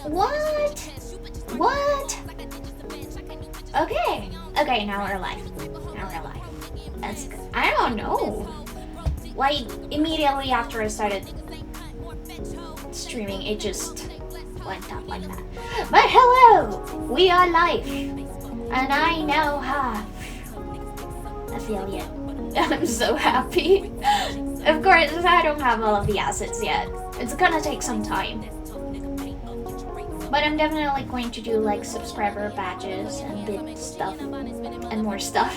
What? What? Okay. Okay, now we're live. Now we're live. That's good. I don't know. Like, immediately after I started streaming, it just went up like that. But hello! We are live! And I now have affiliate. I'm so happy. Of course, I don't have all of the assets yet. It's gonna take some time. But I'm definitely going to do like subscriber badges and bit stuff and more stuff.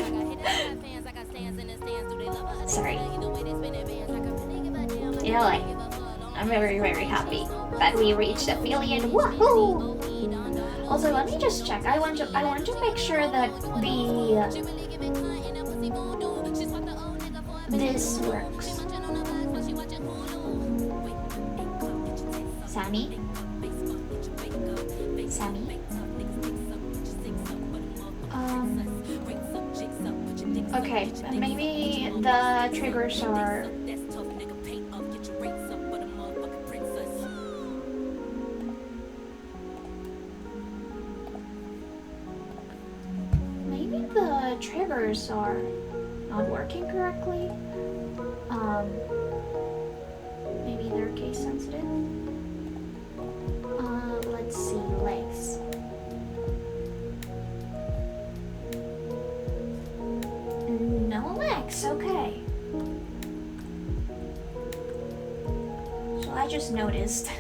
Sorry. You know, like, I'm very, very happy that we reached affiliate. Woohoo! Also, let me just check. I want to make sure that this works. Sammy? Sammy? Okay, maybe the triggers are... Maybe the triggers are not working correctly. Maybe they're case sensitive. Let's see, legs. No legs, okay. So I just noticed.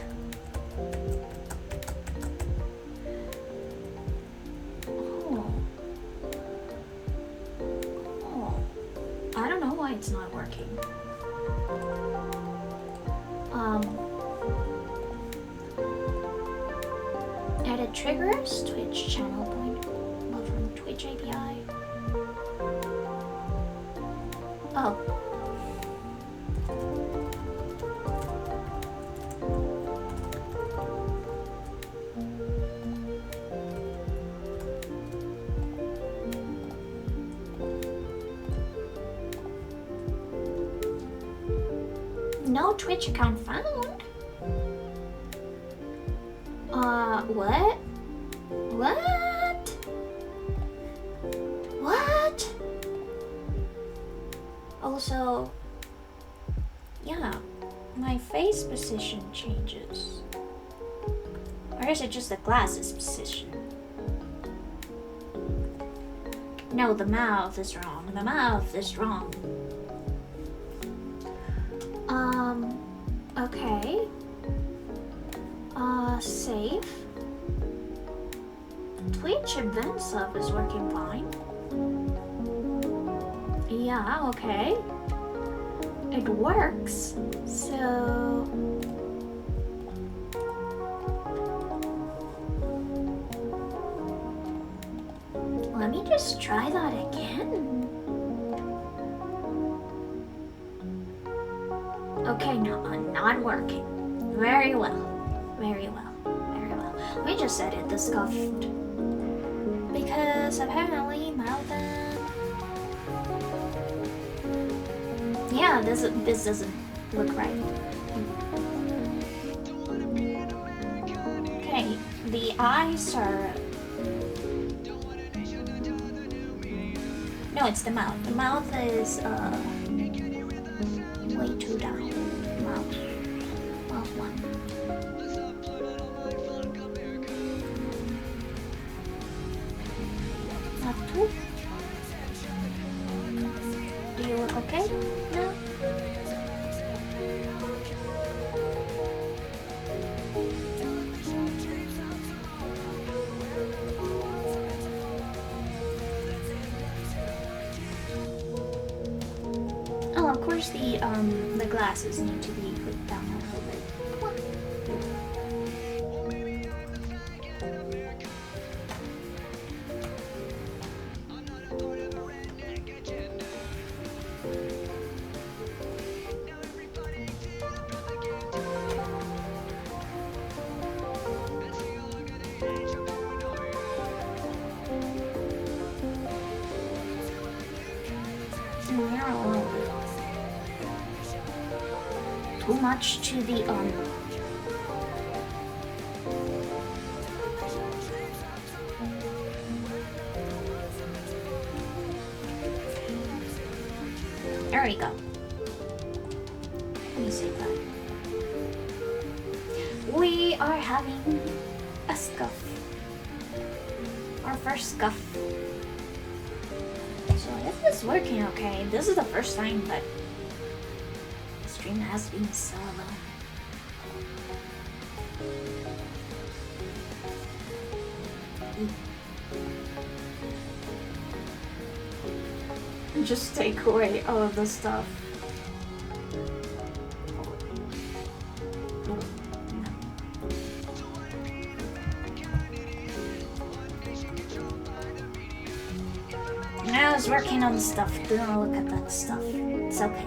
I don't know why it's not working. Edit triggers, Twitch channel point, love from Twitch API. Oh. No Twitch account found. What? What? What? Also, yeah, my face position changes. Or is it just the glasses position? No, the mouth is wrong. The mouth is wrong. Okay. Save. Twitch event sub is working fine. Yeah, okay. It works. So... let me just try that again. Okay, no, not working. Very well. Very well. Very well. Let me just edit the scuffed. Because apparently mouth and... yeah, this doesn't look right. Okay, the eyes are... no, it's the mouth. The mouth is way too down. Mouth one. Mouth two. Do you look okay? No? Oh, of course the glasses need to be put down a little bit. Too much to the There we go. Let me save that. We are having a scuff. Our first scuff. So if it's working okay, this is the first time that the stream has been so long. Just take away all of the stuff. I was working on stuff. Don't look at that stuff. It's okay.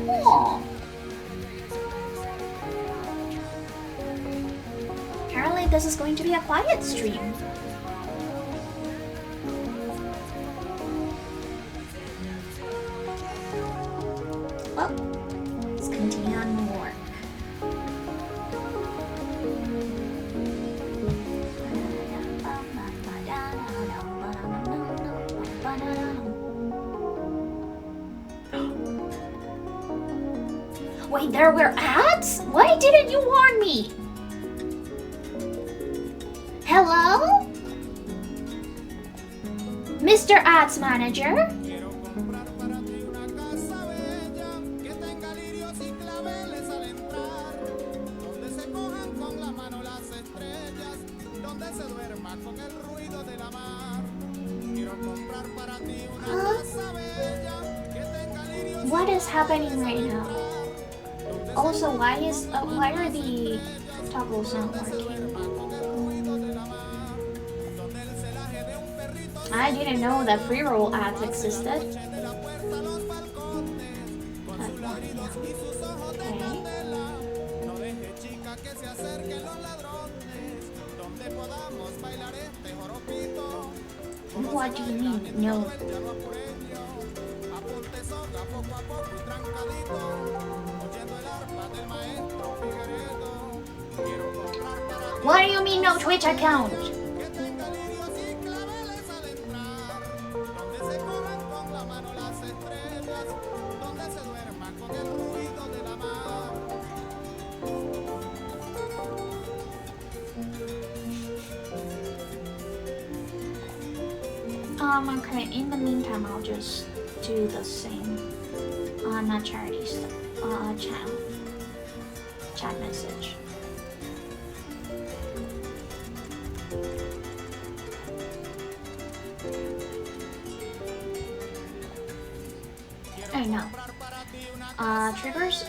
Oh. Apparently this is going to be a quiet stream. Well, let's continue on work. Wait, there were ads? Why didn't you warn me? Hello? Mr. Ads Manager? What is happening right now? Also, why are the toggles not working? I didn't know that pre-roll ads existed. Okay. What do you mean? No. What do you mean no Twitch account? Okay, in the meantime, I'll just do the same. Not charity stuff. Channel. Chat message. I know. Triggers?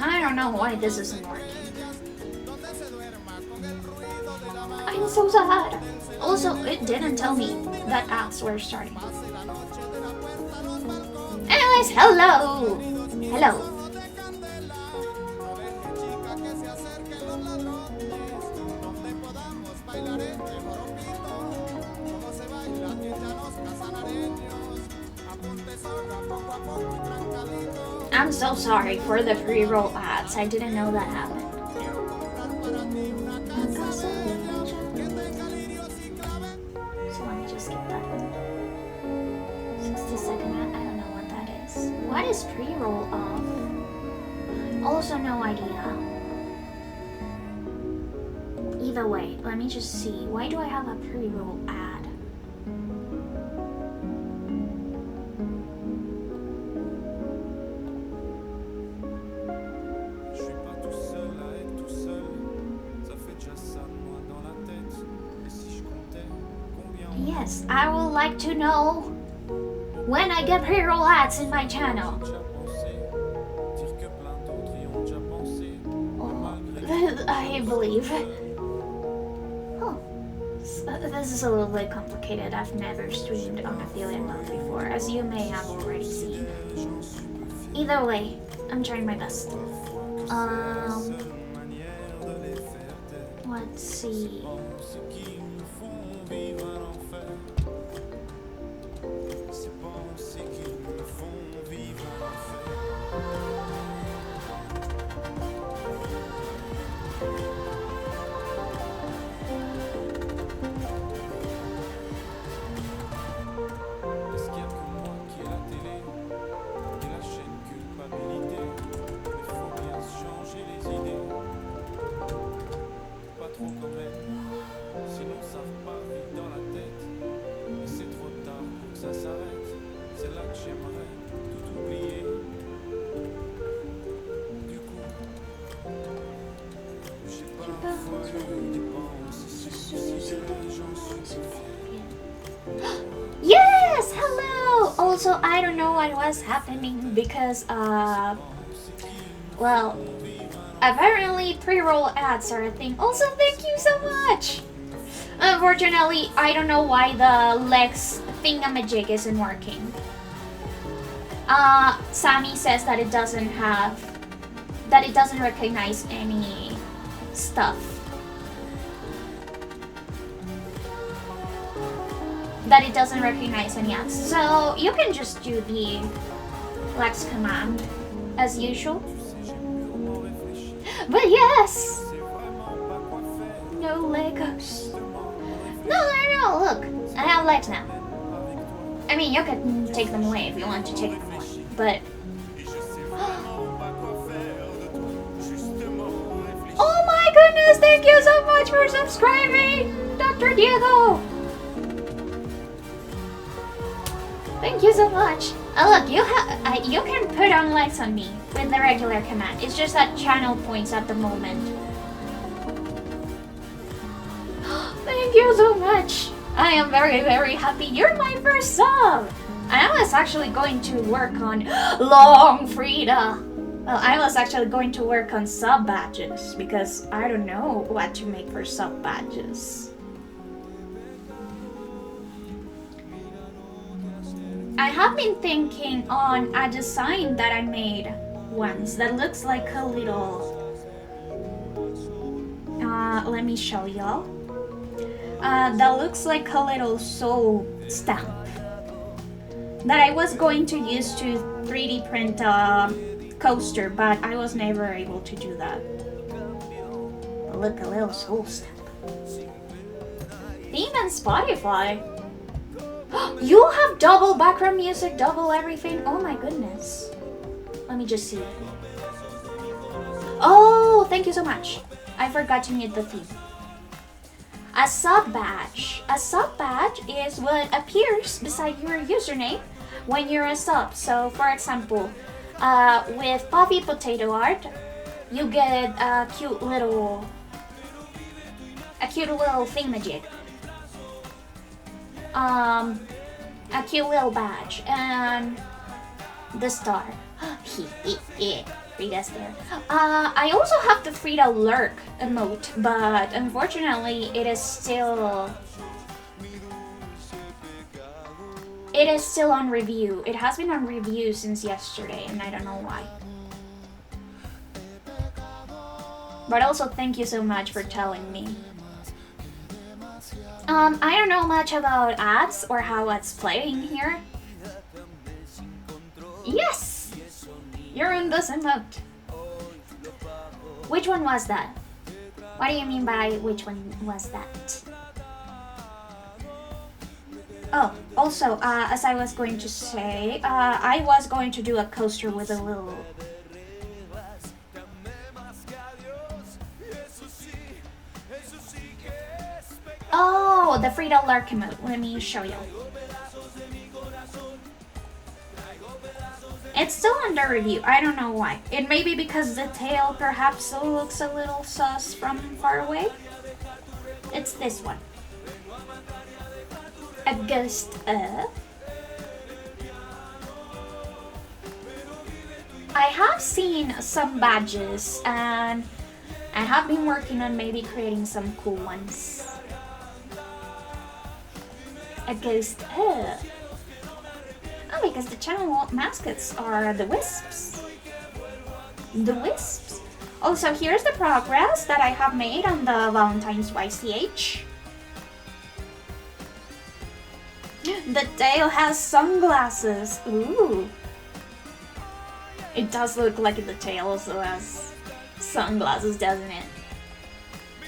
I don't know why this isn't working. I'm so sad. Also, it didn't tell me that ads were starting. Anyways, hello! Hello. I'm so sorry for the pre-roll ads. I didn't know that happened. So let me just get that one. 60-second ad. I don't know what that is. What is pre-roll off? Also no idea. Either way, let me just see. Why do I have a pre-roll ad? Yes, I would like to know when I get pre-roll ads in my channel. I believe. Oh, this is a little bit complicated. I've never streamed on affiliate mode before, as you may have already seen. Either way, I'm trying my best. Let's see. Yes, hello. Also, I don't know what was happening because well, apparently pre-roll ads are a thing. Also, thank you so much. Unfortunately, I don't know why the Lex thingamajig isn't working. Sammy says that it doesn't recognize any stuff. That it doesn't recognize any ads. So you can just do the Lex command as usual. But yes! No Legos. No, look. I have legs now. I mean, you can take them away if you want to take them away. But... oh my goodness, thank you so much for subscribing, Dr. Diego! Thank you so much. Look, you can put on legs on me with the regular command. It's just that channel points at the moment. Thank you so much. I am very, very happy. You're my first sub. I was actually going to work on Long Frida. Well, I was actually going to work on sub badges because I don't know what to make for sub badges. I have been thinking on a design that I made once that looks like a little... let me show y'all. That looks like a little soul stamp that I was going to use to 3D print a coaster, but I was never able to do that. But look, a little soul stamp. Theme and Spotify. You have double background music, double everything. Oh my goodness. Let me just see. Oh, thank you so much. I forgot to mute the theme. A sub badge. A sub badge is what appears beside your username when you're a sub. So, for example, with Puffy Potato Art, you get a cute little thingamajig. A cute little badge and the star. Frida's there. I also have the Frida lurk emote, but unfortunately it is still on review. It has been on review since yesterday and I don't know why. But also thank you so much for telling me. I don't know much about ads or how it's playing here. Yes! You're in this emote. Which one was that? What do you mean by which one was that? Oh, also, as I was going to say, I was going to do a coaster with a little... Oh, the Frida Lark emote. Let me show you. It's still under review. I don't know why. It may be because the tail perhaps looks a little sus from far away. It's this one. A ghost of... I have seen some badges and I have been working on maybe creating some cool ones. A ghost of... Oh, because the channel mascots are the wisps. The wisps. Also, here's the progress that I have made on the Valentine's YCH. The tail has sunglasses. Ooh. It does look like the tail also has sunglasses, doesn't it?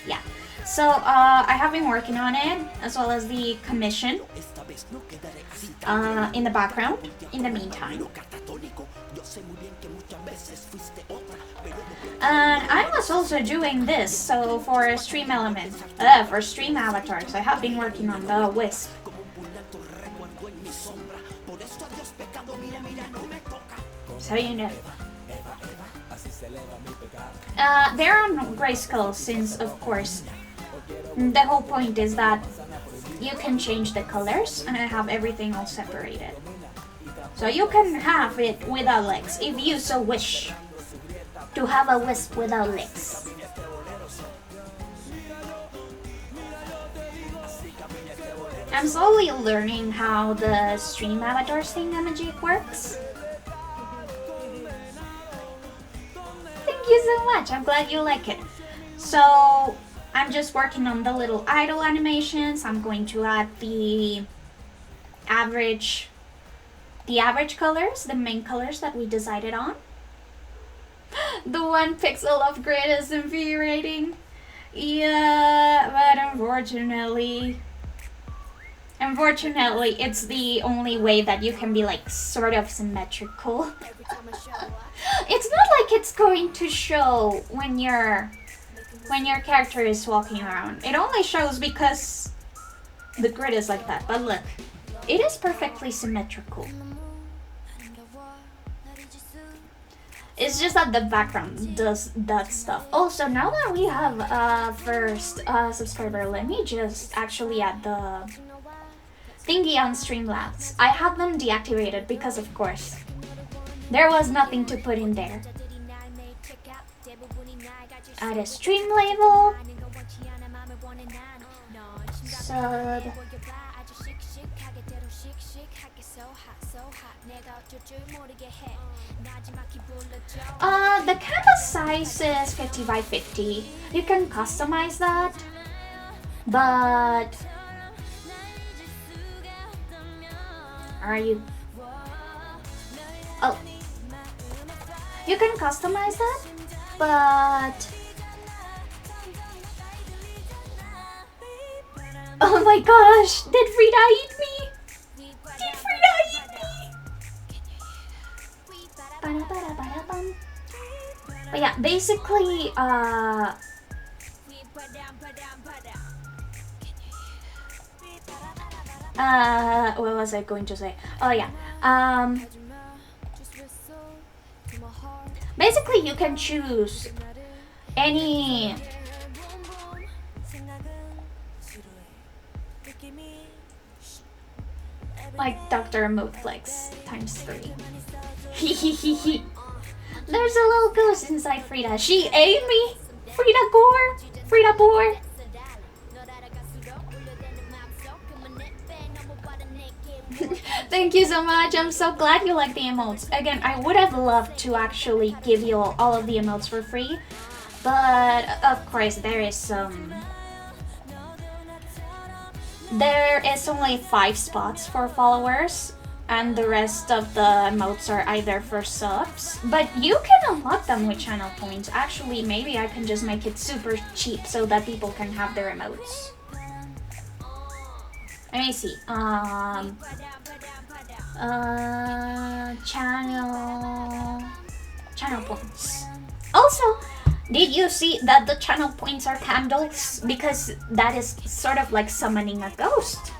Yeah. So I have been working on it, as well as the commission in the background in the meantime. And I was also doing this, so for stream for stream avatars, I have been working on the wisp. So you know. They're on grayscale since, of course, the whole point is that you can change the colors, and I have everything all separated. So you can have it without legs, if you so wish to have a wisp without legs. I'm slowly learning how the stream avatars thingamajig works. Thank you so much, I'm glad you like it. So I'm just working on the little idle animations. I'm going to add the average colors, the main colors that we decided on. The 1 pixel of grid is infuriating. Yeah, but unfortunately, it's the only way that you can be like sort of symmetrical. It's not like it's going to show when your character is walking around. It only shows because the grid is like that. But look, it is perfectly symmetrical. It's just that the background does that stuff. Also, now that we have first subscriber, let me just actually add the thingy on Streamlabs. I have them deactivated because, of course, there was nothing to put in there. Add a stream label. Sub. The canvas size is 50 by 50. You can customize that, but are you? Oh, you can customize that, but oh my gosh, did Frida eat me? Did Frida eat me? But yeah, basically, what was I going to say? Oh yeah, basically you can choose any like Dr. Modeflex ×3. Hehehehe. There's a little ghost inside Frida. She ate me! Frida Gore! Frida Boar! Thank you so much. I'm so glad you like the emotes. Again, I would have loved to actually give you all of the emotes for free, but of course there is only 5 spots for followers, and the rest of the emotes are either for subs, but you can unlock them with channel points. Actually, maybe I can just make it super cheap so that people can have their emotes. Let me see. Channel points. Also, did you see that the channel points are candles? Because that is sort of like summoning a ghost.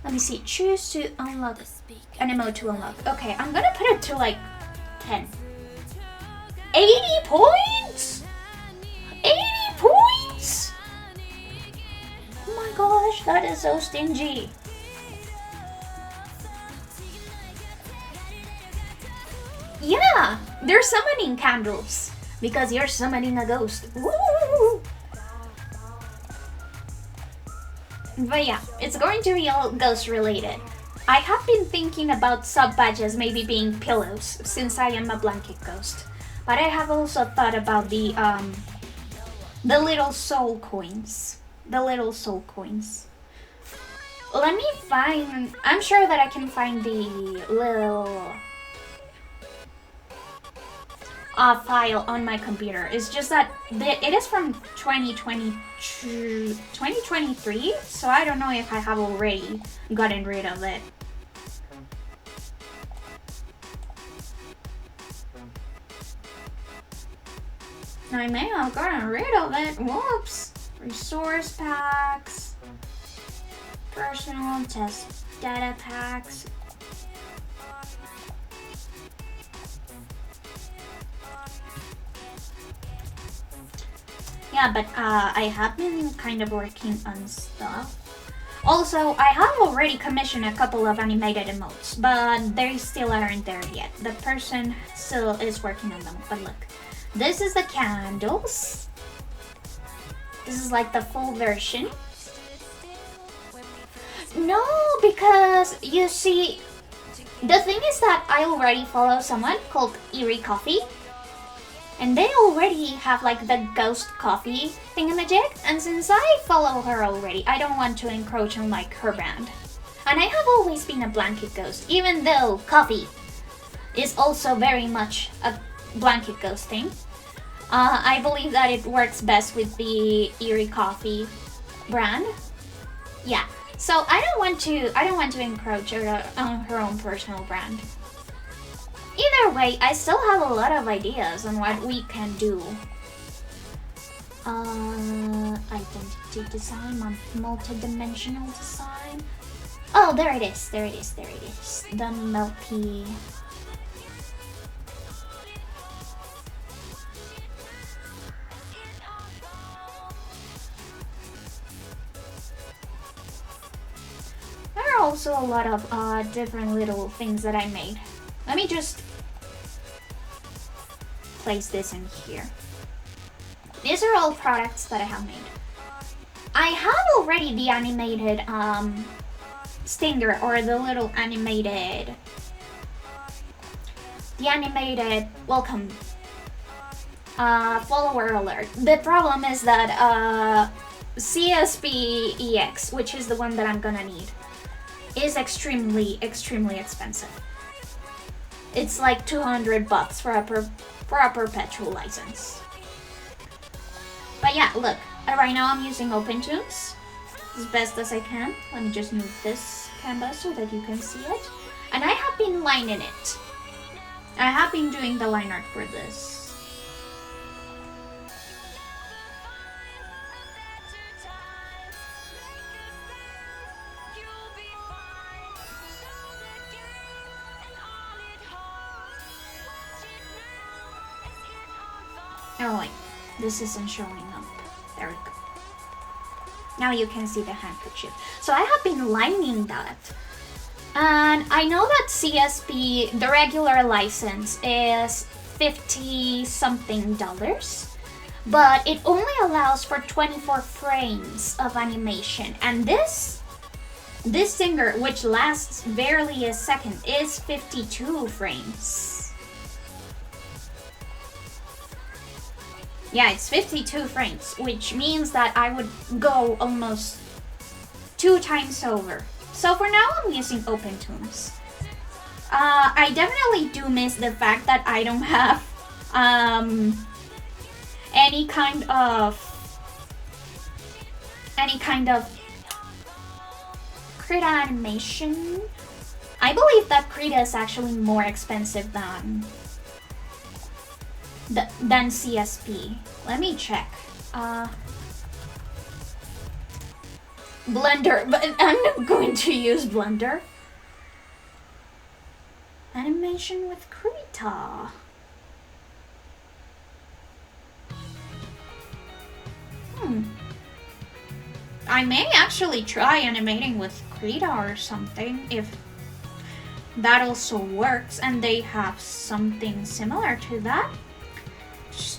Let me see. Choose to unlock an emote to unlock. Okay, I'm gonna put it to like 10. 80 points? 80 points? Oh my gosh, that is so stingy. Yeah, they're summoning candles because you're summoning a ghost. Woo! But yeah, it's going to be all ghost related. I have been thinking about sub badges maybe being pillows since I am a blanket ghost. But I have also thought about the little soul coins. The little soul coins. Let me find... I'm sure that I can find the little file on my computer. It's just that it is from 2023, so I don't know if I have already gotten rid of it. I may have gotten rid of it. Whoops. Resource packs. Personal test data packs. Yeah, but I have been kind of working on stuff. Also, I have already commissioned a couple of animated emotes, but they still aren't there yet. The person still is working on them, but look. This is the candles. This is like the full version. No, because you see, the thing is that I already follow someone called Eerie Coffee. And they already have like the ghost coffee thingamajig. And since I follow her already, I don't want to encroach on like her brand. And I have always been a blanket ghost, even though coffee is also very much a blanket ghost thing. I believe that it works best with the Eerie Coffee brand. Yeah. So I don't want to encroach on her own personal brand. Either way, I still have a lot of ideas on what we can do. Identity design, multi-dimensional design. Oh, there it is. There it is. There it is. The milky. There are also a lot of different little things that I made. Let me just place this in here. These are all products that I have made. I have already the animated stinger, or the little animated welcome follower alert. The problem is that CSP-EX, which is the one that I'm gonna need, is extremely expensive. It's like $200 for a perpetual license. But yeah, look. Right now I'm using OpenTunes as best as I can. Let me just move this canvas so that you can see it. And I have been lining it. I have been doing the line art for this. Oh wait, this isn't showing up. There we go. Now you can see the handkerchief. So I have been lining that. And I know that CSP, the regular license, is $50 something, but it only allows for 24 frames of animation. And this singer, which lasts barely a second, is 52 frames. Yeah, it's 52 frames, which means that I would go almost 2 times over. So for now, I'm using OpenTunes. I definitely do miss the fact that I don't have any kind of Krita animation. I believe that Krita is actually more expensive than CSP. Let me check. Blender, but I'm not going to use Blender. Animation with Krita. I may actually try animating with Krita or something if that also works and they have something similar to that.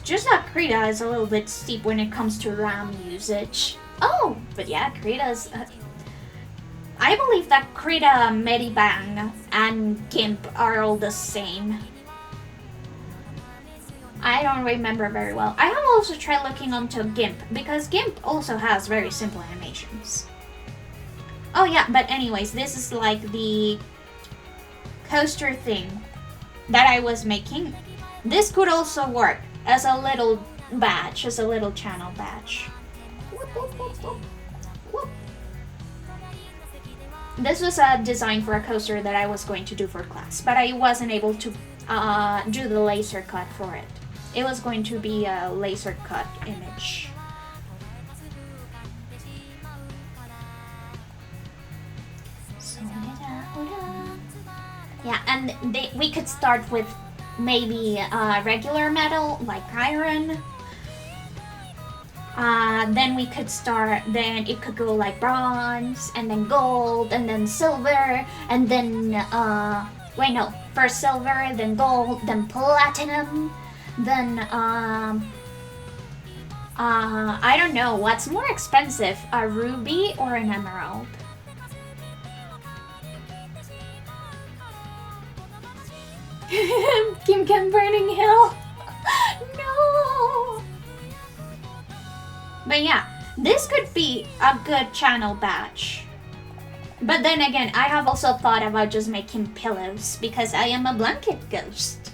Just that Krita is a little bit steep when it comes to RAM usage. Oh, but yeah, Krita's... I believe that Krita, Medibang, and GIMP are all the same. I don't remember very well. I have also tried looking onto GIMP, because GIMP also has very simple animations. Oh yeah, but anyways, this is like the coaster thing that I was making. This could also work as a little badge, as a little channel badge. This was a design for a coaster that I was going to do for class, but I wasn't able to do the laser cut for it. It was going to be a laser cut image. Yeah, and we could start with maybe regular metal, like iron. Then we could start, then it could go like bronze, and then gold, and then silver, and then, wait no, first silver, then gold, then platinum, then, I don't know, what's more expensive, a ruby or an emerald? Kim Burning Hill. No. But yeah, this could be a good channel badge. But then again, I have also thought about just making pillows because I am a blanket ghost.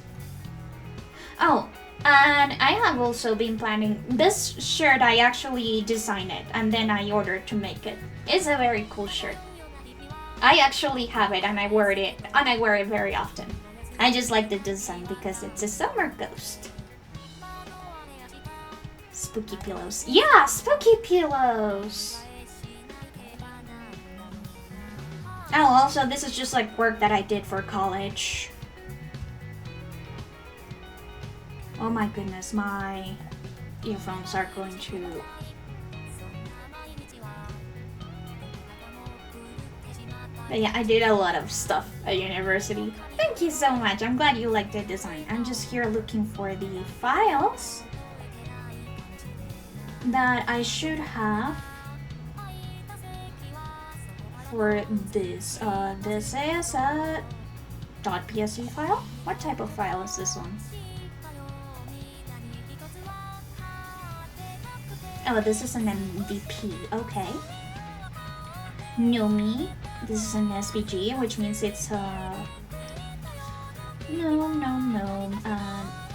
Oh, and I have also been planning this shirt. I actually designed it and then I ordered to make it. It's a very cool shirt. I actually have it and I wear it very often. I just like the design because it's a summer ghost. Spooky pillows. Yeah, spooky pillows! Oh, also this is just like work that I did for college. Oh my goodness, my earphones are going to... But yeah, I did a lot of stuff at university. Thank you so much. I'm glad you liked the design. I'm just here looking for the files that I should have for this. This is a .psc file. What type of file is this one? Oh, this is an MVP. Okay. Nomi. This is an SVG, which means it's no.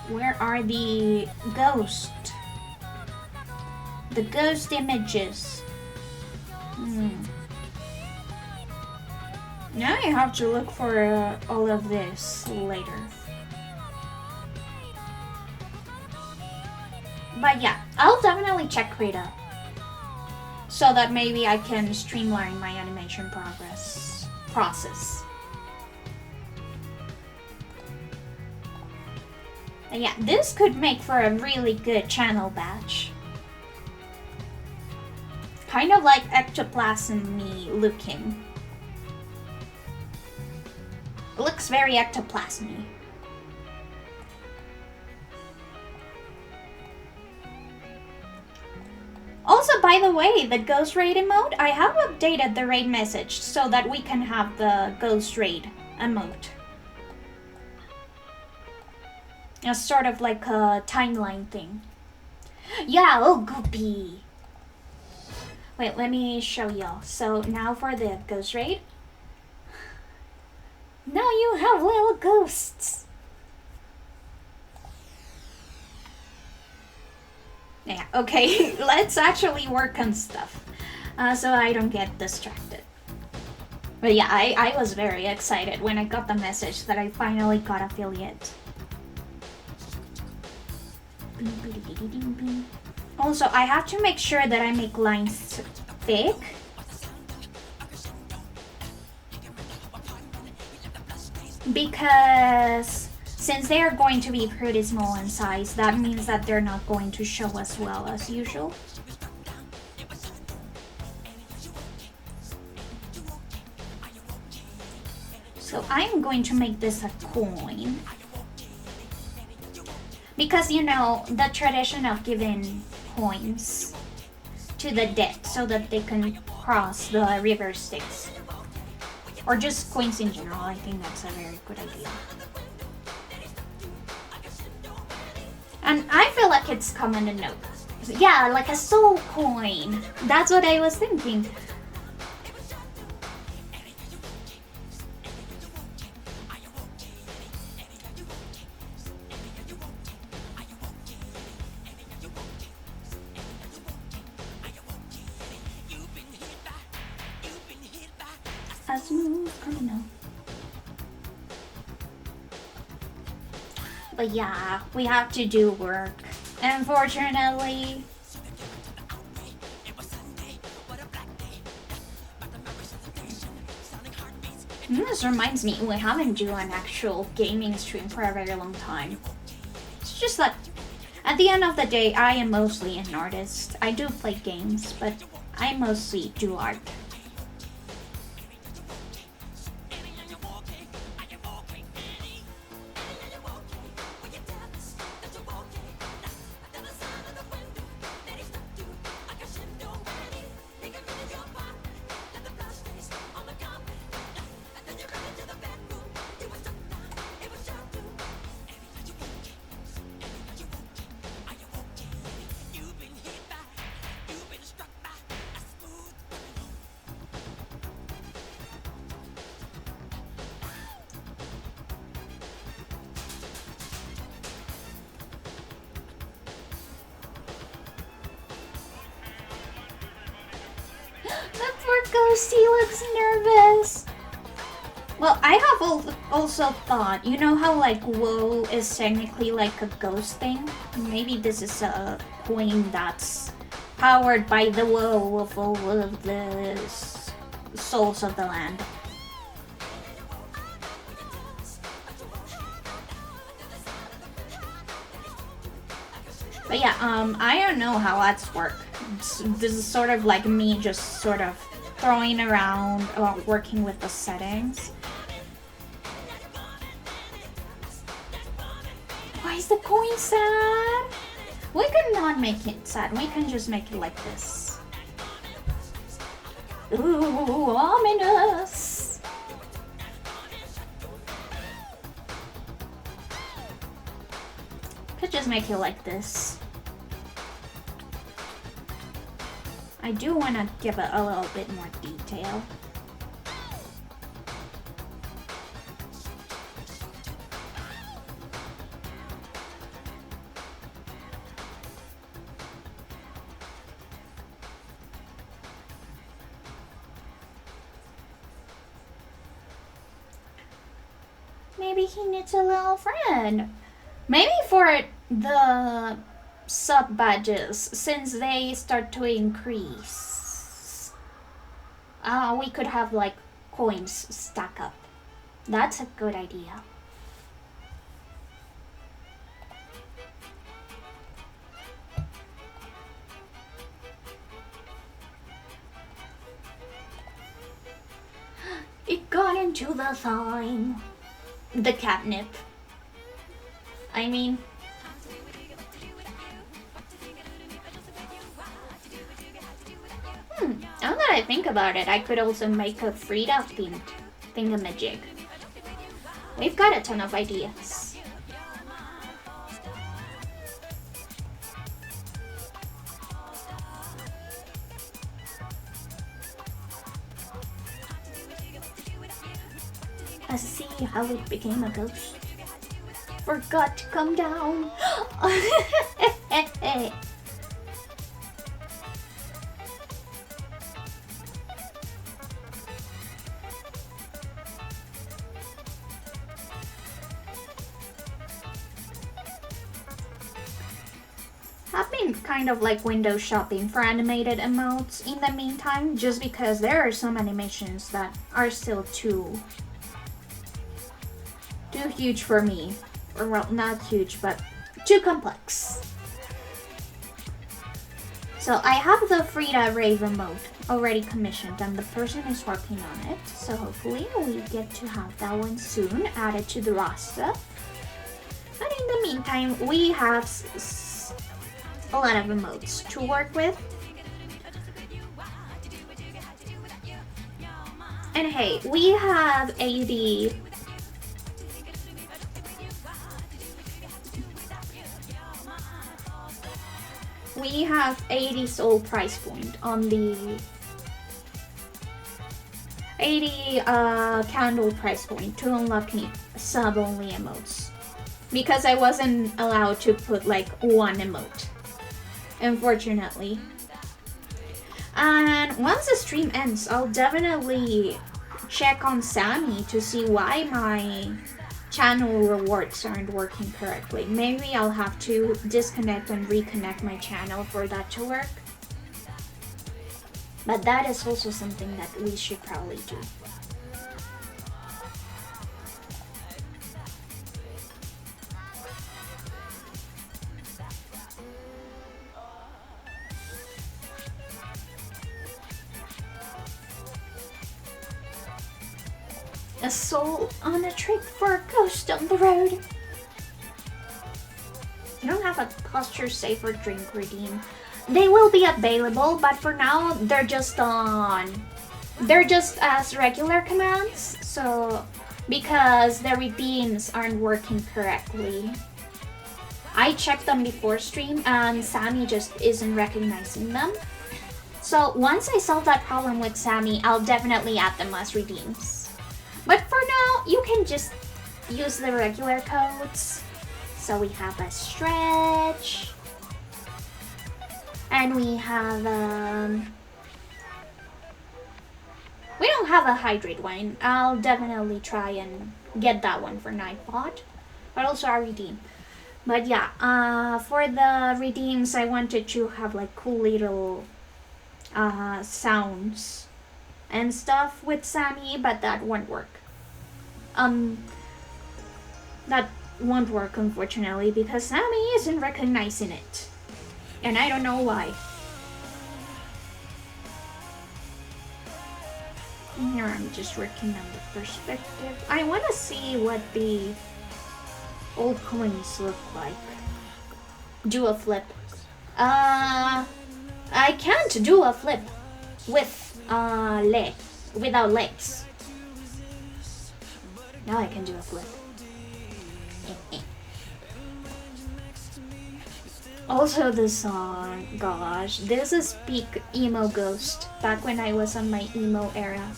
Where are the ghost? The ghost images. Now I have to look for all of this later. But yeah, I'll definitely check Krita so that maybe I can streamline my animation process. And yeah, this could make for a really good channel badge. Kind of like ectoplasm-y looking. It looks very ectoplasm-y. Also, by the way, the ghost raid emote, I have updated the raid message so that we can have the ghost raid emote. It's sort of like a timeline thing. Yeah, oh goopy. Wait, let me show y'all. So now for the ghost raid. Now you have little ghosts. Yeah, okay, let's actually work on stuff so I don't get distracted. But yeah, I was very excited when I got the message that I finally got affiliate. Also, I have to make sure that I make lines thick. Because since they are going to be pretty small in size, that means that they're not going to show as well as usual. So I'm going to make this a coin. Because you know, the tradition of giving coins to the dead so that they can cross the river Styx. Or just coins in general, I think that's a very good idea. And I feel like it's common to know. Yeah, like a soul coin. That's what I was thinking. a smooth criminal. But yeah, we have to do work. Unfortunately. This reminds me, we haven't done an actual gaming stream for a very long time. It's just that at the end of the day, I am mostly an artist. I do play games, but I mostly do art. Ghosty looks nervous. Well, I have also thought, you know how like WoW is technically like a ghost thing? Maybe this is a coin that's powered by the WoW of all of the souls of the land. But yeah, I don't know how ads work. This is sort of like me just sort of throwing around, working with the settings. Why is the coin sad? We could not make it sad. We can just make it like this. Ooh, ominous. Could just make it like this. I do want to give it a little bit more detail. Maybe he needs a little friend. Maybe for the sub badges, since they start to increase, we could have like coins stack up. That's a good idea. It got into the thing. The catnip. I mean, now that I think about it, I could also make a Frida themed thingamajig. We've got a ton of ideas. Let's see how it became a ghost. Forgot to come down. I've been kind of like window shopping for animated emotes in the meantime, just because there are some animations that are still too huge for me. Or well, not huge, but too complex. So I have the Frida Rave emote already commissioned and the person is working on it. So hopefully we get to have that one soon added to the roster. But in the meantime, we have a lot of emotes to work with. And hey, we have 80 soul price point on the 80 candle price point to unlock sub only emotes, because I wasn't allowed to put like one emote, unfortunately. And once the stream ends, I'll definitely check on Sammy to see why my channel rewards aren't working correctly. Maybe I'll have to disconnect and reconnect my channel for that to work. But that is also something that we should probably do. A soul on a trip for a ghost on the road. You don't have a posture safer drink redeem. They will be available, but for now they're just as regular commands. So because the redeems aren't working correctly. I checked them before stream and Sammy just isn't recognizing them. So once I solve that problem with Sammy, I'll definitely add them as redeems. But for now, you can just use the regular codes. So we have a stretch. And we have, we don't have a hydrate one. I'll definitely try and get that one for Nightbot. But also a redeem. But yeah, for the redeems, I wanted to have like cool little sounds and stuff with Sammy, but that won't work. That won't work, unfortunately, because Sammy isn't recognizing it. And I don't know why. Here I'm just working on the perspective. I want to see what the old coins look like. Do a flip. I can't do a flip with without legs. Now I can do a flip. Also the song, gosh, this is peak emo ghost, back when I was on my emo era.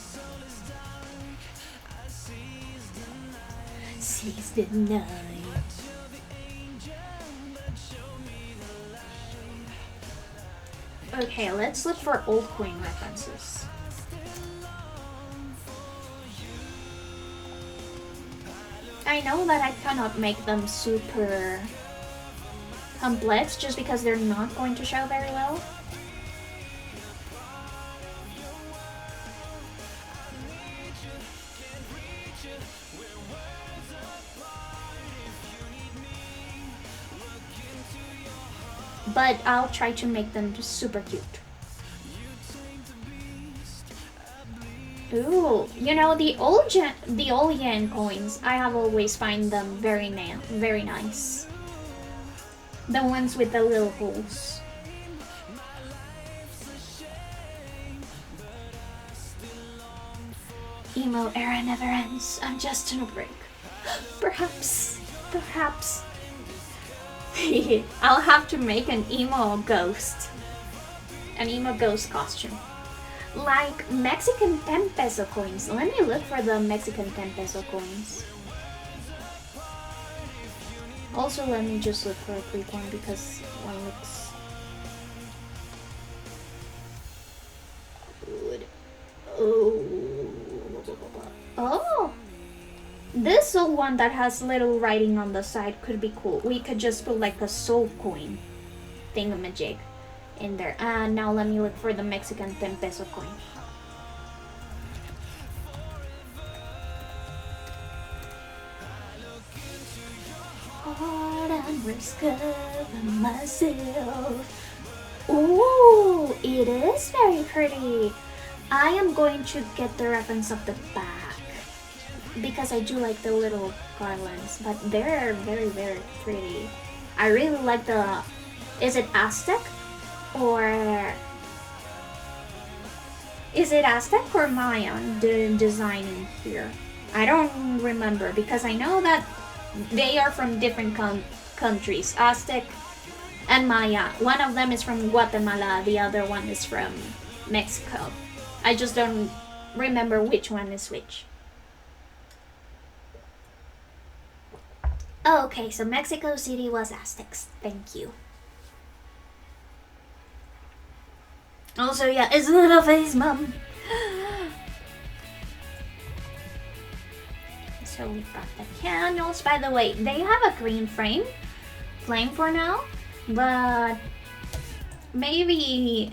Seize the night. Okay, let's look for old coin references. I know that I cannot make them super complex just because they're not going to show very well. But I'll try to make them super cute. Ooh, you know, the old yen coins, I have always find them very nice. The ones with the little holes. Emo era never ends. I'm just on a break. Perhaps. I'll have to make an emo ghost. An emo ghost costume. Like Mexican 10 peso coins. Let me look for the Mexican 10 peso coins. Also, let me just look for a Greek one because one looks good. Oh! This one that has little writing on the side could be cool. We could just put like a soul coin thingamajig in there. And now let me look for the Mexican 10 peso coin. Hard and discover myself. Ooh, it is very pretty. I am going to get the reference of the back because I do like the little garlands, but they're very pretty. I really like the, is it Aztec or Mayan designing here? I don't remember because I know that they are from different countries, Aztec and Maya. One of them is from Guatemala, the other one is from Mexico. I just don't remember which one is which. Okay, so Mexico City was Aztecs. Thank you. Also, yeah, it's Little Face Mom. So we've got the candles. By the way, they have a green flame for now, but maybe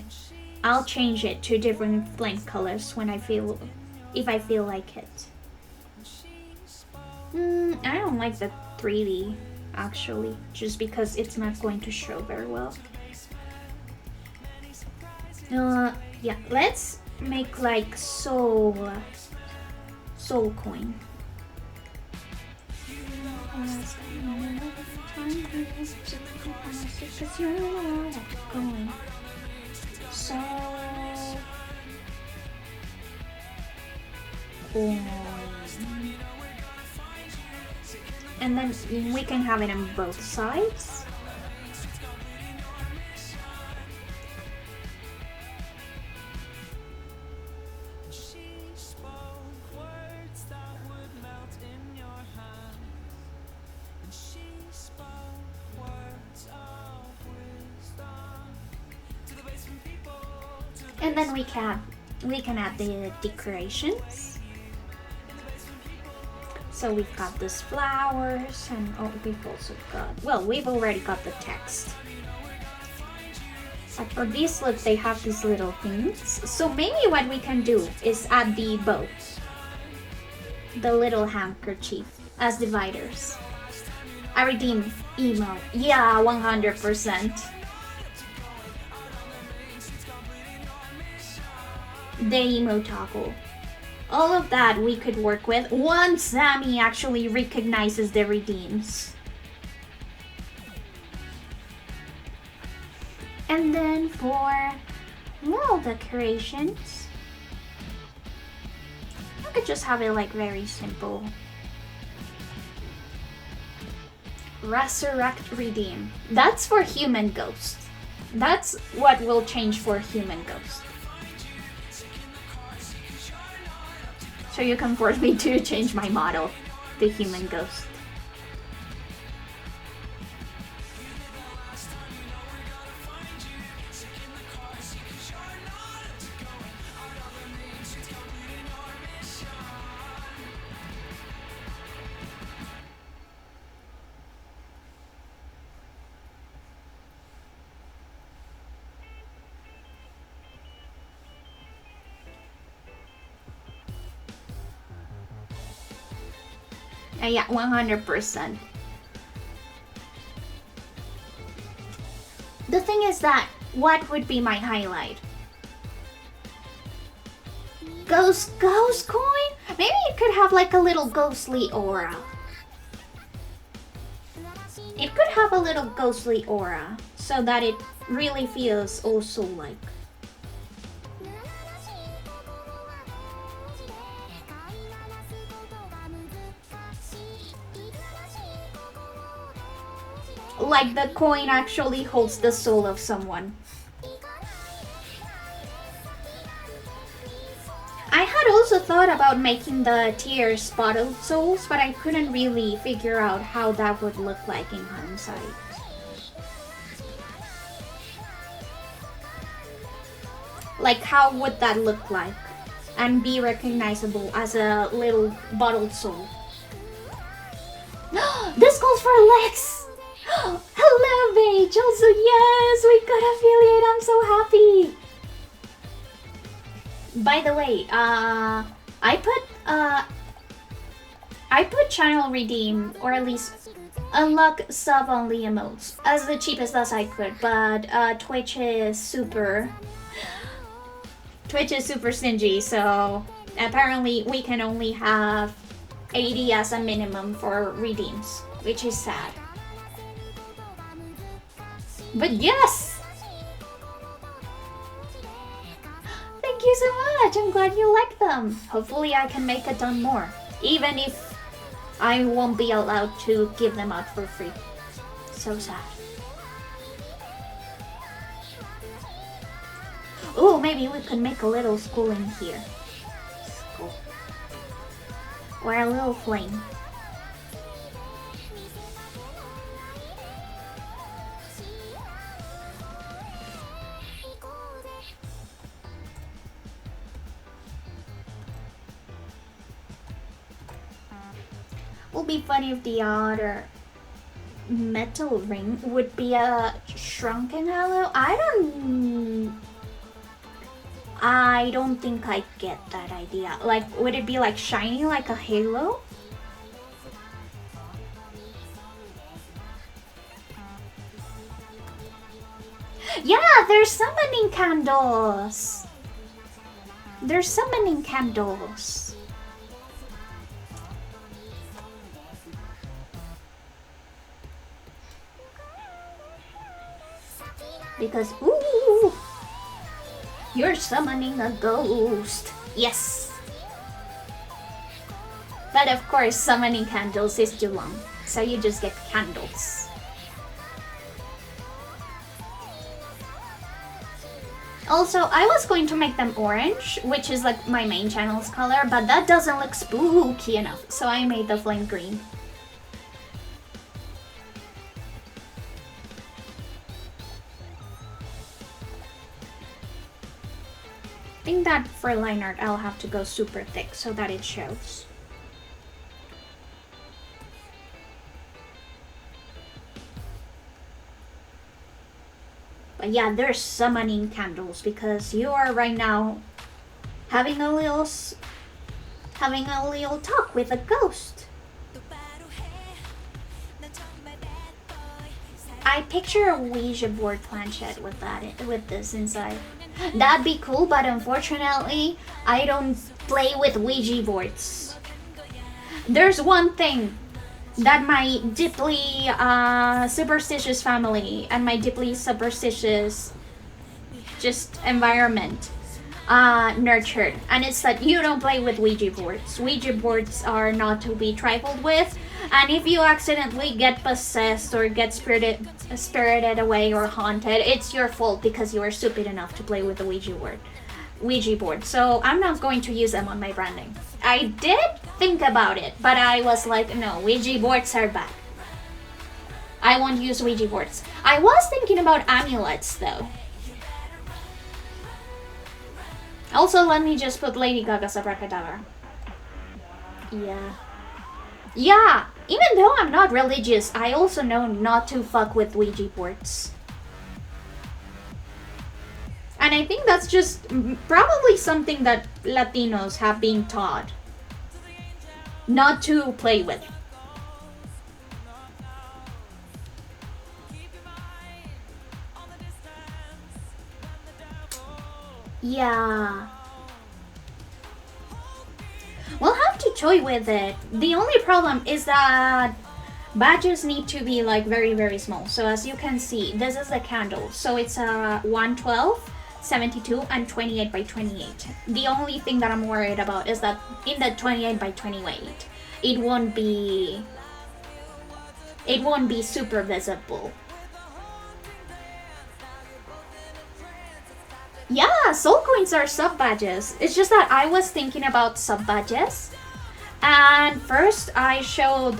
I'll change it to different flame colors when if I feel like it. I don't like the 3D actually, just because it's not going to show very well. Yeah, let's make like soul coin. And then we can have it on both sides. And then we can add the decorations. So we've got these flowers, and we've already got the text. But for these, look, they have these little things. So maybe what we can do is add the bow, the little handkerchief, as dividers. I redeem emo. Yeah, 100%. The emo toggle. All of that we could work with once Sammy actually recognizes the redeems. And then for wall decorations, I could just have it like very simple. Resurrect redeem. That's for human ghost. That's what will change for human ghost. So you can force me to change my model to human ghost. Yeah, 100%. The thing is that, what would be my highlight? Ghost coin? Maybe it could have like a little ghostly aura. It could have a little ghostly aura, so that it really feels also like the coin actually holds the soul of someone. I had also thought about making the tears bottled souls, but I couldn't really figure out how that would look like in hindsight. Like, how would that look like and be recognizable as a little bottled soul? This calls for Lex! Hello, Paige! Also, yes, we got affiliate. I'm so happy. By the way, I put channel redeem, or at least unlock sub only emotes as the cheapest as I could, but Twitch is super stingy, so apparently we can only have 80 as a minimum for redeems, which is sad. But yes! Thank you so much! I'm glad you like them! Hopefully I can make a ton more, even if I won't be allowed to give them out for free. So sad. Oh, maybe we could make a little school in here. School. Or a little flame. Will be funny if the other metal ring would be a shrunken halo. I don't think I get that idea. Like, would it be like shiny like a halo? Yeah, there's summoning candles. There's summoning candles. Because, ooh, you're summoning a ghost. Yes. But of course, summoning candles is too long. So you just get candles. Also, I was going to make them orange, which is like my main channel's color, but that doesn't look spooky enough. So I made the flame green. I think that for line art I'll have to go super thick so that it shows. But yeah, there's summoning candles because you are right now having a little talk with a ghost. I picture a Ouija board planchette with this inside. That'd be cool, but unfortunately, I don't play with Ouija boards. There's one thing that my deeply superstitious family and my deeply superstitious just environment nurtured, and it's that you don't play with Ouija boards. Ouija boards are not to be trifled with, and if you accidentally get possessed or get spirited away or haunted, it's your fault because you are stupid enough to play with the Ouija board. So I'm not going to use them on my branding. I did think about it, but I was like, no, Ouija boards are bad. I won't use Ouija boards. I was thinking about amulets though. Also, let me just put Lady Gaga's Abracadabra. Yeah, even though I'm not religious, I also know not to fuck with Ouija boards. And I think that's just probably something that Latinos have been taught not to play with. Yeah. We'll have to toy with it. The only problem is that badges need to be like very, very small. So as you can see, this is a candle. So it's a 112, 72, and 28 by 28. The only thing that I'm worried about is that in the 28 by 28, it won't be super visible. Yeah, soul coins are sub badges. It's just that I was thinking about sub badges. And first I showed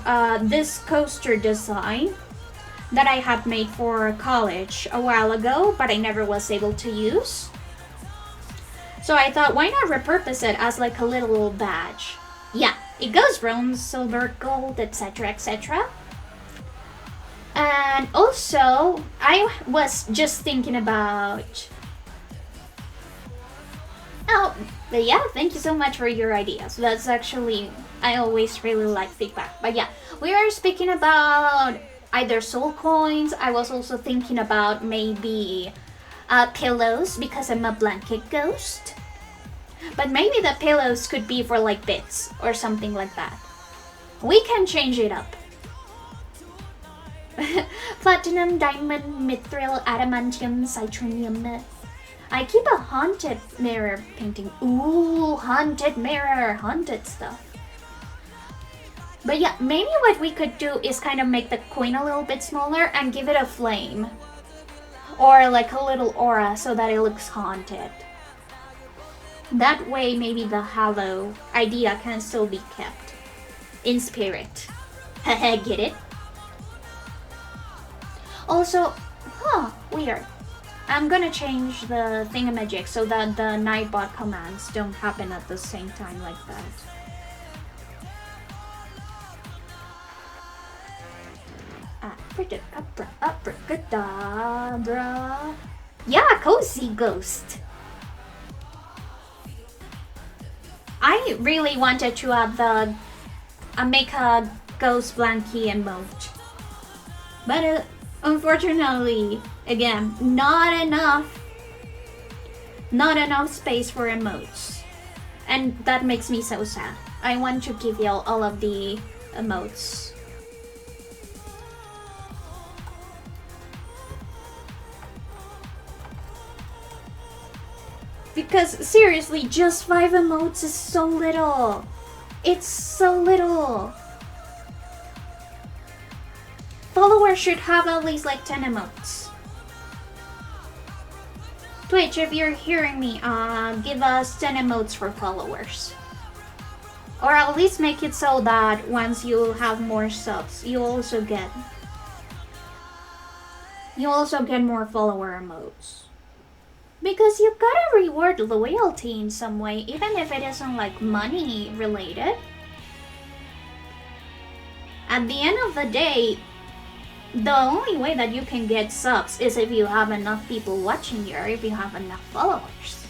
this coaster design that I had made for college a while ago, but I never was able to use. So I thought, why not repurpose it as like a little badge? Yeah, it goes bronze, silver, gold, etc, etc. And also, I was just thinking about... Oh, but yeah, thank you so much for your ideas. That's actually, I always really like feedback. But yeah, we are speaking about either soul coins. I was also thinking about maybe pillows because I'm a blanket ghost. But maybe the pillows could be for like bits or something like that. We can change it up. Platinum, diamond, mithril, adamantium, citronium. I keep a haunted mirror painting. Ooh, haunted mirror, haunted stuff. But yeah, maybe what we could do is kind of make the coin a little bit smaller and give it a flame. Or like a little aura so that it looks haunted. That way maybe the halo idea can still be kept in spirit. Haha, get it? Also, weird. I'm gonna change the thingamajig so that the Nightbot commands don't happen at the same time like that. Abracadabra, abracadabra. Yeah, cozy ghost. I really wanted to add the make a ghost blankie emote, but unfortunately, again, not enough space for emotes, and that makes me so sad. I want to give you all of the emotes. Because seriously, just 5 emotes is so little. It's so little. Followers should have at least like 10 emotes. Twitch, if you're hearing me, give us 10 emotes for followers. Or at least make it so that once you have more subs, you also get more follower emotes. Because you gotta reward loyalty in some way, even if it isn't like money related. At the end of the day, the only way that you can get subs is if you have enough people watching you, or if you have enough followers.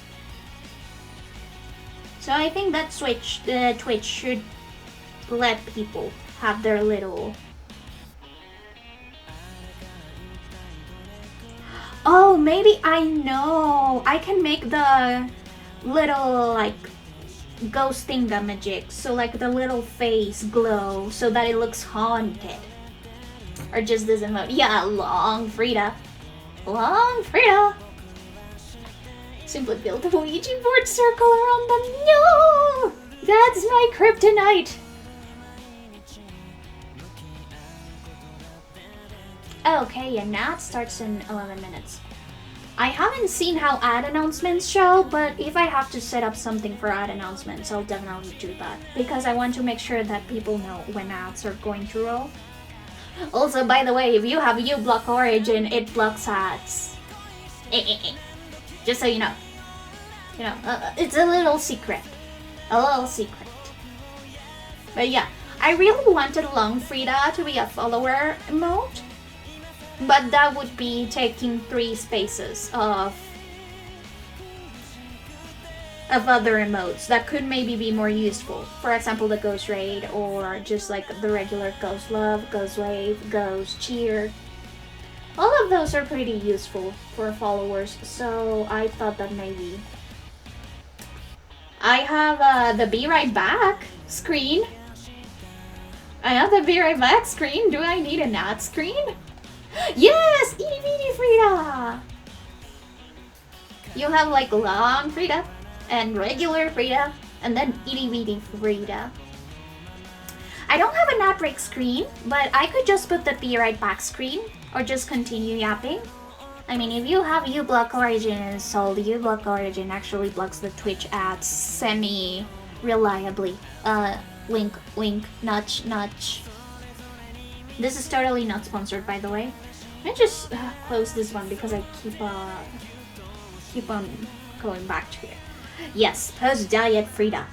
So I think that Twitch should let people have their little... Oh, maybe I know! I can make the little, like, ghost thingamajig, so like the little face glow so that it looks haunted. Or just this emote. Yeah, long Frida. Long Frida! Simply build a Ouija board circle around them. No! That's my kryptonite! Okay, and now it starts in 11 minutes. I haven't seen how ad announcements show, but if I have to set up something for ad announcements, I'll definitely do that. Because I want to make sure that people know when ads are going to roll. Also, by the way, if you have uBlock Origin, it blocks ads. Just so you know. You know, it's a little secret. A little secret. But yeah, I really wanted Long Frida to be a follower emote. But that would be taking 3 spaces of other emotes that could maybe be more useful. For example, the Ghost Raid, or just like the regular Ghost Love, Ghost Wave, Ghost Cheer. All of those are pretty useful for followers, so I thought that maybe... I have the Be Right Back screen. I have the Be Right Back screen. Do I need an ad screen? Yes! Itty Bitty Frida! You have like Long Frida, and regular Frida, and then Itty Bitty Frida. I don't have an ad break screen, but I could just put the Be Right Back screen, or just continue yapping. I mean, if you have uBlock Origin installed, uBlock Origin actually blocks the Twitch ads semi-reliably. Wink, wink, nudge, nudge. This is totally not sponsored, by the way. I just close this one because I keep on going back to it. Yes, post-diet Frida.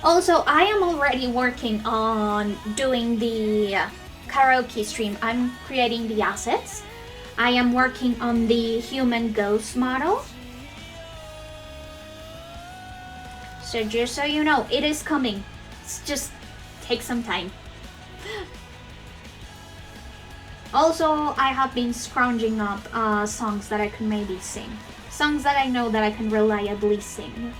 Also, I am already working on doing the karaoke stream. I'm creating the assets. I am working on the human ghost model. So just so you know, it is coming. Just take some time. Also, I have been scrounging up songs that I can maybe sing. Songs that I know that I can reliably sing.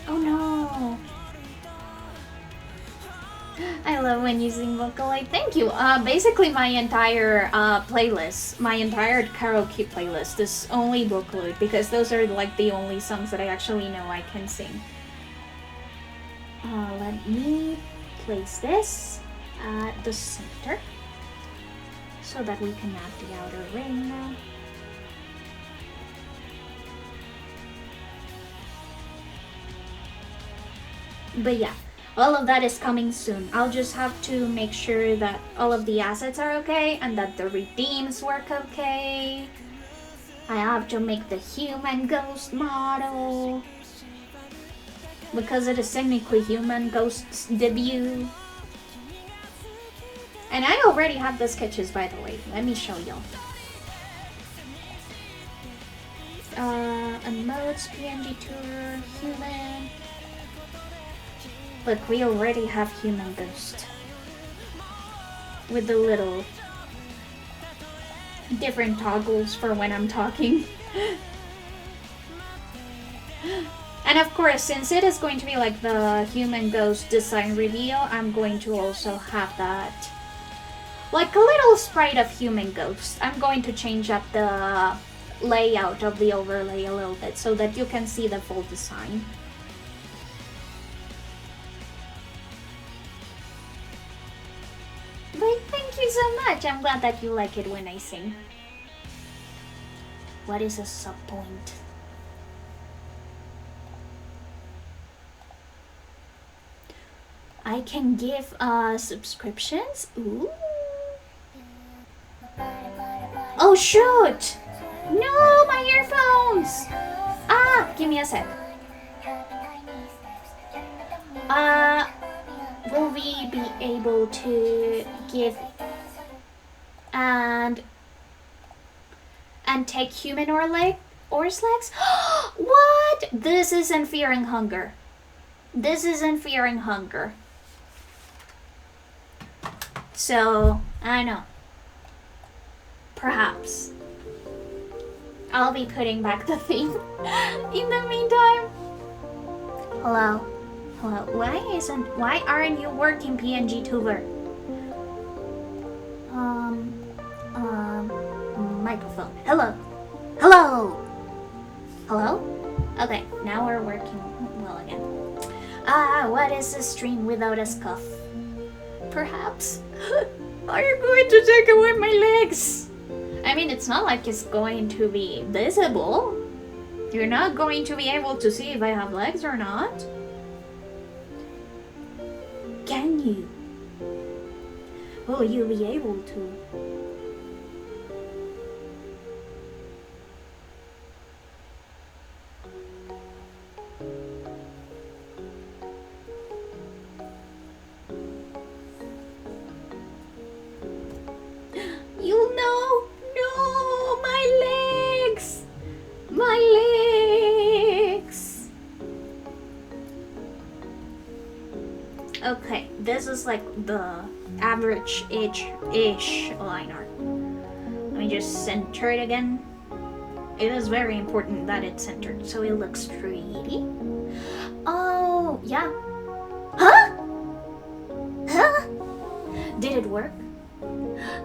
Oh no! I love when you sing Vocaloid. Thank you! Basically my entire playlist, my entire karaoke playlist is only Vocaloid, because those are like the only songs that I actually know I can sing. Let me place this at the center. so that we can add the outer ring now. But yeah, all of that is coming soon. I'll just have to make sure that all of the assets are okay and that the redeems work okay. I have to make the human ghost model because it is technically human ghost's debut. And I already have the sketches, by the way. Let me show y'all. Emotes, PNG tour, human. Look, we already have human ghost with the little different toggles for when I'm talking. And of course, since it is going to be like the human ghost design reveal, I'm going to also have that, like a little sprite of human ghost. I'm going to change up the layout of the overlay a little bit so that you can see the full design. But thank you so much. I'm glad that you like it when I sing. What is a sub point? I can give subscriptions. Ooh. Oh shoot! No, my earphones! Ah, give me a sec. Will we be able to give and take human or legs? What? This isn't fearing hunger. This isn't fearing hunger. So, I know. Perhaps. I'll be putting back the theme in the meantime. Hello. Hello. Why aren't you working, PNG tuber? Microphone. Hello. Hello. Hello? Okay, now we're working well again. What is a stream without a scuff? Perhaps. Are you going to take away my legs? I mean, it's not like it's going to be visible. You're not going to be able to see if I have legs or not. Can you? Will you be able to? You know, no, my legs, my legs. Okay, this is like the average ish liner. Let me just center it again. It is very important that it's centered so it looks pretty. Oh, yeah. Huh? Huh? Did it work?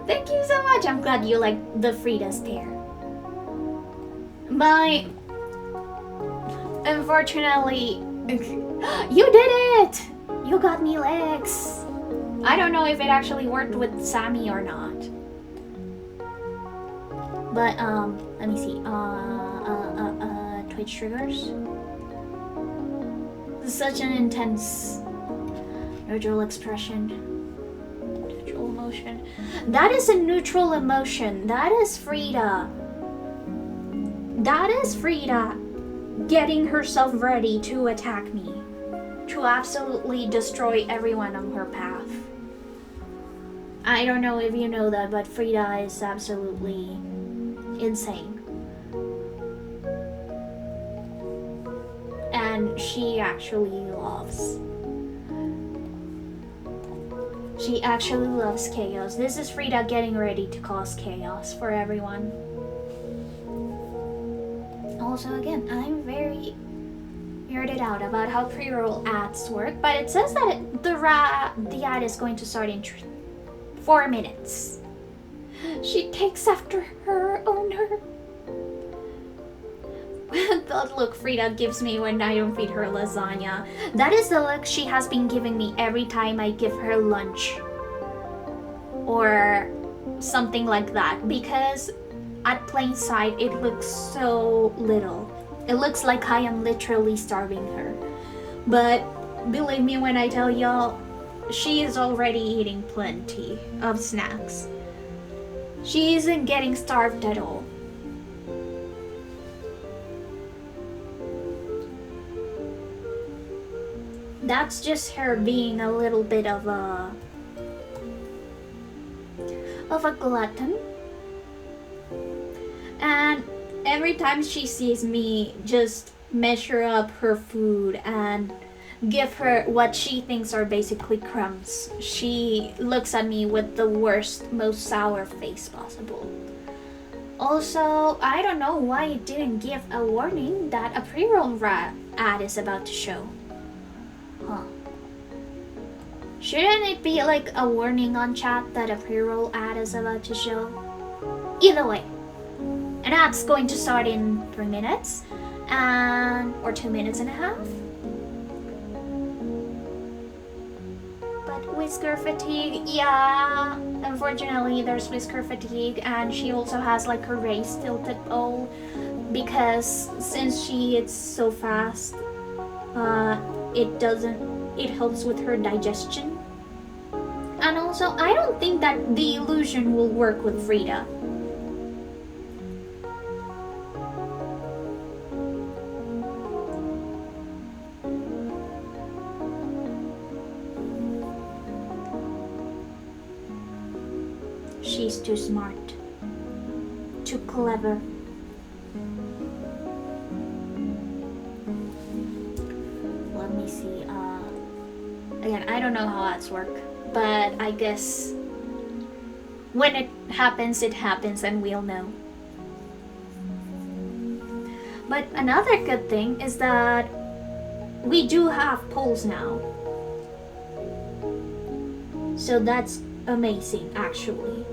Thank you so much. I'm glad you like the Frida stare. Unfortunately, you did it! You got me legs. I don't know if it actually worked with Sammy or not. But, let me see. Twitch triggers. This is such an intense neutral expression. Neutral emotion. That is a neutral emotion. That is Frida. That is Frida getting herself ready to attack me. To absolutely destroy everyone on her path. I don't know if you know that, but Frida is absolutely insane. And she actually loves. She actually loves chaos. This is Frida getting ready to cause chaos for everyone. Also, again, I'm very weirded out about how pre-roll ads work, but it says that the ad is going to start in 4 minutes. She takes after her owner. The look Frida gives me when I don't feed her lasagna. That is the look she has been giving me every time I give her lunch. Or something like that, because at plain sight it looks so little. It looks like I am literally starving her. But believe me when I tell y'all, she is already eating plenty of snacks. She isn't getting starved at all. That's just her being a little bit of a glutton. And every time she sees me just measure up her food and give her what she thinks are basically crumbs, she looks at me with the worst, most sour face possible. Also, I don't know why it didn't give a warning that a pre-roll ad is about to show. Huh. Shouldn't it be like a warning on chat that a pre-roll ad is about to show? Either way, an ad's going to start in 3 minutes, or 2 minutes and a half. But whisker fatigue, yeah, unfortunately there's whisker fatigue, and she also has like her raised tilted bowl, because since she eats so fast, it helps with her digestion. And also, I don't think that the illusion will work with Frida. She's too smart, too clever. Let me see. Again, I don't know how ads work, but I guess when it happens, and we'll know. But another good thing is that we do have polls now. So that's amazing, actually.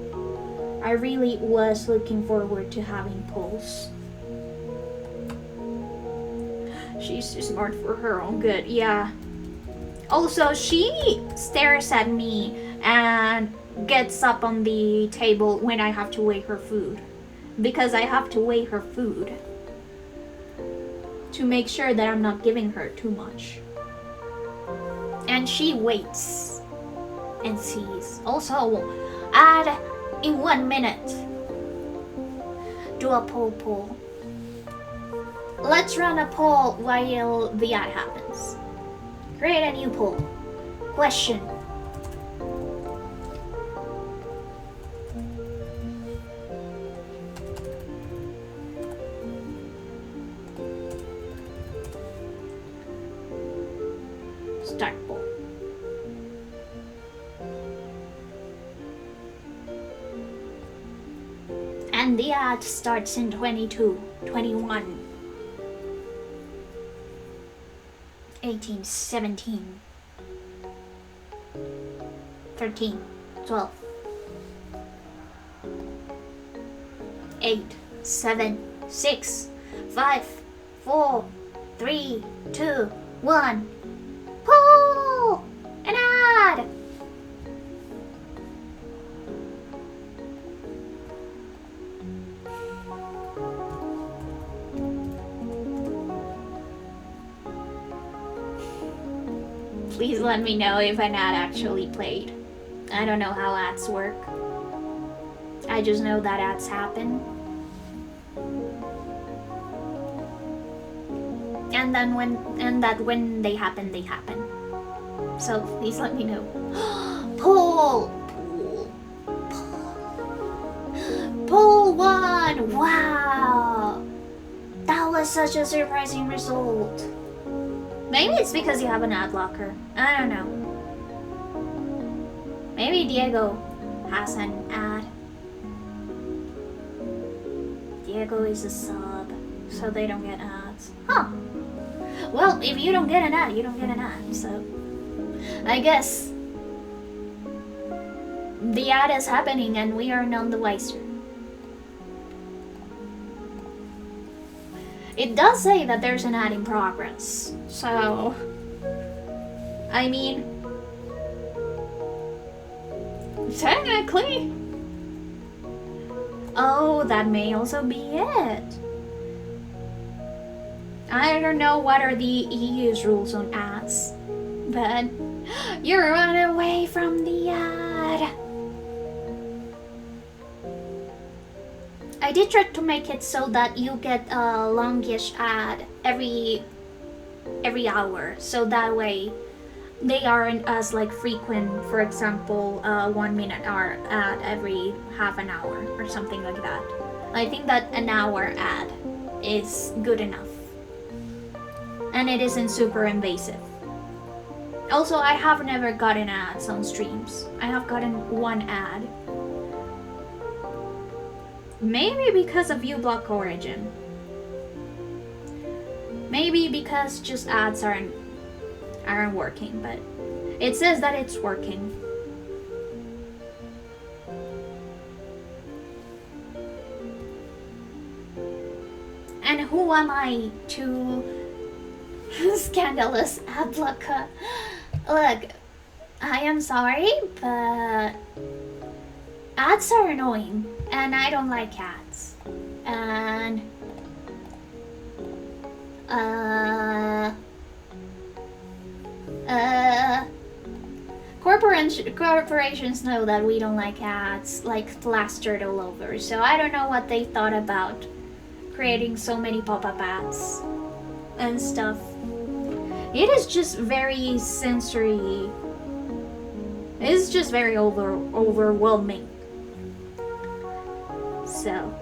I really was looking forward to having polls. She's too smart for her own good, yeah. Also, she stares at me and gets up on the table when I have to weigh her food. Because I have to weigh her food to make sure that I'm not giving her too much. And she waits and sees. Also, add in 1 minute. Do a poll. Let's run a poll while the ad happens. Create a new poll. Question. Start poll. And the ad starts in 22, 21. 18, 17, 13, 12, 8, 7, 6, 5, 4, 3, 2, 1. Pull! An ad! Please let me know if an ad actually played. I don't know how ads work. I just know that ads happen. And then when they happen, they happen. So please let me know. Poll 1! Wow! That was such a surprising result. Maybe it's because you have an ad blocker. I don't know. Maybe Diego has an ad. Diego is a sub, so they don't get ads. Huh. Well, if you don't get an ad, you don't get an ad, so I guess the ad is happening and we are none the wiser. It does say that there's an ad in progress, so I mean, technically Oh, that may also be it. I don't know what are the EU's rules on ads, but you run away from the ad. I did try to make it so that you get a longish ad every hour, so that way they aren't as like frequent. For example, 1 minute hour ad every half an hour or something like that. I think that an hour ad is good enough, and it isn't super invasive. Also, I have never gotten ads on streams. I have gotten one ad. Maybe because of uBlock Origin. Maybe because just ads aren't working, but it says that it's working. And who am I to scandalous ad blocker? Look, I am sorry, but ads are annoying, and I don't like ads. And corporations know that we don't like ads like plastered all over, so I don't know what they thought about creating so many pop-up ads and stuff. It is just very sensory. It's just very overwhelming. So,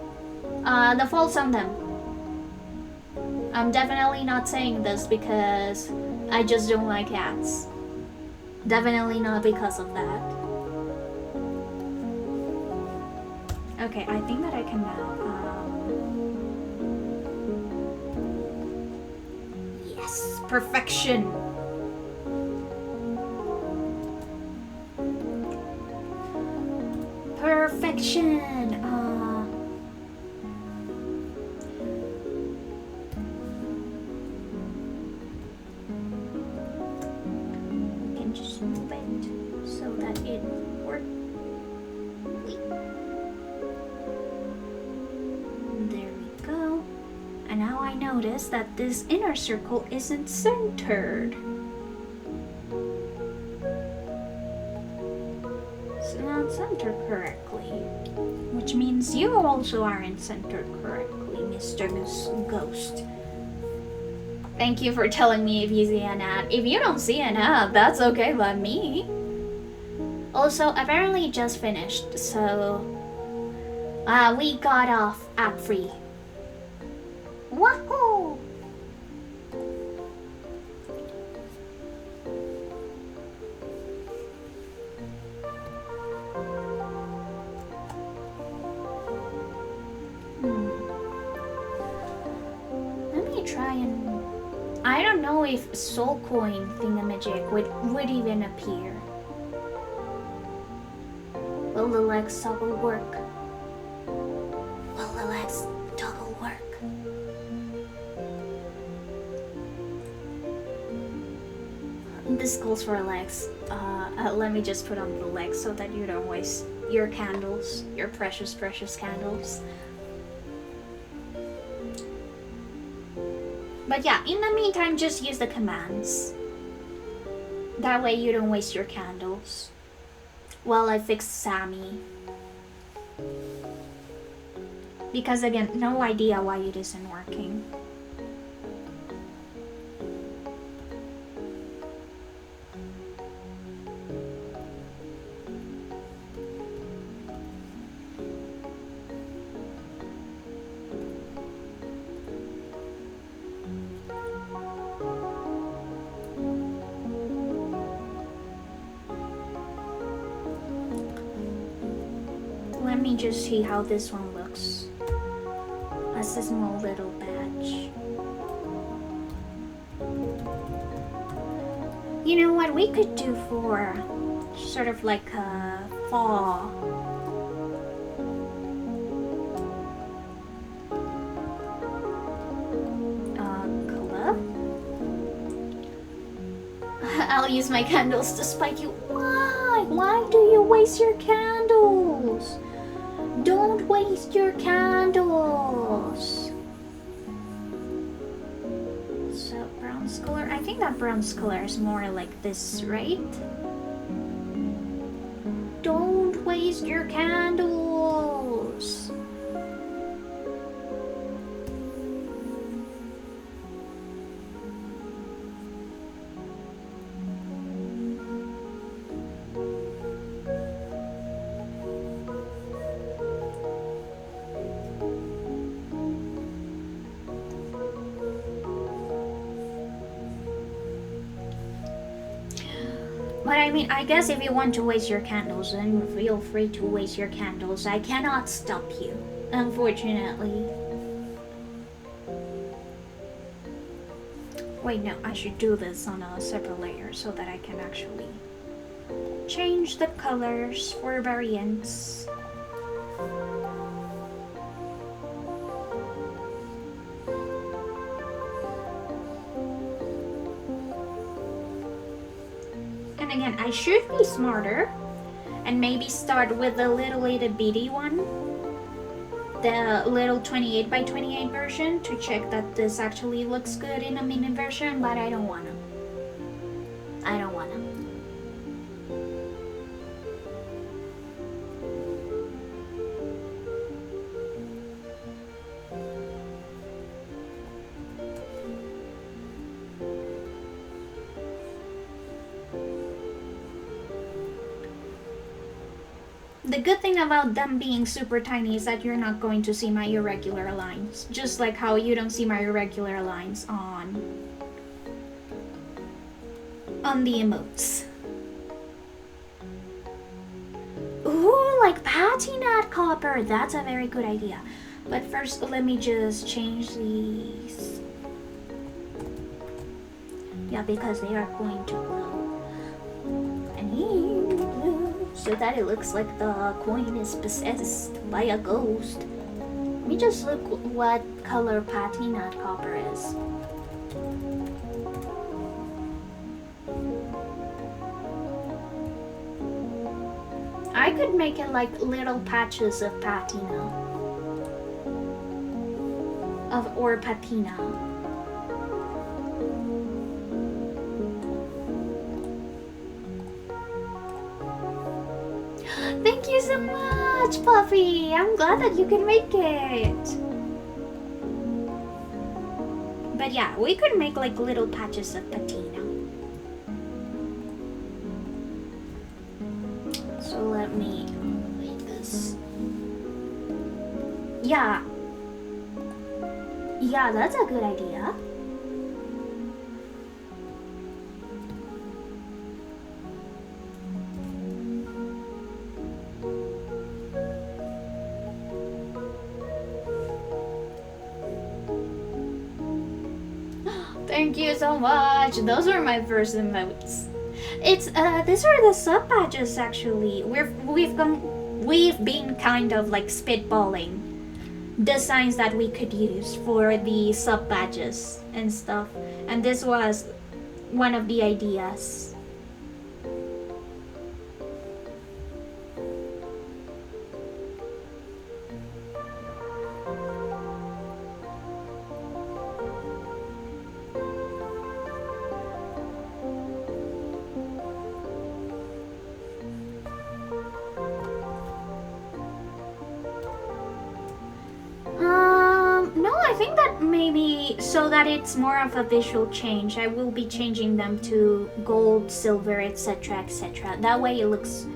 the fault's on them. I'm definitely not saying this because I just don't like ads. Definitely not because of that. Okay, I think that I can now. Yes, perfection. Perfection. That this inner circle isn't centered. It's not centered correctly, which means you also aren't centered correctly, Mr. Ghost. Thank you for telling me if you see an ad. If you don't see an ad, that's okay by me. Also, apparently it just finished, so we got off ad free. Wahoo! Let me try and... I don't know if soul coin thingamajig would even appear. Will the legs toggle work? Will the legs toggle work? This calls for legs. Let me just put on the legs so that you don't waste your candles, your precious candles. But yeah, in the meantime, just use the commands. That way you don't waste your candles. While I fix Sammy. Because again, no idea why it isn't working. Let me just see how this one looks as a small little batch. You know what we could do for sort of like a fall color? I'll use my candles to spike you. Why? Why do you waste your candles? Don't waste your candles. So bronze color, I think that bronze color is more like this, right? Don't waste your candles. But I mean, I guess if you want to waste your candles, then feel free to waste your candles. I cannot stop you, unfortunately. Wait, no, I should do this on a separate layer so that I can actually change the colors for variants. Again, I should be smarter and maybe start with the little itty bitty one, the little 28 by 28 version, to check that this actually looks good in a mini version, but I don't wanna. I don't wanna. The good thing about them being super tiny is that you're not going to see my irregular lines. Just like how you don't see my irregular lines on the emotes. Ooh, like patinate copper. That's a very good idea. But first, let me just change these. Yeah, because they are going to glow. And so that it looks like the coin is possessed by a ghost. Let me just look what color patinate copper is. I could make it like little patches of patina. Or patina. Thank you so much, Puffy! I'm glad that you can make it! But yeah, we could make like little patches of patina. So let me make this. Yeah. Yeah, that's a good idea. Thank you so much. Those were my first emotes. It's these are the sub badges actually. We've been kind of like spitballing designs that we could use for the sub badges and stuff. And this was one of the ideas. So that it's more of a visual change, I will be changing them to gold, silver, etc, etc. That way it looks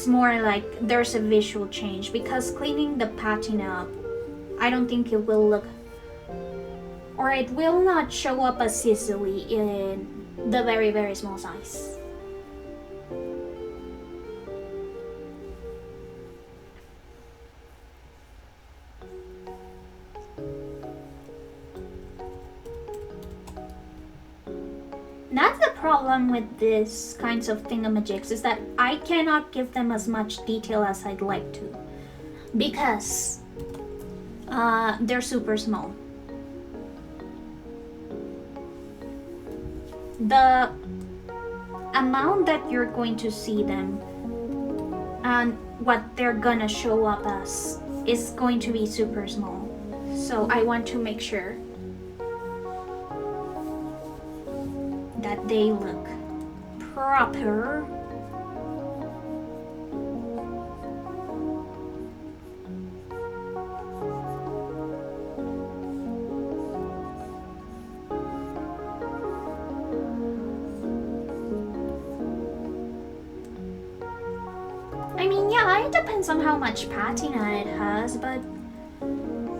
more like there's a visual change, because cleaning the patina up, I don't think it will look, or it will not show up as easily in the very, very small size. That's the problem with this kinds of thingamajigs, is that I cannot give them as much detail as I'd like to, because they're super small. The amount that you're going to see them, and what they're gonna show up as is going to be super small. So I want to make sure that they look proper. I mean, yeah, it depends on how much patina it has, but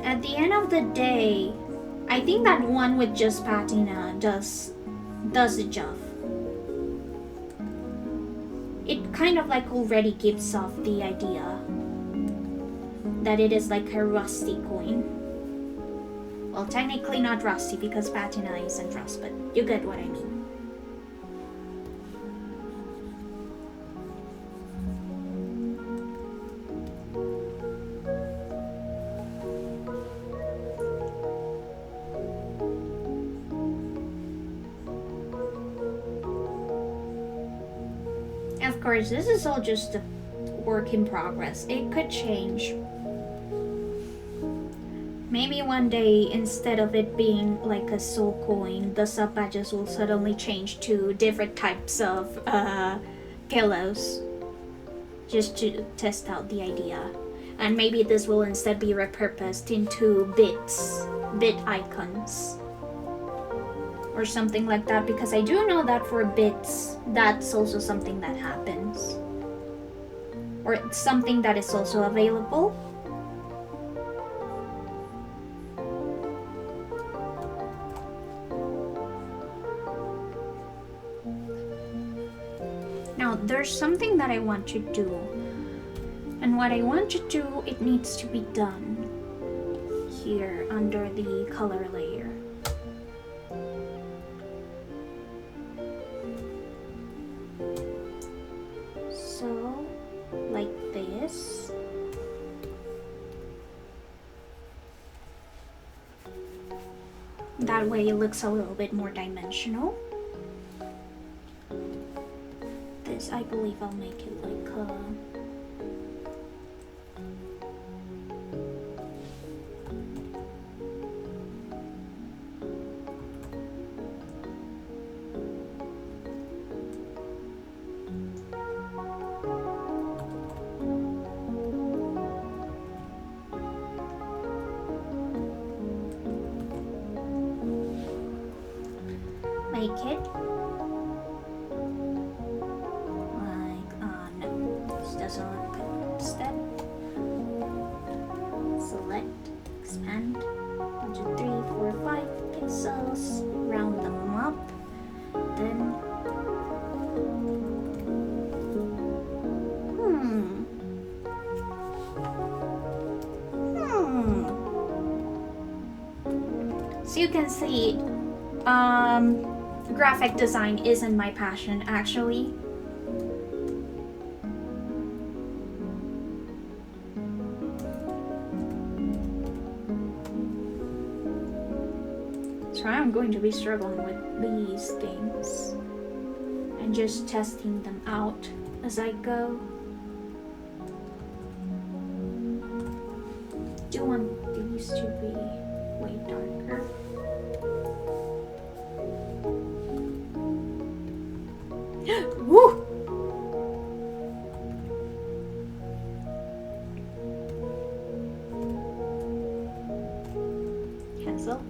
at the end of the day, I think that one with just patina does the job. It kind of like already gives off the idea that it is like a rusty coin. Well, technically not rusty because patina isn't rust, but you get what I mean. Of course, this is all just a work in progress. It could change. Maybe one day, instead of it being like a soul coin, the sub badges will suddenly change to different types of pillows. Just to test out the idea. And maybe this will instead be repurposed into bit icons. Or something like that, because I do know that for bits, that's also something that happens. Or it's something that is also available. Now, there's something that I want to do. And what I want to do, it needs to be done here under the color layer. So, like this. That way it looks a little bit more dimensional. This, I believe I'll make it like make it like, no, this doesn't look good. Instead, select, expand, 1, 2, 3, 4, 5 pixels, round them up, then, so you can see, graphic design isn't my passion, actually. So I'm going to be struggling with these things and just testing them out as I go. Do want these to be way darker. Woo! Cancel.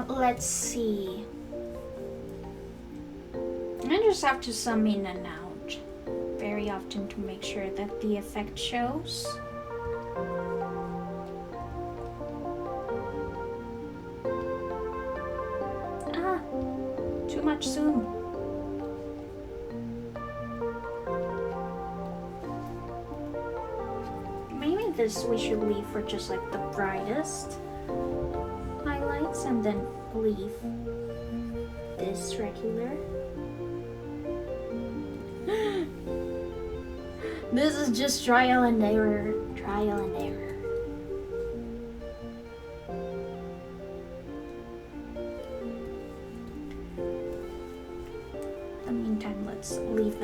Let's see. I just have to zoom in and out very often to make sure that the effect shows. Too much zoom. Maybe this we should leave for just like the brightest highlights and then leave this regular. This is just trial and error. Trial and error.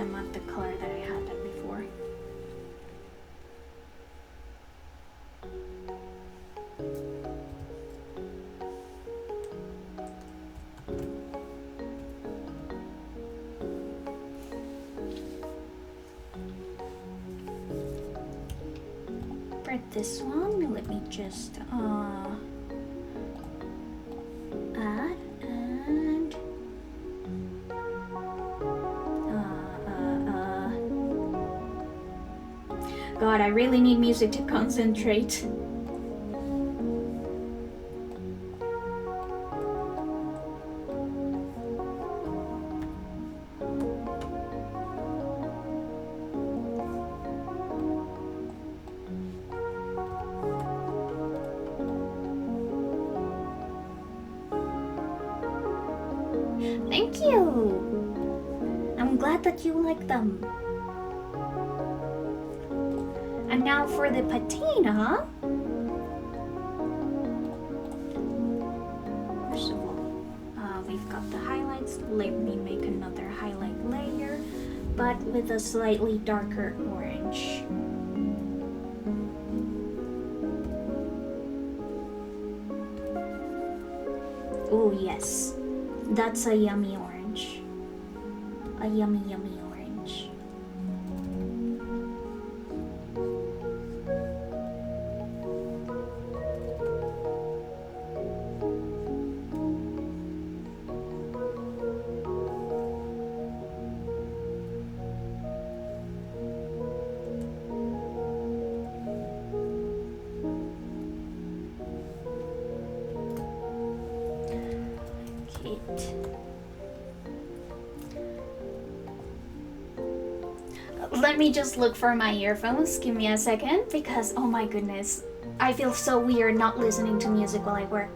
them at the color that I had them before. For this one, let me just add and God, I really need music to concentrate. Thank you! I'm glad that you like them. And now for the patina. First of all, we've got the highlights. Let me make another highlight layer, but with a slightly darker orange. Oh yes, that's a yummy orange. A yummy, yummy orange. Let me just look for my earphones. Give me a second, because oh my goodness, I feel so weird not listening to music while I work.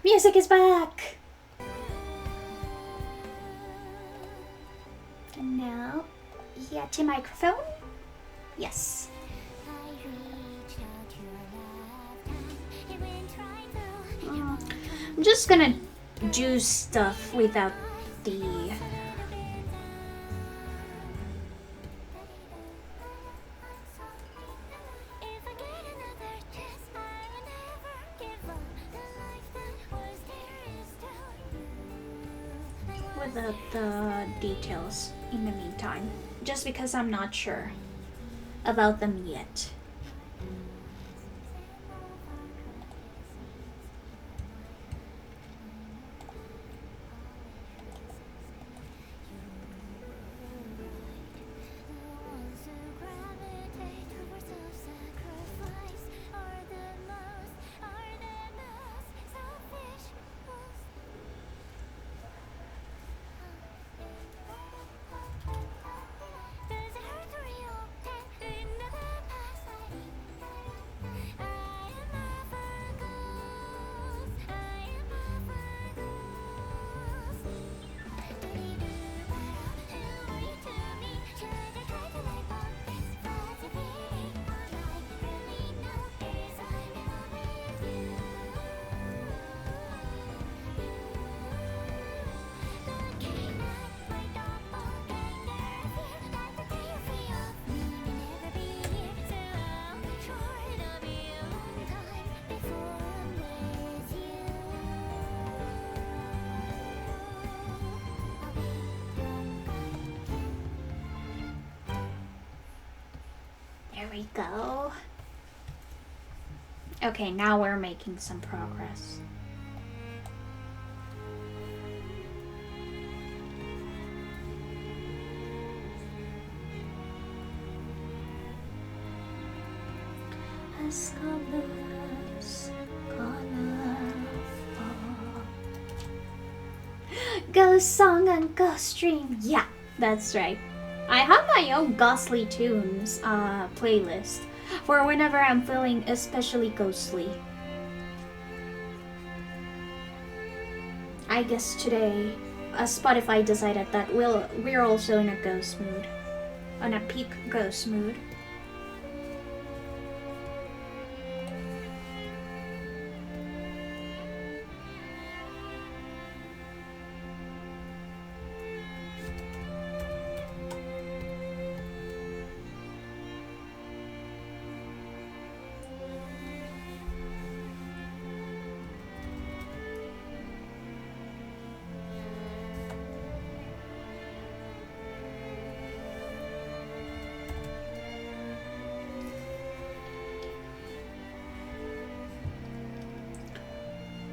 Music is back! And now, Yeti microphone? Yes. I'm just gonna do stuff without the... without the details in the meantime, just because I'm not sure about them yet. we go. Okay, now we're making some progress. Ghost song and ghost stream. Yeah, that's right. I have my own ghostly tunes playlist for whenever I'm feeling especially ghostly. I guess today Spotify decided that we're also in a ghost mood, on a peak ghost mood.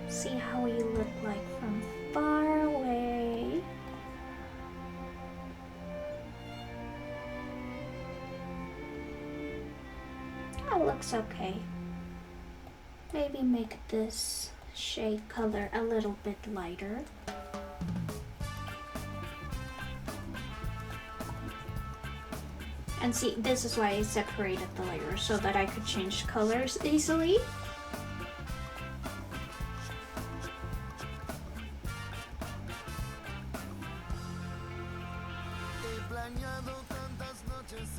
See how you look like from far away. That looks okay. Maybe make this shade color a little bit lighter. And see, this is why I separated the layers, so that I could change colors easily.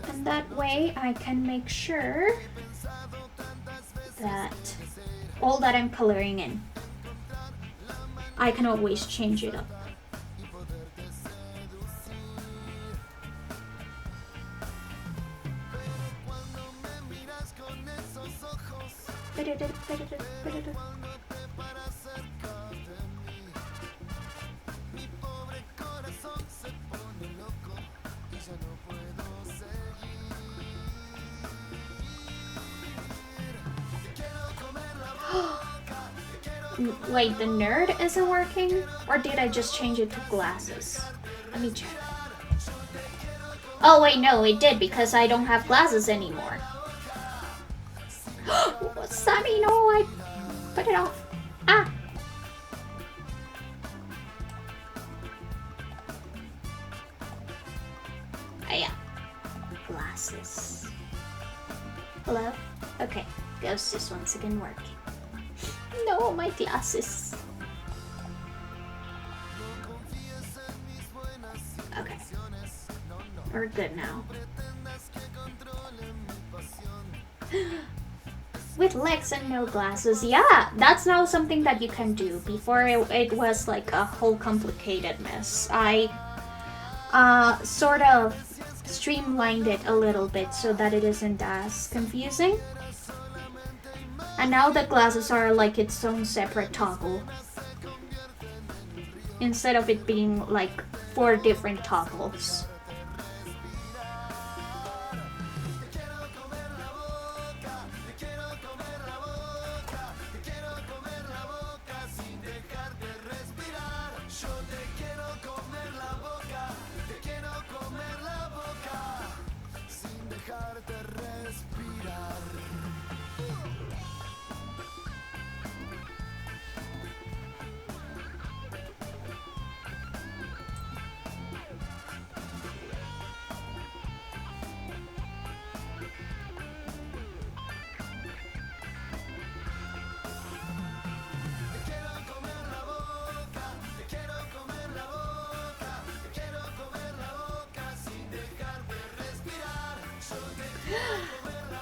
And that way I can make sure that all that I'm coloring in, I can always change it up. Wait, the nerd isn't working? Or did I just change it to glasses? Let me check. Oh wait, no, it did, because I don't have glasses anymore. Sammy, no, I put it off. Ah! Ah, yeah. Glasses. Hello? Okay, Ghost is once again working. No, my glasses. Okay. We're good now. With legs and no glasses. Yeah, that's now something that you can do. Before it was like a whole complicated mess. I sort of streamlined it a little bit so that it isn't as confusing. And now the glasses are like its own separate toggle, instead of it being like 4 different toggles.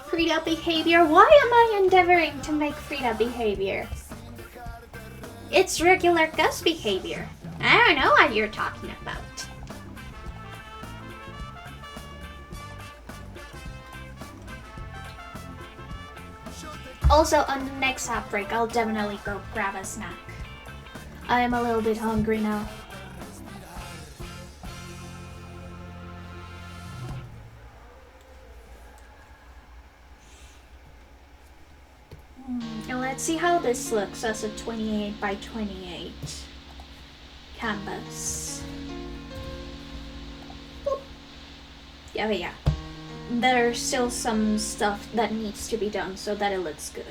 Frida behavior? Why am I endeavoring to make Frida behavior? It's regular Gus behavior. I don't know what you're talking about. Also, on the next outbreak, I'll definitely go grab a snack. I am a little bit hungry now. And let's see how this looks as a 28 by 28 canvas. Boop. Yeah, but yeah. There's still some stuff that needs to be done so that it looks good.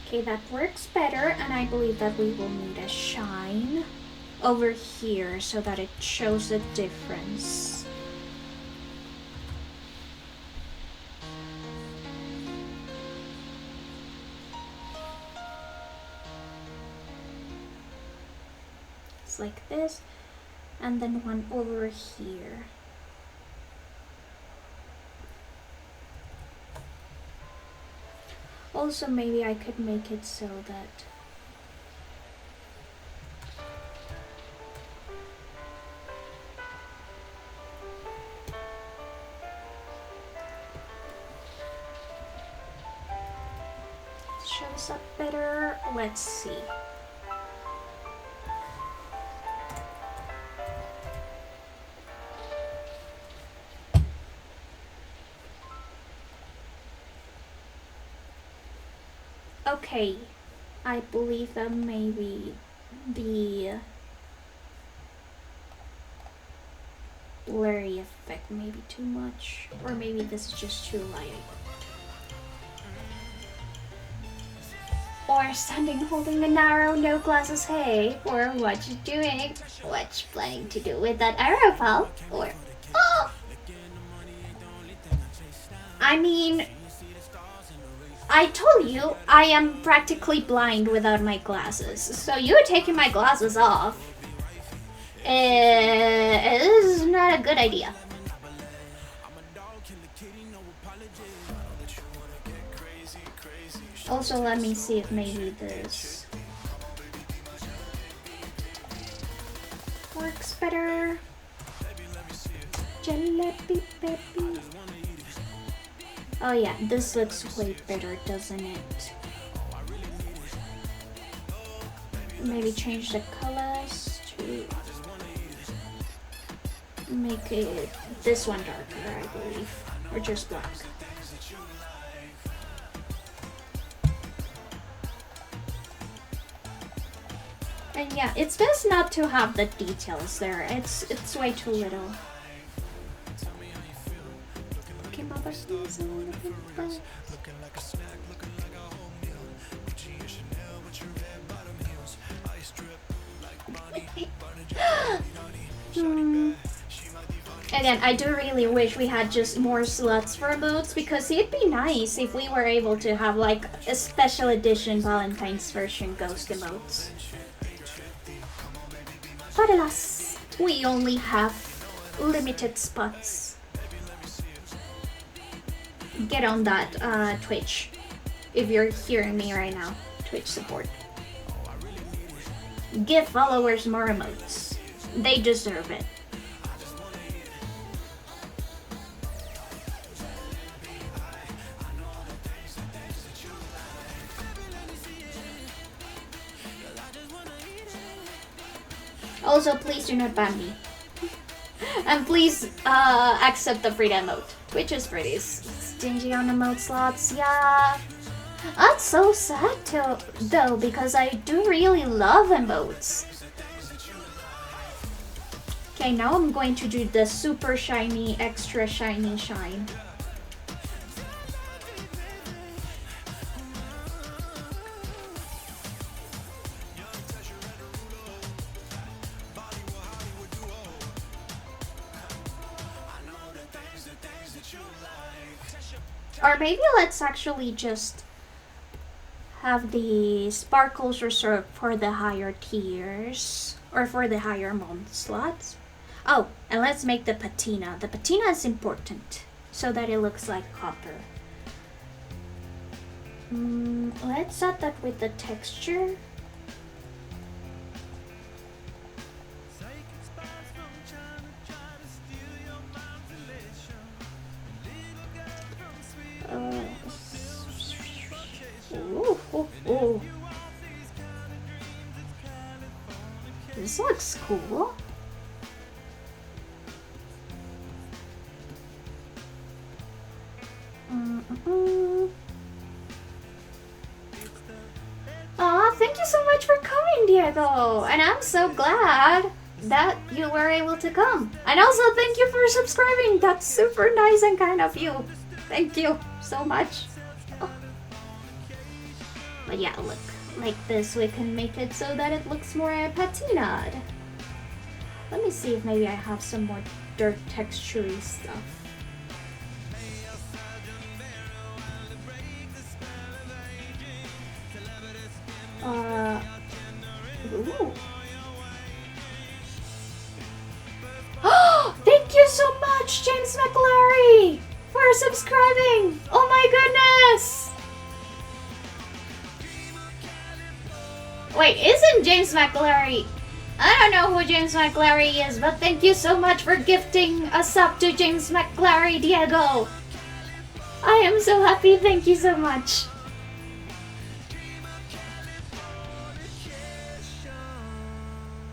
Okay, that works better, and I believe that we will need a shine over here so that it shows the difference. It's like this, and then one over here. Also, maybe I could make it so that it shows up better. Let's see. Okay, I believe that maybe the blurry effect may be too much, or maybe this is just too light. Or standing holding an arrow, no glasses, hey, or what you doing? What you planning to do with that arrow, pal? Or, oh! I mean, I told you I am practically blind without my glasses, so you taking my glasses off is not a good idea. Also, let me see if maybe this works better. Jalebi baby. Oh yeah, this looks way better, doesn't it? Maybe change the colors to make it this one darker, I believe, or just black. And yeah, it's best not to have the details there. It's way too little. Again, I do really wish we had just more slots for emotes, because it'd be nice if we were able to have like a special edition Valentine's version ghost emotes. But alas, we only have limited spots. Get on that, Twitch, if you're hearing me right now. Twitch support. Give followers more emotes. They deserve it. Also, please do not ban me. And please accept the free emote. Twitch is pretty stingy on emote slots, yeah. That's so sad though, because I do really love emotes. Okay, now I'm going to do the super shiny, extra shiny shine. Or maybe let's actually just have the sparkles reserved for the higher tiers, or for the higher month slots. Oh, and let's make the patina. The patina is important, so that it looks like copper. Let's set that with the texture. Oh. This looks cool. Aw, thank you so much for coming, Diego! And I'm so glad that you were able to come. And also, thank you for subscribing! That's super nice and kind of you. Thank you so much. Oh. But yeah, look. Like this, we can make it so that it looks more patinaed. Let me see if maybe I have some more dirt texture-y stuff. Ooh. Thank you so much, James McLary, for subscribing! Oh my goodness! Wait, isn't James McLary... I don't know who James McLary is, but thank you so much for gifting a sub to James McLary, Diego! I am so happy, thank you so much!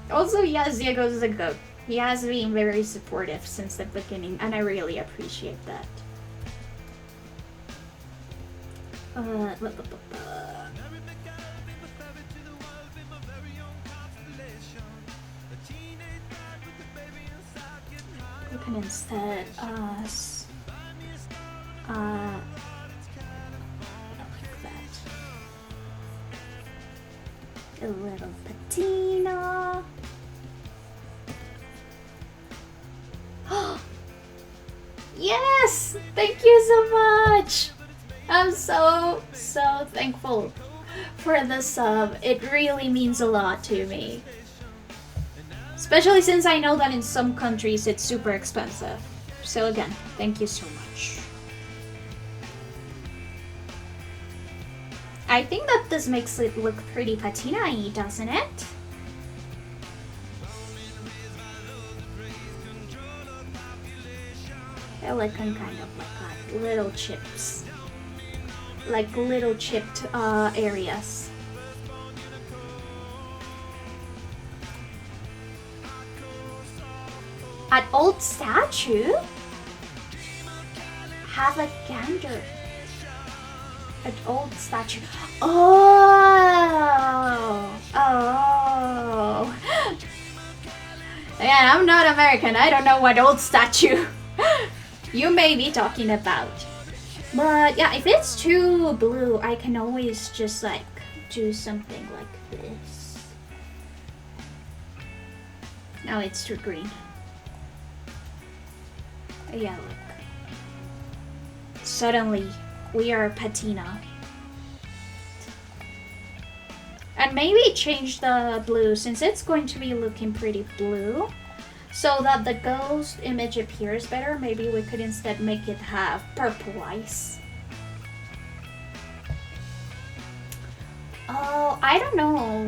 Also, yes, Diego's a goat. He has been very supportive since the beginning, and I really appreciate that. We can instead like that. A little patina. Yes! Thank you so much! I'm so thankful for the sub. It really means a lot to me. Especially since I know that in some countries it's super expensive. So again, thank you so much. I think that this makes it look pretty patina-y, doesn't it? I like kind of like little chips. Like little chipped areas. An old statue? Have a gander. An old statue. Oh! Oh! Yeah, I'm not American. I don't know what old statue you may be talking about. But yeah, if it's too blue, I can always just like do something like this. Now it's too green. Yeah, look. Suddenly, we are patina. And maybe change the blue since it's going to be looking pretty blue. So that the ghost image appears better, maybe we could instead make it have purple eyes. Oh, I don't know.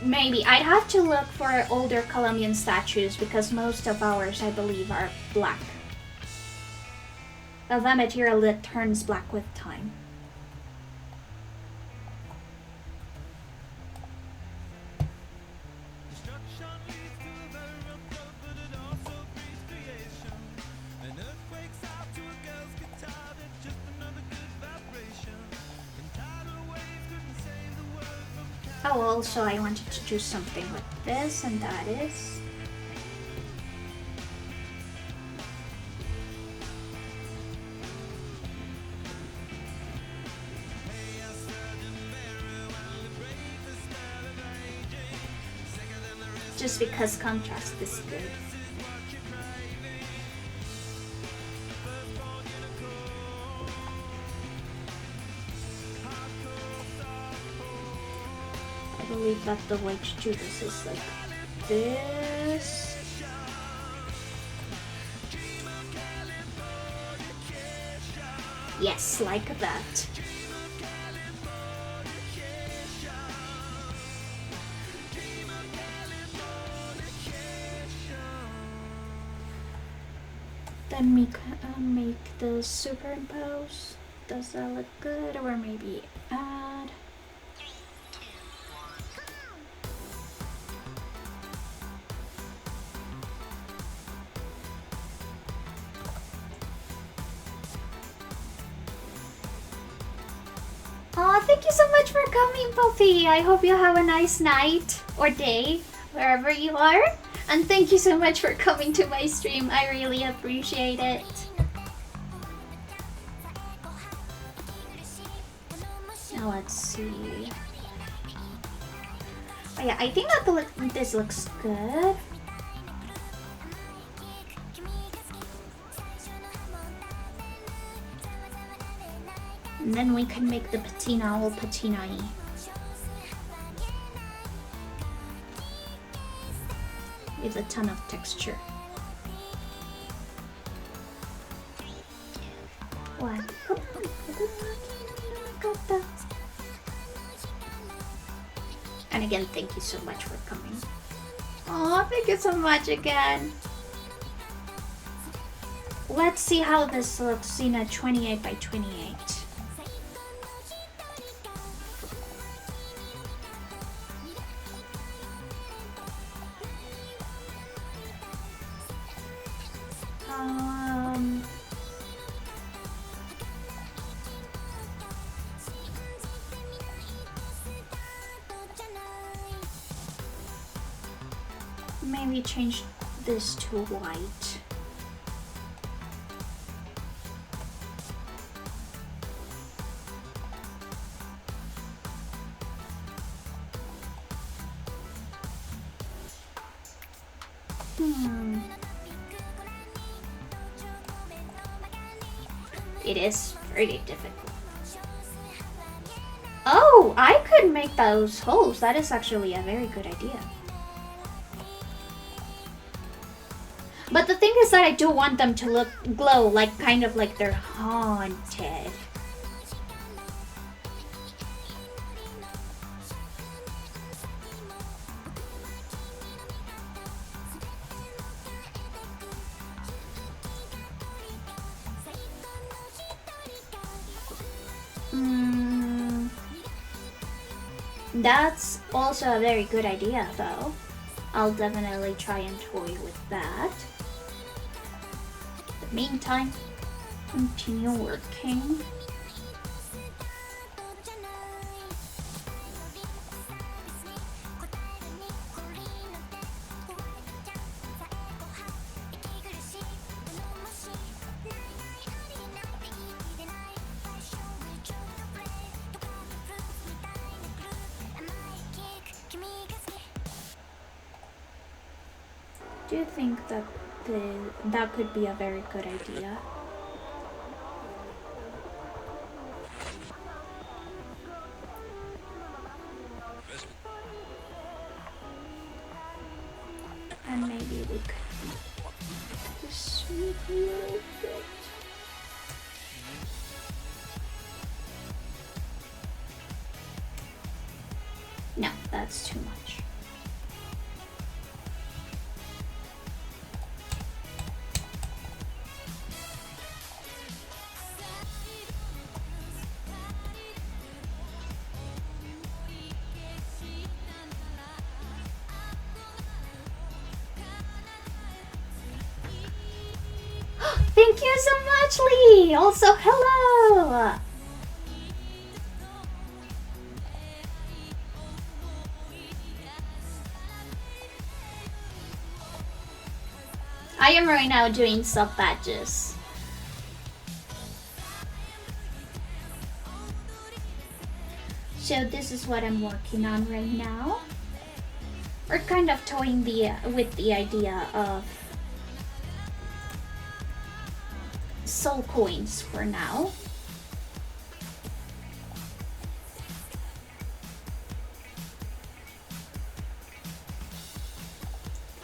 Maybe. I'd have to look for older Colombian statues because most of ours, I believe, are black. Of a material that turns black with time. Oh, also I wanted to do something with this, and that is... just because contrast is good. I believe that the way to do this is like this. Yes, like that. Then make the superimpose. Does that look good? Or maybe add. thank you so much for coming, Puffy. I hope you have a nice night or day wherever you are. And thank you so much for coming to my stream. I really appreciate it. Now let's see. Oh yeah, I think that this looks good. And then we can make the patina all patina-y. With a ton of texture. What? And again, thank you so much for coming. Oh, thank you so much again. Let's see how this looks in a 28 by 28. Maybe change this to white. It is pretty difficult. Oh, I could make those holes. That is actually a very good idea. But the thing is that I do want them to look glow, like kind of like they're haunted. That's also a very good idea though. I'll definitely try and toy with that. In the meantime, continue working. Do you think that that could be a very good idea? And maybe we could just move a little bit. No, that's too much. Thank you so much, Lee! Also, hello! I am right now doing sub badges. So this is what I'm working on right now. We're kind of toying with the idea of soul coins for now.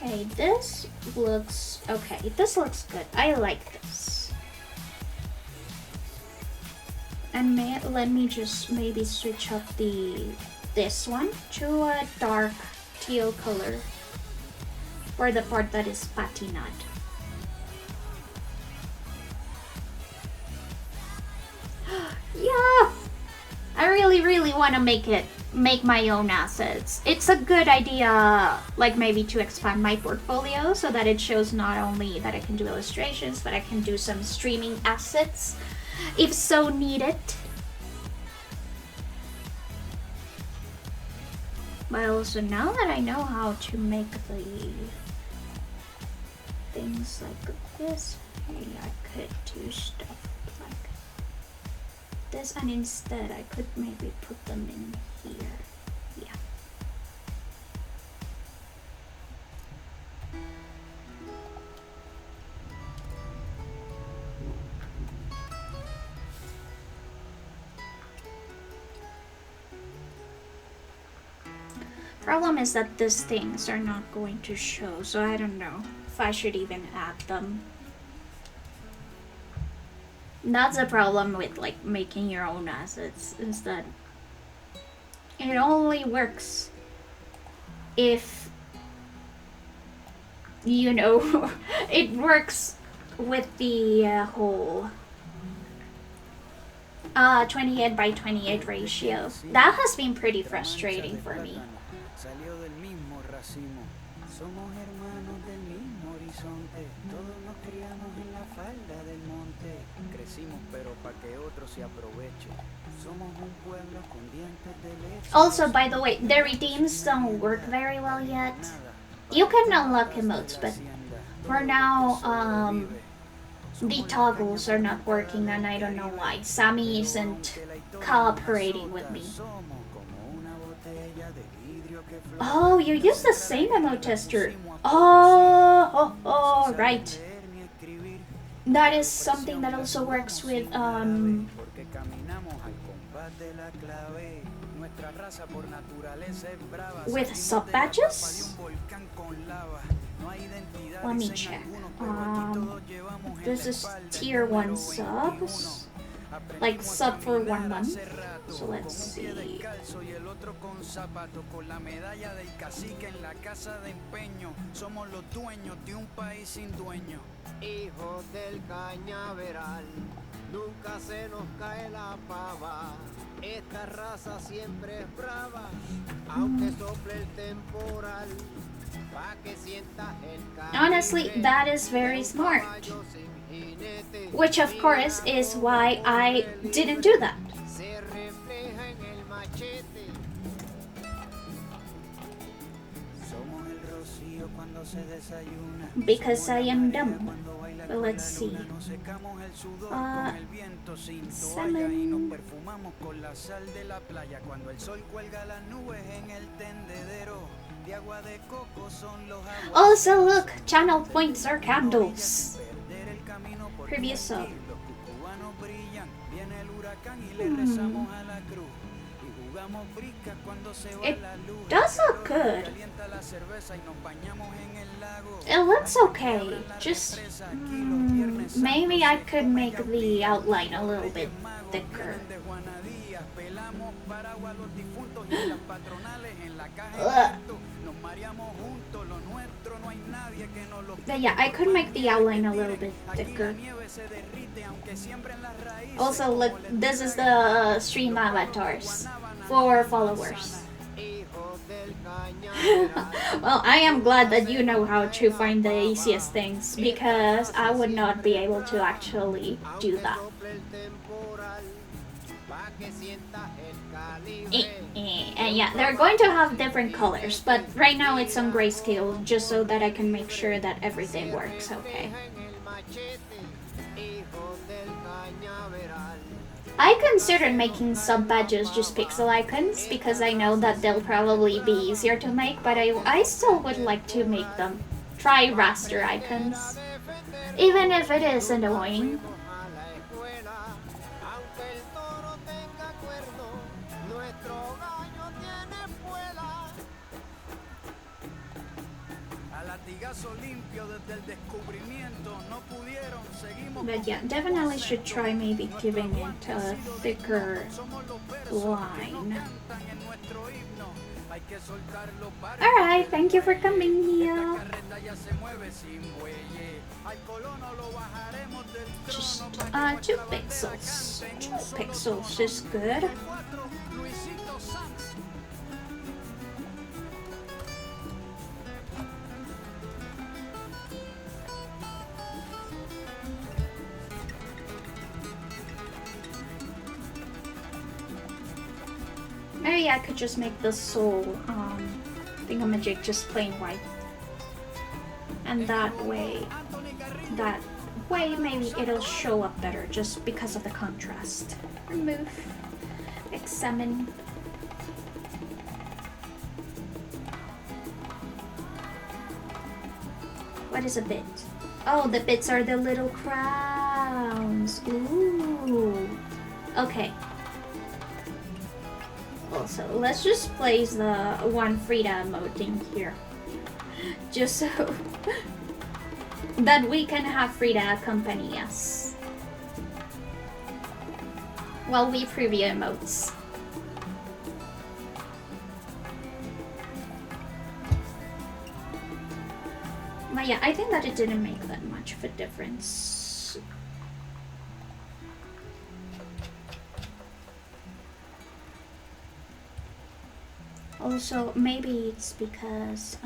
Okay, this looks okay. This looks good. I like this. And let me just maybe switch up this one to a dark teal color for the part that is patinad. Yeah, I really want to make my own assets. It's a good idea, like maybe to expand my portfolio so that it shows not only that I can do illustrations, but I can do some streaming assets if so needed. But also now that I know how to make the things like this, maybe I could do stuff like this, and instead I could maybe put them in here. Yeah. Problem is that these things are not going to show, so I don't know if I should even add them. That's a problem with like making your own assets, is that it only works if, you know, it works with the whole 28 by 28 ratio. That has been pretty frustrating for me. Somos hermanos del mismo horizonte, todos nos criamos en la falda del monte, crecimos pero pa' que otro se aproveche, somos un pueblo con dientes de leche. Also, by the way, the redeems don't work very well yet. You can unlock emotes, but for now, the toggles are not working, and I don't know why. Sammy isn't cooperating with me. Oh, you use the same emote tester. Oh, right. That is something that also works with sub badges. Let me check. This is tier 1 subs. Like sub for 1 month. So let's see. Hijos del cañaveral, nunca se nos cae la pava. Esta raza siempre es brava, aunque sople el temporal. Honestly, that is very smart. Which of course is why I didn't do that. Because I am dumb. But let's see. Salmon. Also, look, channel points are candles. Previous sub. It does look good. It looks okay. Just maybe I could make the outline a little bit thicker. But yeah, I could make the outline a little bit thicker. Also, look, this is the stream avatars for followers. Well, I am glad that you know how to find the easiest things, because I would not be able to actually do that. And yeah, they're going to have different colors, but right now it's on grayscale, just so that I can make sure that everything works okay. I considered making sub badges just pixel icons, because I know that they'll probably be easier to make, but I still would like to make them. Try raster icons, even if it is annoying. But yeah, definitely should try maybe giving it a thicker line. Alright, thank you for coming here. Just 2 pixels. 2 pixels is good. Maybe I could just make the soul thingamajig just plain white. And that way maybe it'll show up better just because of the contrast. Remove, examine. What is a bit? Oh, the bits are the little crowns. Ooh. Okay. Also, let's just place the one Frida emote in here. Just so that we can have Frida accompany us while we preview emotes. But yeah, I think that it didn't make that much of a difference. Also, maybe it's because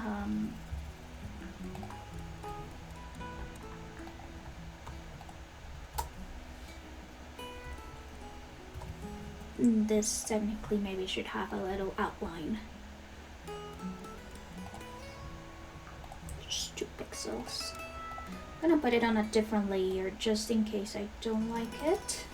this technically maybe should have a little outline. Just 2 pixels. I'm gonna put it on a different layer just in case I don't like it.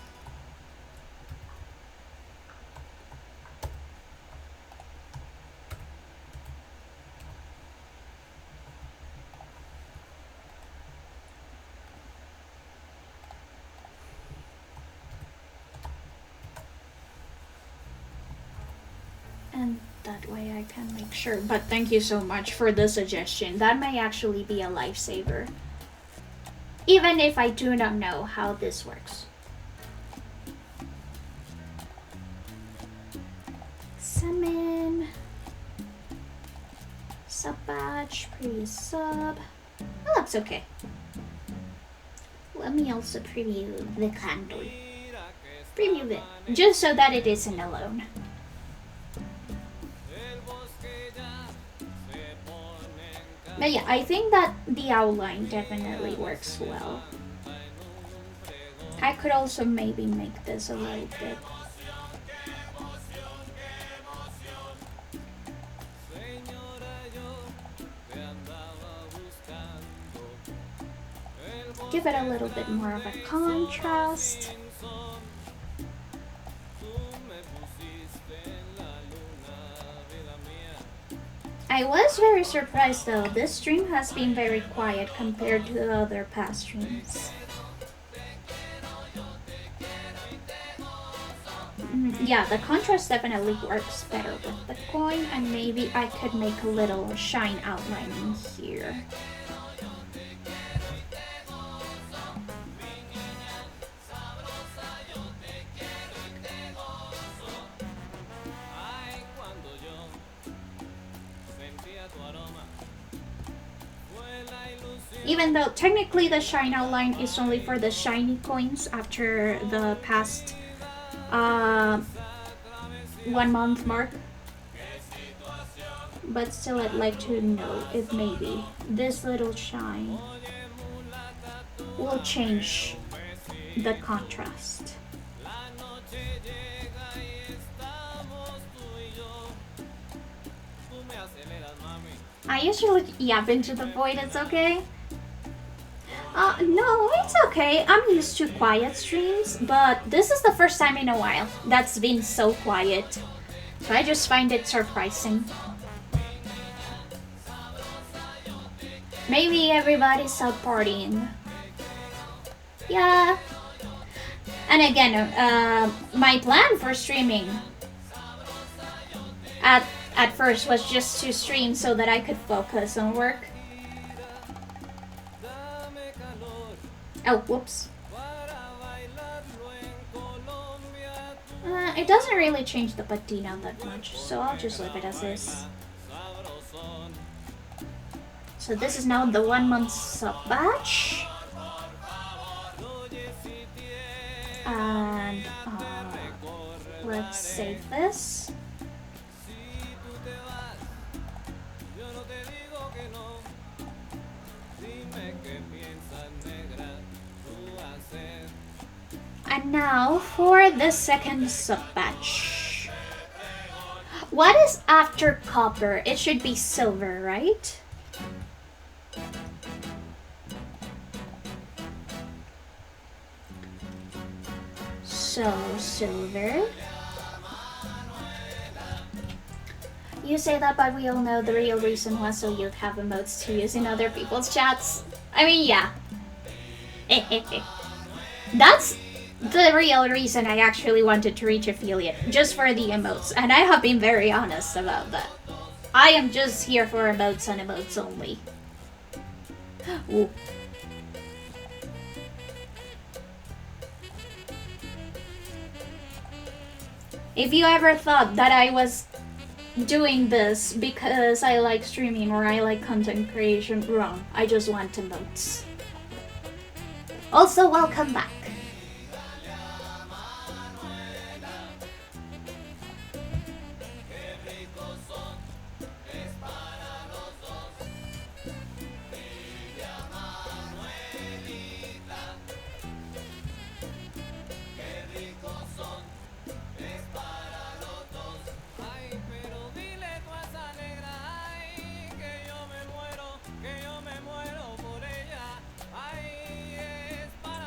And that way I can make sure. But thank you so much for the suggestion. That may actually be a lifesaver. Even if I do not know how this works. Summon. Sub batch. Previous sub. That looks okay. Let me also preview the candle. Preview it. Just so that it isn't alone. But yeah, I think that the outline definitely works well. I could also maybe make this a little bit. Give it a little bit more of a contrast. I was very surprised though, this stream has been very quiet compared to the other past streams. Yeah, the contrast definitely works better with the coin, and maybe I could make a little shine outline in here. Even though technically the shine outline is only for the shiny coins after the past 1 month mark. But still I'd like to know if maybe this little shine will change the contrast. I usually yap into the void, it's okay? No, it's okay. I'm used to quiet streams, but this is the first time in a while that's been so quiet. So I just find it surprising. Maybe everybody's out partying. Yeah. And again, my plan for streaming at first was just to stream so that I could focus on work. Oh, whoops. It doesn't really change the patina that much, so I'll just leave it as is. So this is now the 1 month sub batch. And let's save this. And now for the second sub batch. What is after copper? It should be silver, right? So, silver. You say that, but we all know the real reason was so you'd have emotes to use in other people's chats. I mean, yeah. That's the real reason I actually wanted to reach affiliate, just for the emotes, and I have been very honest about that. I am just here for emotes and emotes only. Ooh. If you ever thought that I was doing this because I like streaming or I like content creation, wrong. I just want emotes. Also, welcome back.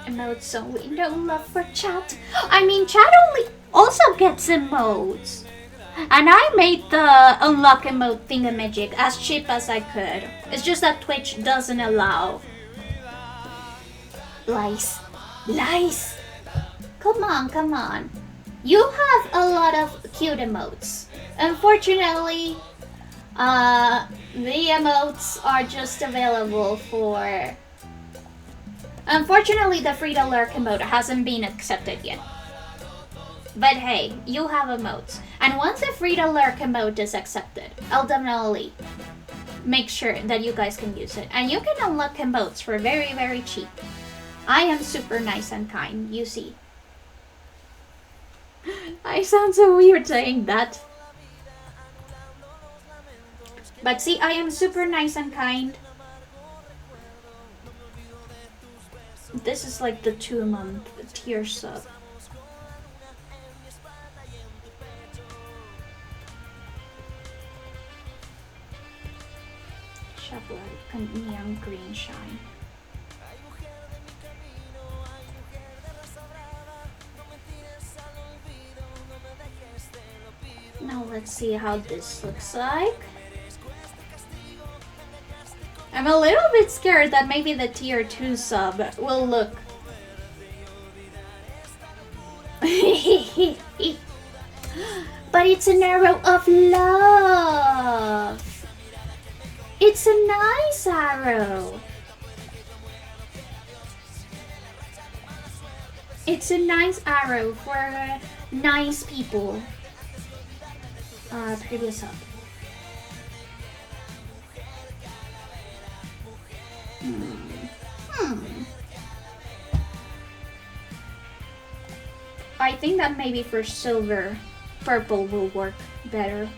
Emotes only, no love for chat. I mean, chat only also gets emotes. And I made the unlock emote thingamajig as cheap as I could. It's just that Twitch doesn't allow. Lies. Lies. Come on, come on. You have a lot of cute emotes. Unfortunately, the emotes are just available for... Unfortunately, the free to lurk emote hasn't been accepted yet. But hey, you have emotes. And once the free to lurk emote is accepted, I'll definitely make sure that you guys can use it. And you can unlock emotes for very, very cheap. I am super nice and kind, you see. I sound so weird saying that. But see, I am super nice and kind. This is like the 2-month tier sub. Chevrolet neon green shine. Now let's see how this looks like. I'm a little bit scared that maybe the tier 2 sub will look... But it's an arrow of love! It's a nice arrow! It's a nice arrow for nice people. Previous sub. I think that maybe for silver, purple will work better.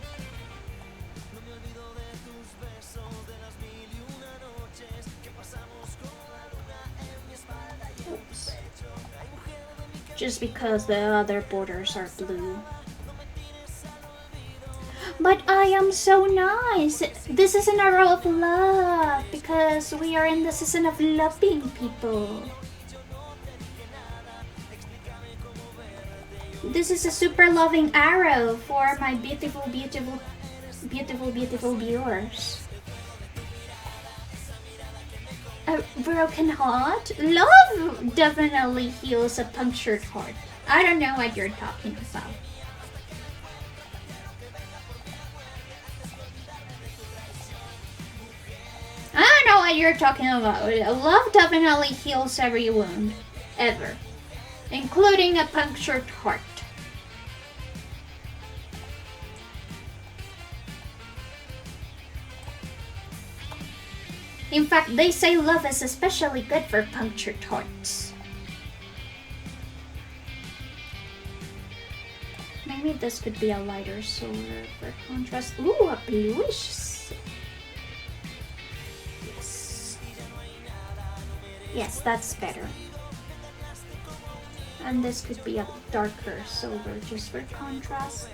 Oops. Just because the other borders are blue. But I am so nice. This is an arrow of love because we are in the season of loving people. This is a super loving arrow for my beautiful, beautiful, beautiful, beautiful viewers. A broken heart? Love definitely heals a punctured heart. I don't know what you're talking about. I don't know what you're talking about. Love definitely heals every wound, ever, including a punctured heart. In fact, they say love is especially good for punctured hearts. Maybe this could be a lighter silver for contrast. Ooh, a bluish. Yes, that's better. And this could be a darker silver just for contrast.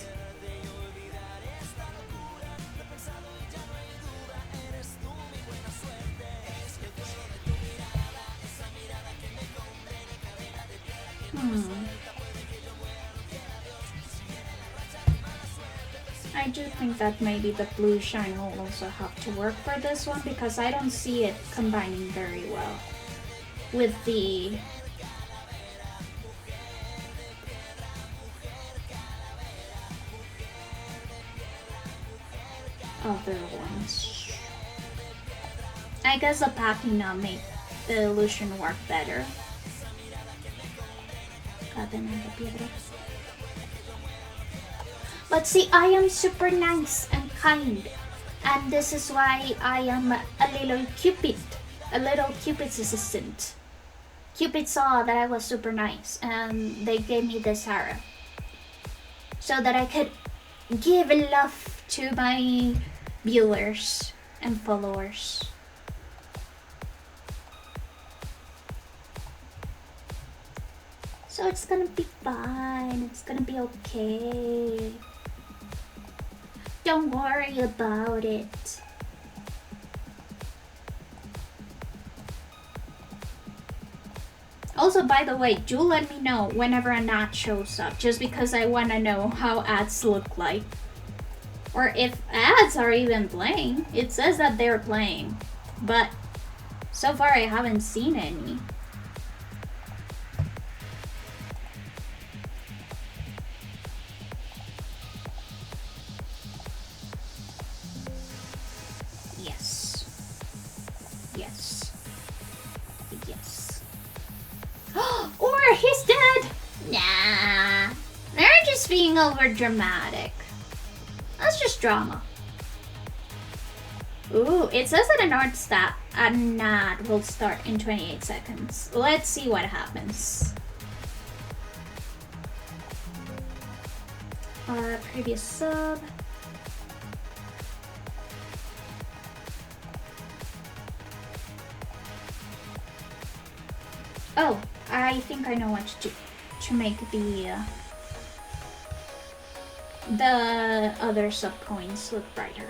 I do think that maybe the blue shine will also have to work for this one, because I don't see it combining very well with the other ones. I guess the patina make the illusion work better. But see, I am super nice and kind, and this is why I am a little Cupid's assistant. Cupid saw that I was super nice, and they gave me this arrow so that I could give love to my viewers and followers. So it's gonna be fine, it's gonna be okay. Don't worry about it. Also, by the way, do let me know whenever an ad shows up, just because I wanna know how ads look like. Or if ads are even playing. It says that they're playing, but so far I haven't seen any. Or he's dead! Nah, they're just being over dramatic. That's just drama. Ooh, it says that an ad will start in 28 seconds. Let's see what happens. Previous sub. Oh, I think I know what to make the other sub coins look brighter.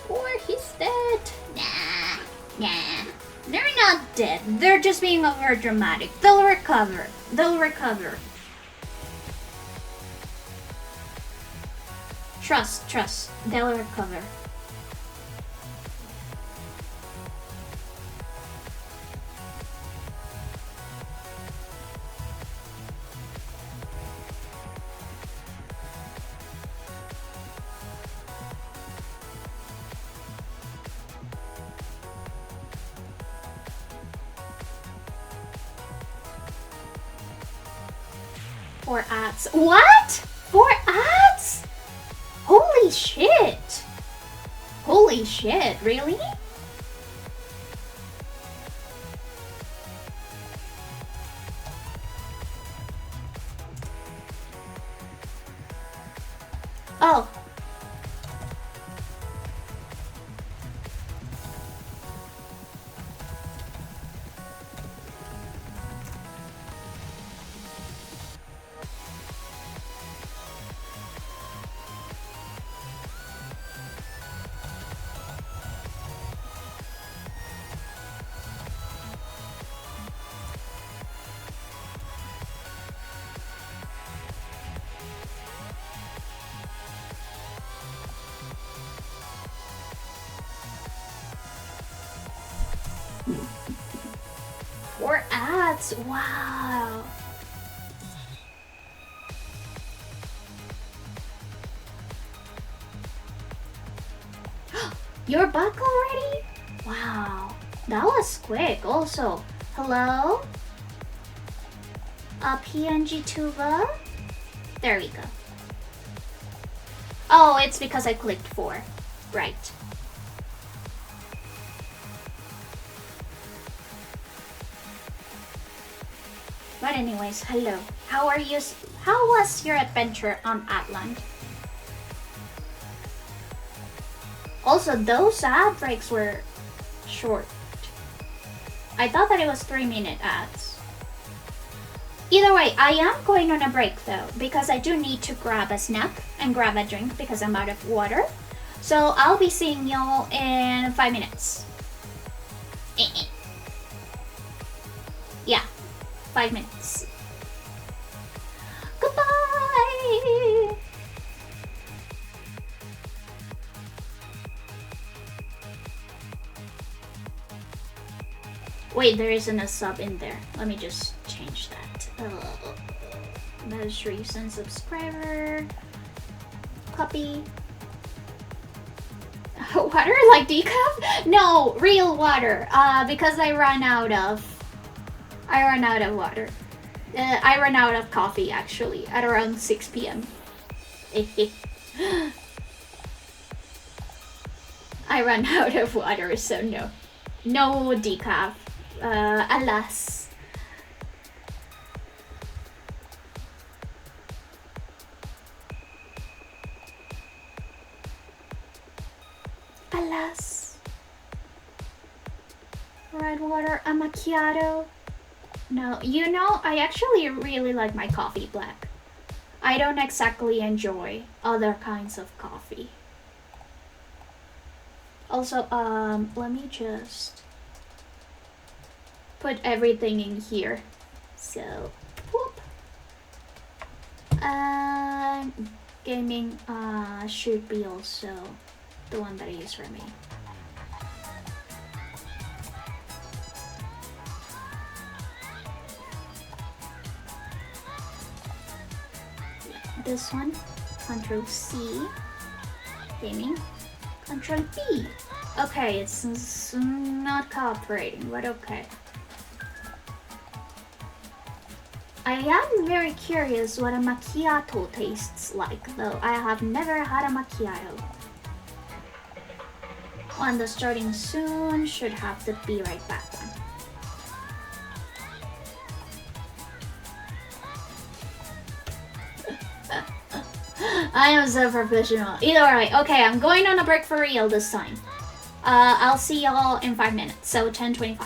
Or he's dead. Nah. They're not dead. They're just being over dramatic. They'll recover. Trust. They'll recover. Four ads. What? 4 ads? Holy shit! Really? Oh. Wow. You're back already? Wow. That was quick also. Hello? PNG Tuva? There we go. Oh, it's because I clicked 4. Right. But anyways, hello. How are you? How was your adventure on Atlant? Also, those ad breaks were short. I thought that it was 3-minute ads. Either way, I am going on a break though, because I do need to grab a snack and grab a drink because I'm out of water. So I'll be seeing y'all in 5 minutes. Yeah, 5 minutes. Goodbye! Wait, there isn't a sub in there. Let me just change that. Most recent subscriber. Copy. Water like decaf? No, real water. Because I ran out of water. I ran out of coffee actually at around 6 p.m. I ran out of water, so no. No decaf. Alas. Alas. Red water, a macchiato. No, you know, I actually really like my coffee black. I don't exactly enjoy other kinds of coffee. Also, let me just put everything in here. So, whoop. Gaming should be also the one that I use for me. This one, Control C, gaming, Control B. Okay, it's not cooperating, but okay. I am very curious what a macchiato tastes like, though I have never had a macchiato. One that's starting soon, should have the Be Right Back one. I am so professional. Either way, okay, I'm going on a break for real this time. I'll see y'all in 5 minutes, so 10:25.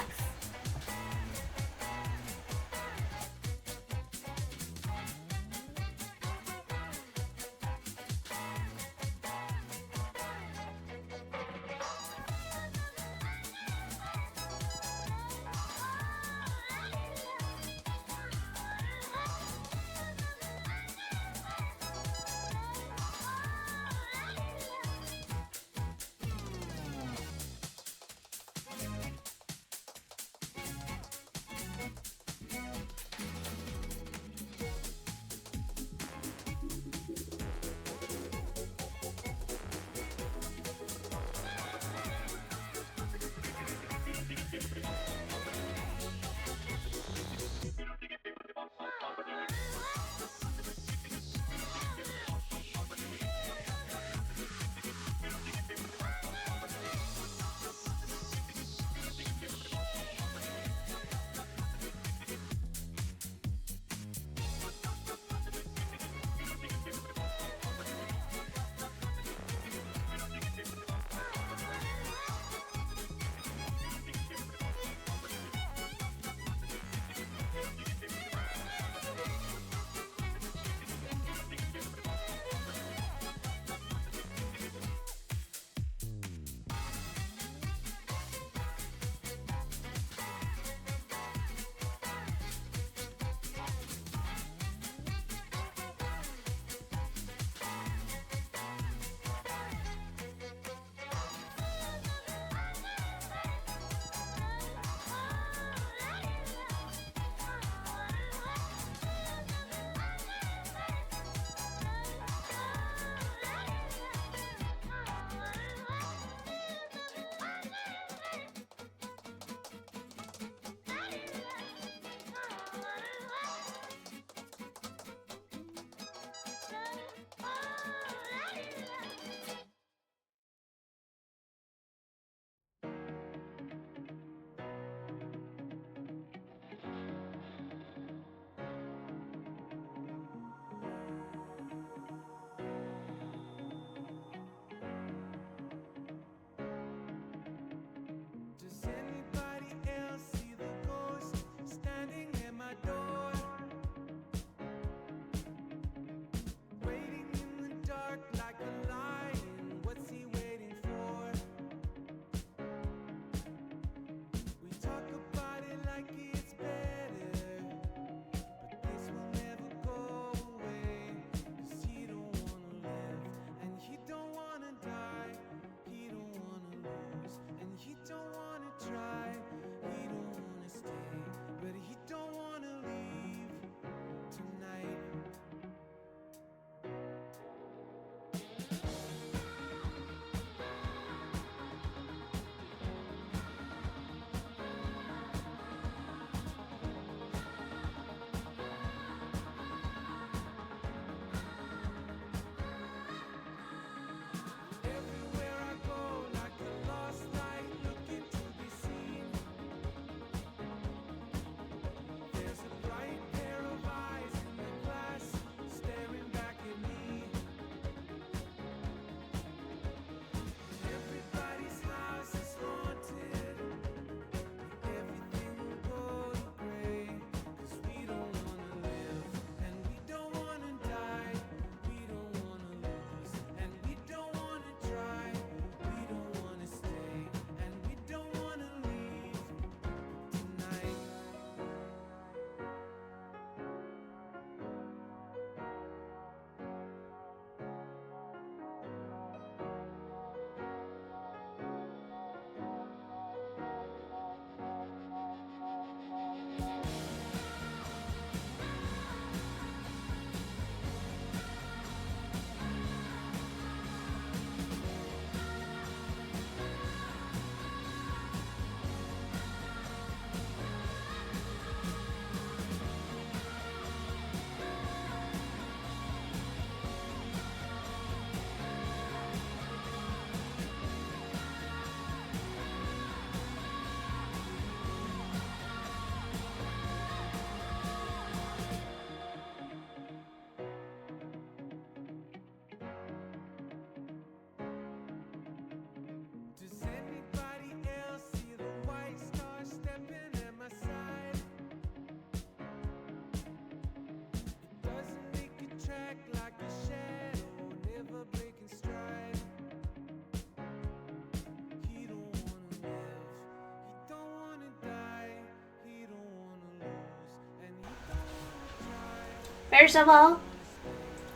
First of all,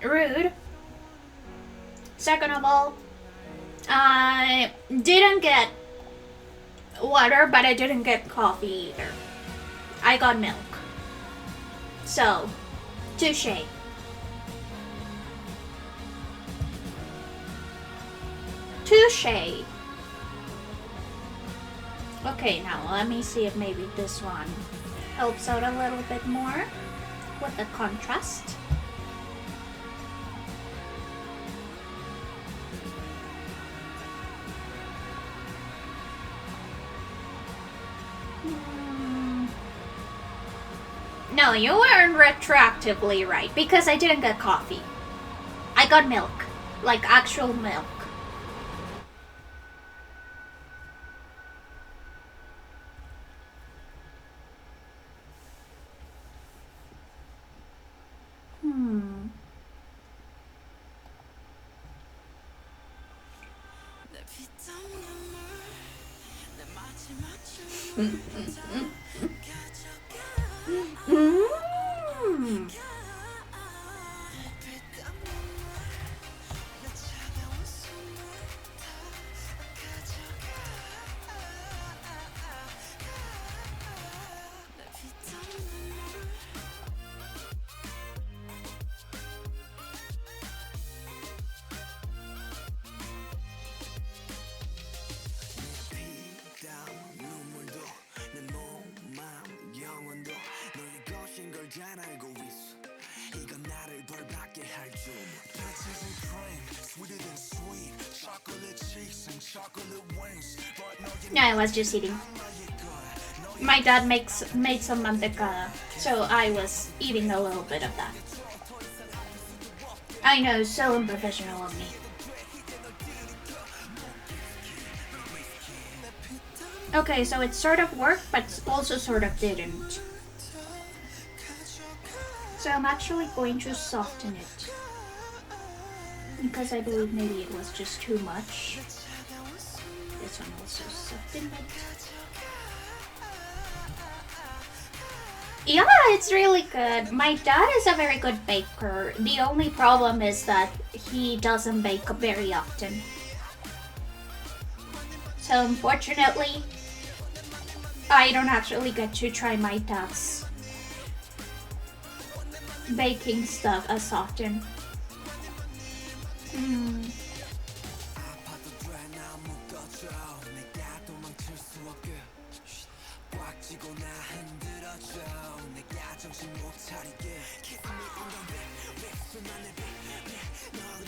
rude. Second of all, I didn't get water, but I didn't get coffee either. I got milk. So, touche. Touche. Okay, now let me see if maybe this one helps out a little bit more with the contrast. No, you weren't retroactively right because I didn't get coffee. I got milk, like actual milk. No, I was just eating. My dad made some manteca, so I was eating a little bit of that. I know, so unprofessional of me. Okay, so it sort of worked, but also sort of didn't. So I'm actually going to soften it, because I believe maybe it was just too much. This one also softened it. Yeah, it's really good. My dad is a very good baker. The only problem is that he doesn't bake very often. So unfortunately, I don't actually get to try my dad's baking stuff as often.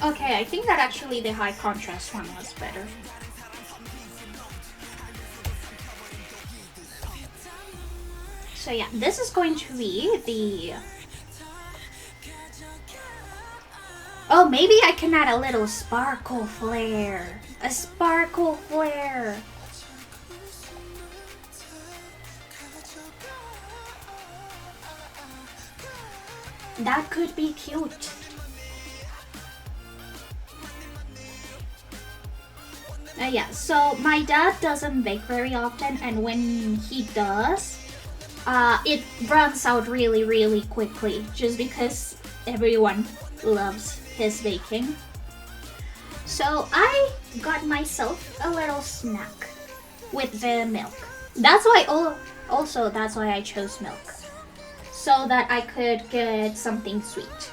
Okay, I think that actually the high contrast one was better. So yeah, this is going to be the... Oh, maybe I can add a little sparkle flare. A sparkle flare. That could be cute. Yeah, so my dad doesn't bake very often, and when he does, it runs out really quickly, just because everyone loves his baking. So I got myself a little snack with the milk. That's why that's why I chose milk, so that I could get something sweet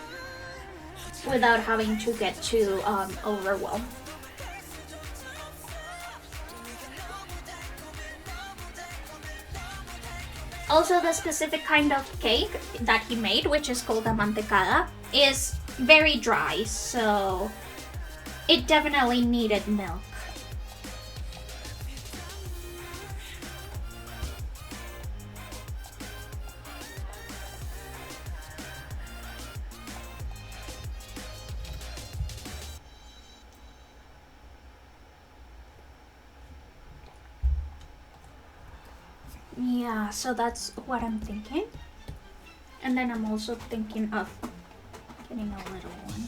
without having to get too overwhelmed. Also, the specific kind of cake that he made, which is called a mantecada, is very dry, so it definitely needed milk. Yeah, so that's what I'm thinking. And then I'm also thinking of getting a little one.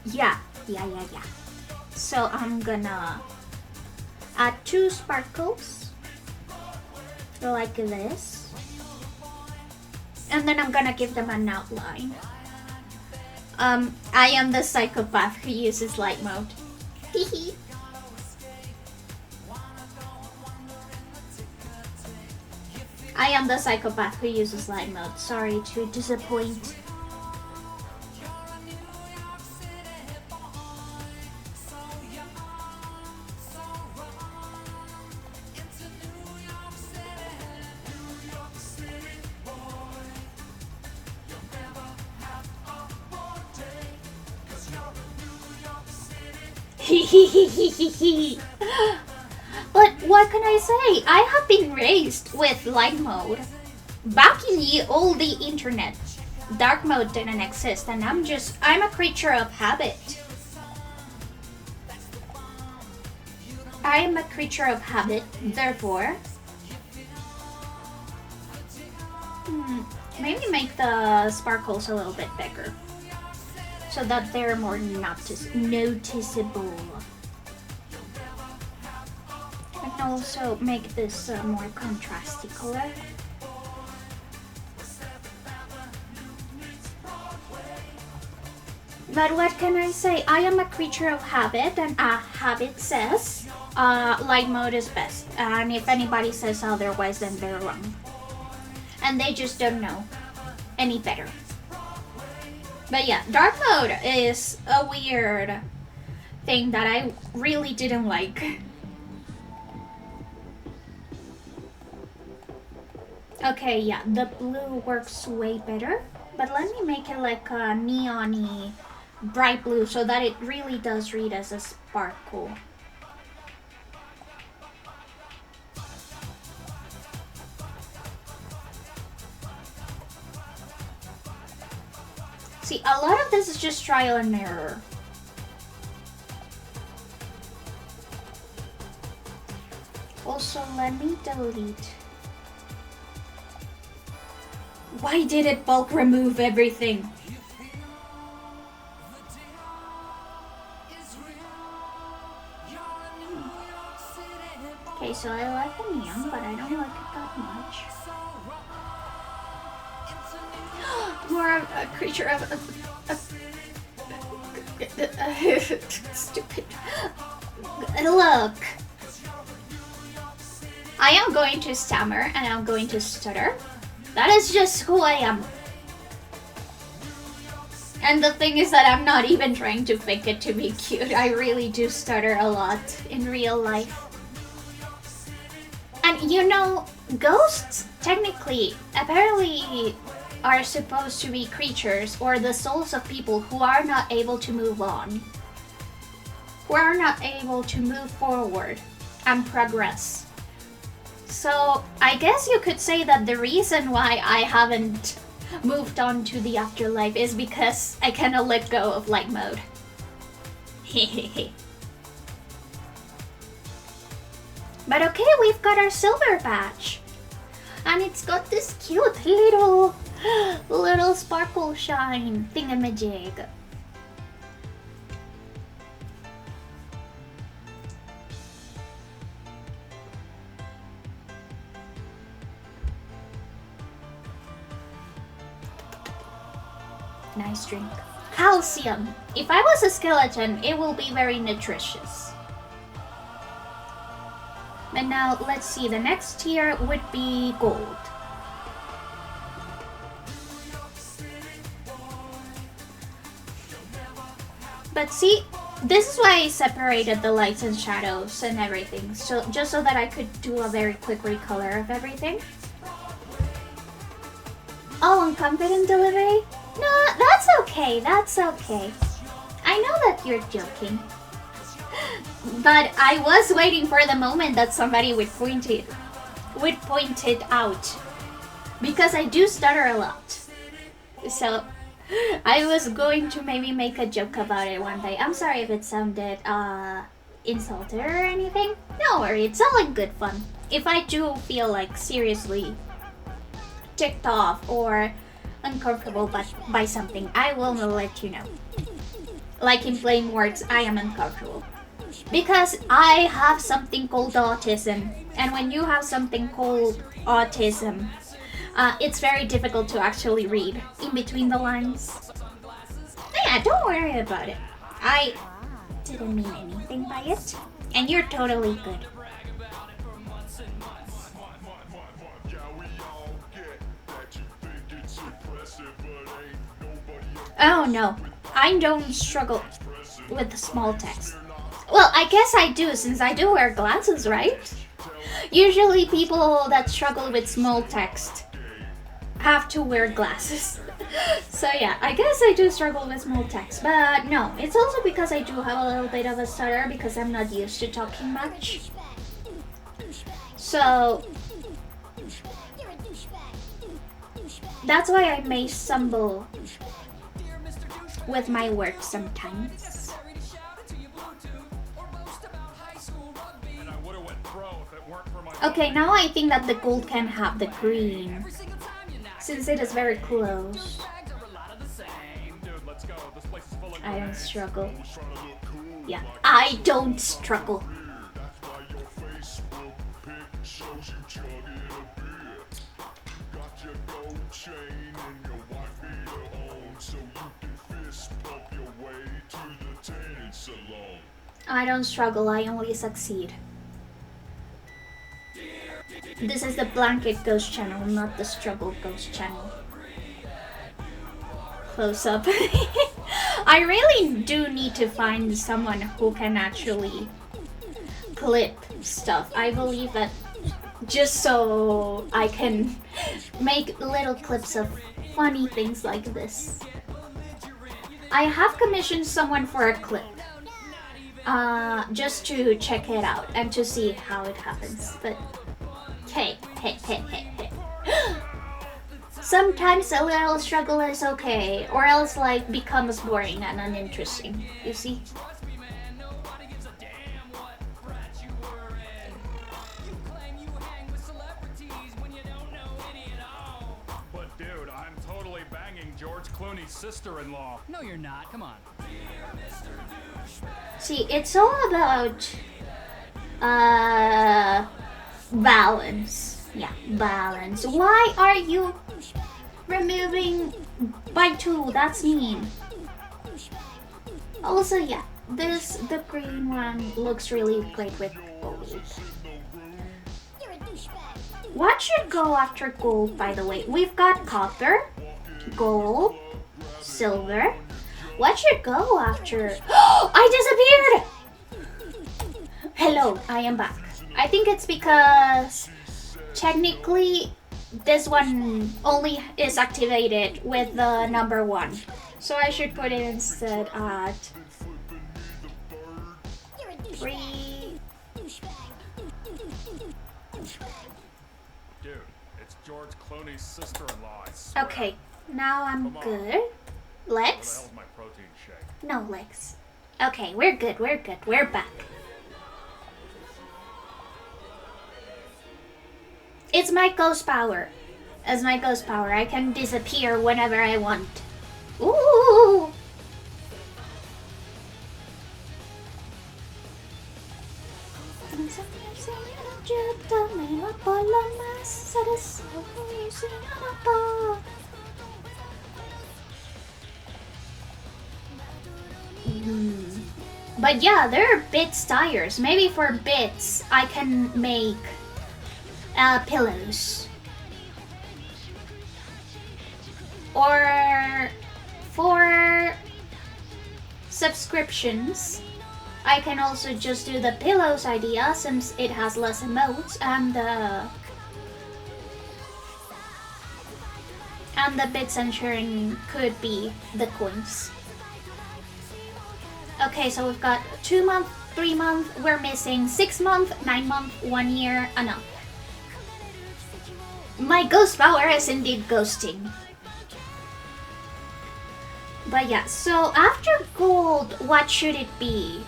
Yeah. So I'm gonna add 2 sparkles like this, and then I'm gonna give them an outline. I am the psychopath who uses light mode. I am the psychopath who uses light mode. Sorry to disappoint. But what can I say? I have been raised with light mode. Back in the old internet, dark mode didn't exist, and I'm a creature of habit. I am a creature of habit, therefore. Maybe make the sparkles a little bit bigger, so that they're more noticeable. And also make this more contrasty color. But what can I say? I am a creature of habit, and habit says light mode is best. And if anybody says otherwise, then they're wrong. And they just don't know any better. But yeah, dark mode is a weird thing that I really didn't like. Okay, yeah, the blue works way better. But let me make it like a neon-y bright blue so that it really does read as a sparkle. See, a lot of this is just trial and error. Also, let me delete. Why did it bulk remove everything? Okay, so I like the neon, but I don't like it that much. More of a creature of stupid. Look, I am going to stammer and I'm going to stutter. That is just who I am. And the thing is that I'm not even trying to fake it to be cute. I really do stutter a lot in real life. And you know, ghosts technically, apparently, are supposed to be creatures or the souls of people who are not able to move on. Who are not able to move forward and progress. So I guess you could say that the reason why I haven't moved on to the afterlife is because I kinda let go of light mode. But okay, we've got our silver badge. And it's got this cute little sparkle shine thingamajig. Nice drink. Calcium. If I was a skeleton, it will be very nutritious. And now, let's see, the next tier would be gold. But see, this is why I separated the lights and shadows and everything. So just so that I could do a very quick recolor of everything. Oh, unconfident delivery? No, that's okay, that's okay. I know that you're joking. But I was waiting for the moment that somebody would point it out. Because I do stutter a lot. So I was going to maybe make a joke about it one day. I'm sorry if it sounded insulted or anything. No worry, it's all in good fun. If I do feel like seriously ticked off or uncomfortable by something, I will let you know. Like in plain words, I am uncomfortable. Because I have something called autism. And when you have something called autism, it's very difficult to actually read in between the lines. Yeah, don't worry about it. I didn't mean anything by it. And you're totally good. Oh no, I don't struggle with the small text. Well, I guess I do, since I do wear glasses, right? Usually people that struggle with small text have to wear glasses. So yeah, I guess I do struggle with small text, but no, it's also because I do have a little bit of a stutter because I'm not used to talking much. So that's why I may stumble with my work sometimes. Okay, now I think that the gold can have the green, since it is very close. I don't struggle. Yeah, I don't struggle. I don't struggle, I only succeed. This is the blanket ghost channel, not the struggle ghost channel. Close up. I really do need to find someone who can actually clip stuff. I believe that just so I can make little clips of funny things like this. I have commissioned someone for a clip. Just to check it out and to see how it happens. But hey. Sometimes a little struggle is okay, or else like becomes boring and uninteresting, you see? But dude, I'm totally banging George Clooney's sister-in-law. No, you're not. Come on. See, it's all about balance. Yeah, balance. Why are you removing by 2? That's mean. Also, yeah, the green one looks really great with gold. What should go after gold, by the way? We've got copper, gold, silver. What should go after? I disappeared! Hello, I am back. I think it's because technically this one only is activated with the number 1. So I should put it instead at 3. Dude, it's George Clooney's sister-in-law. Okay, now I'm good. Legs? My protein shake. No legs. Okay, we're good, we're back. It's my ghost power. As my ghost power, I can disappear whenever I want. Ooh! But yeah, there are bits tires. Maybe for bits, I can make pillows. Or for subscriptions, I can also just do the pillows idea since it has less emotes, and the bits ensuring could be the coins. Okay, so we've got 2 month, 3 month, we're missing 6 month, 9 month, 1 year, enough. My ghost power is indeed ghosting. But yeah, so after gold, what should it be?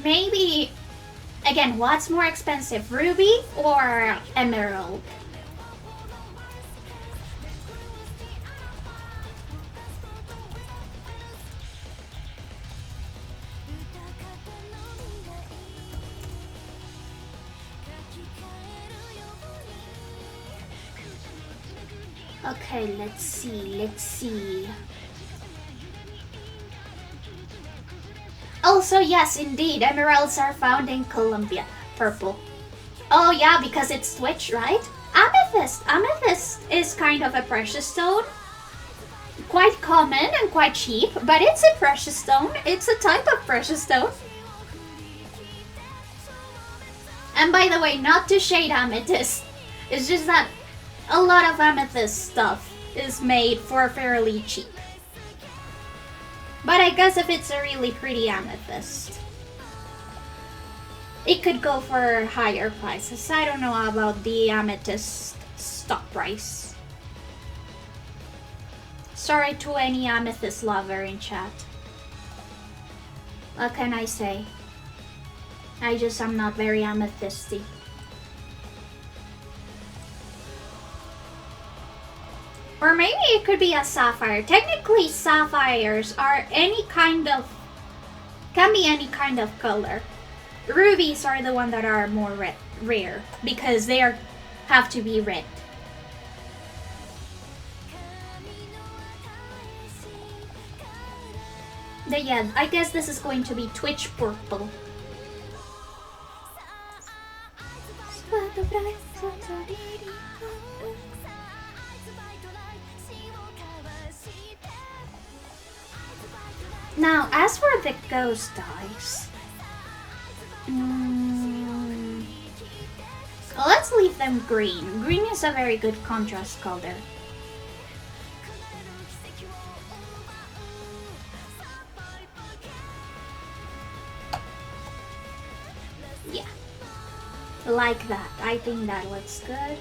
Maybe, again, what's more expensive, ruby or emerald? Okay, let's see. Also, yes, indeed, emeralds are found in Colombia. Purple. Oh yeah, because it's Twitch, right? Amethyst. Amethyst is kind of a precious stone. Quite common and quite cheap, but it's a precious stone. It's a type of precious stone. And by the way, not to shade amethyst. It's just that a lot of amethyst stuff is made for fairly cheap. But I guess if it's a really pretty amethyst, it could go for higher prices. I don't know about the amethyst stock price. Sorry to any amethyst lover in chat. What can I say? I'm not very amethysty. Or maybe it could be a sapphire. Technically, sapphires are can be any kind of color. Rubies are the one that are more rare because they have to be red. But yeah, I guess this is going to be Twitch purple. Now, as for the ghost eyes, let's leave them green. Green is a very good contrast color. Yeah, like that. I think that looks good.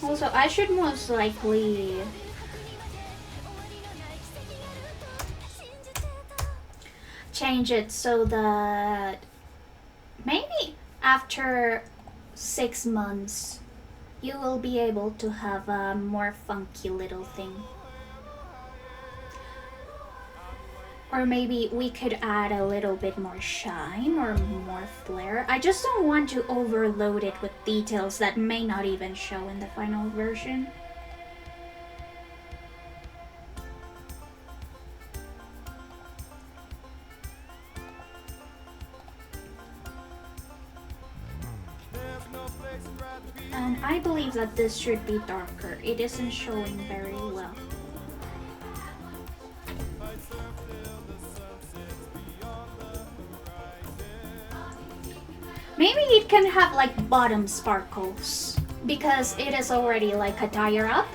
Also, I should most likely change it so that maybe after 6 months you will be able to have a more funky little thing. Or maybe we could add a little bit more shine or more flare. I just don't want to overload it with details that may not even show in the final version. And I believe that this should be darker. It isn't showing very well. Maybe it can have like bottom sparkles because it is already like a tire up.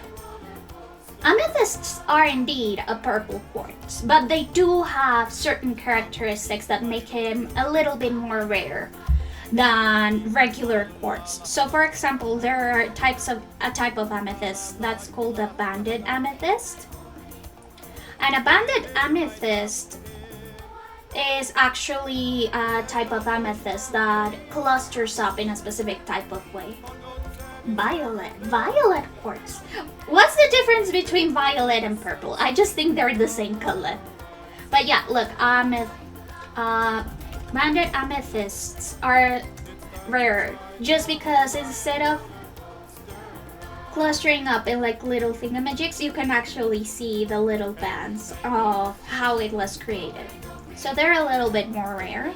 Amethysts are indeed a purple quartz, but they do have certain characteristics that make him a little bit more rare than regular quartz. So for example, there are a type of amethyst that's called a banded amethyst. And a banded amethyst is actually a type of amethyst that clusters up in a specific type of way. Violet quartz. What's the difference between violet and purple? I just think they're the same color. But yeah, look, banded amethysts are rare just because instead of clustering up in like little thingamajigs, you can actually see the little bands of how it was created. So they're a little bit more rare.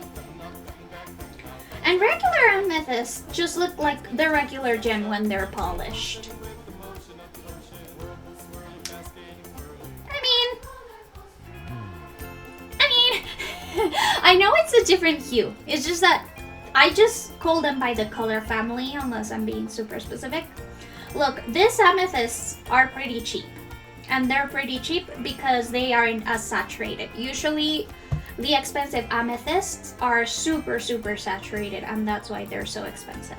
And regular amethysts just look like the regular gem when they're polished. I know it's a different hue. It's just that I just call them by the color family unless I'm being super specific. Look, these amethysts are pretty cheap. And they're pretty cheap because they aren't as saturated. Usually the expensive amethysts are super saturated, and that's why they're so expensive.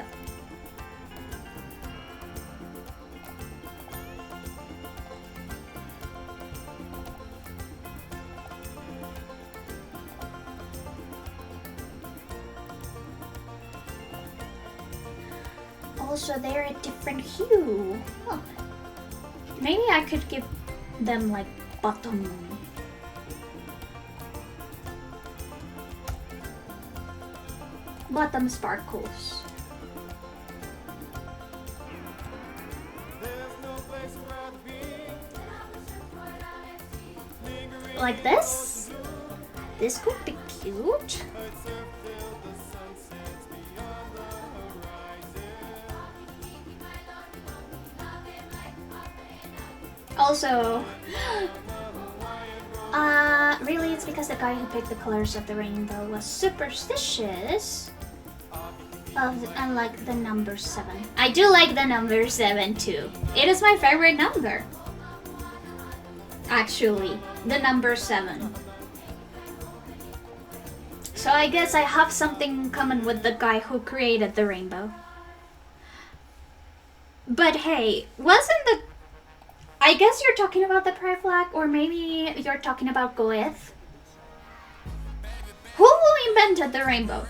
Also, they're a different hue. Huh. Maybe I could give them like bottom sparkles. Like this? This could be cute. Also, really it's because the guy who picked the colors of the rainbow was superstitious. And like the number 7. I do like the number 7 too. It is my favorite number. Actually, the number 7. So I guess I have something in common with the guy who created the rainbow. But hey, wasn't the... I guess you're talking about the pride flag, or maybe you're talking about Goeth. Who invented the rainbow?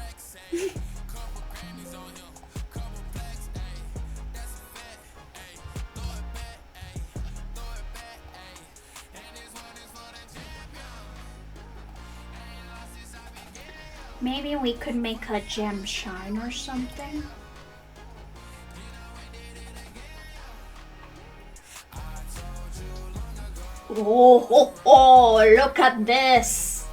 Maybe we could make a gem shine or something. Oh, look at this.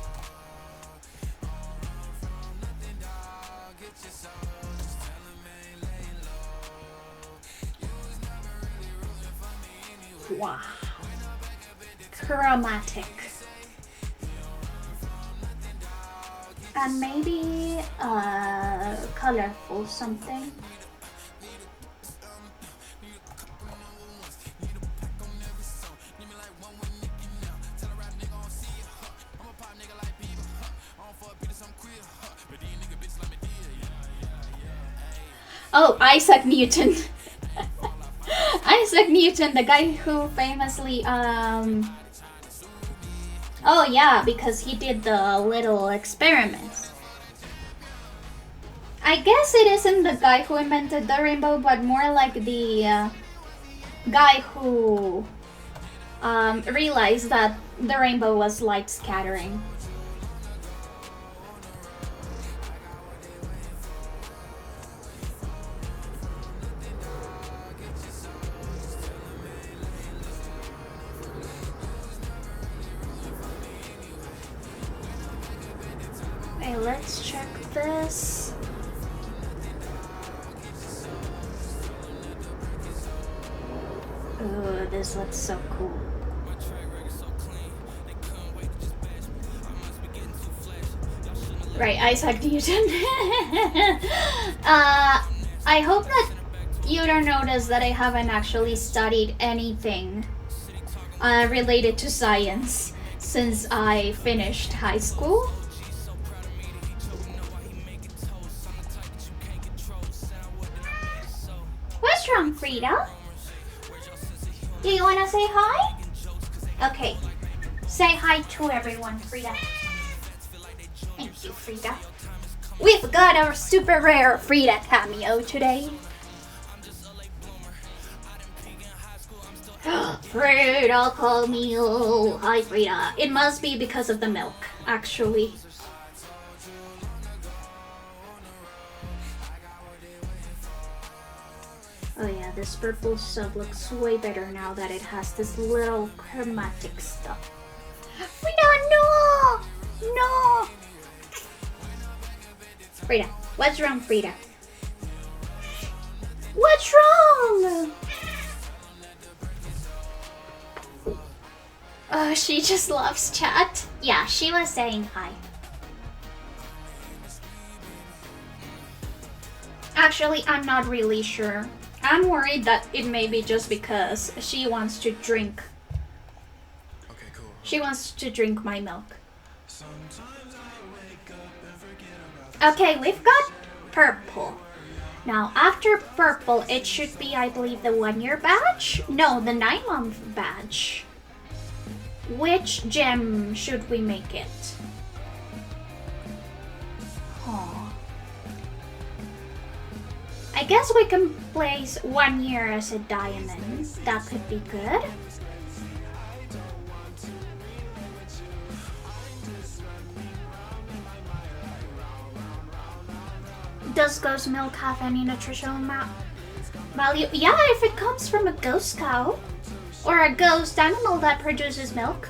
Wow. Chromatic. And maybe colorful something. Oh, Isaac Newton. Isaac Newton, the guy who famously oh yeah, because he did the little experiments. I guess it isn't the guy who invented the rainbow, but more like the guy who realized that the rainbow was light scattering. Okay, let's check this. Ooh, this looks so cool. Right, Isaac Newton. I hope that you don't notice that I haven't actually studied anything related to science since I finished high school. What's wrong, Frida? Do you want to say hi? Okay. Say hi to everyone, Frida. Thank you, Frida. We've got our super rare Frida cameo today. Frida, call me. Oh, hi, Frida. It must be because of the milk, actually. Oh yeah, this purple sub looks way better now that it has this little chromatic stuff. Frida, no! No! Frida, what's wrong, Frida? What's wrong? Oh, she just loves chat. Yeah, she was saying hi. Actually, I'm not really sure. I'm worried that it may be just because she wants to drink. Okay, cool. She wants to drink my milk. Okay, we've got purple. Now, after purple, it should be, I believe, the 1-year badge? No, the 9-month badge. Which gem should we make it? Oh. I guess we can place 1 year as a diamond. That could be good. Does ghost milk have any nutritional value? Yeah, if it comes from a ghost cow or a ghost animal that produces milk.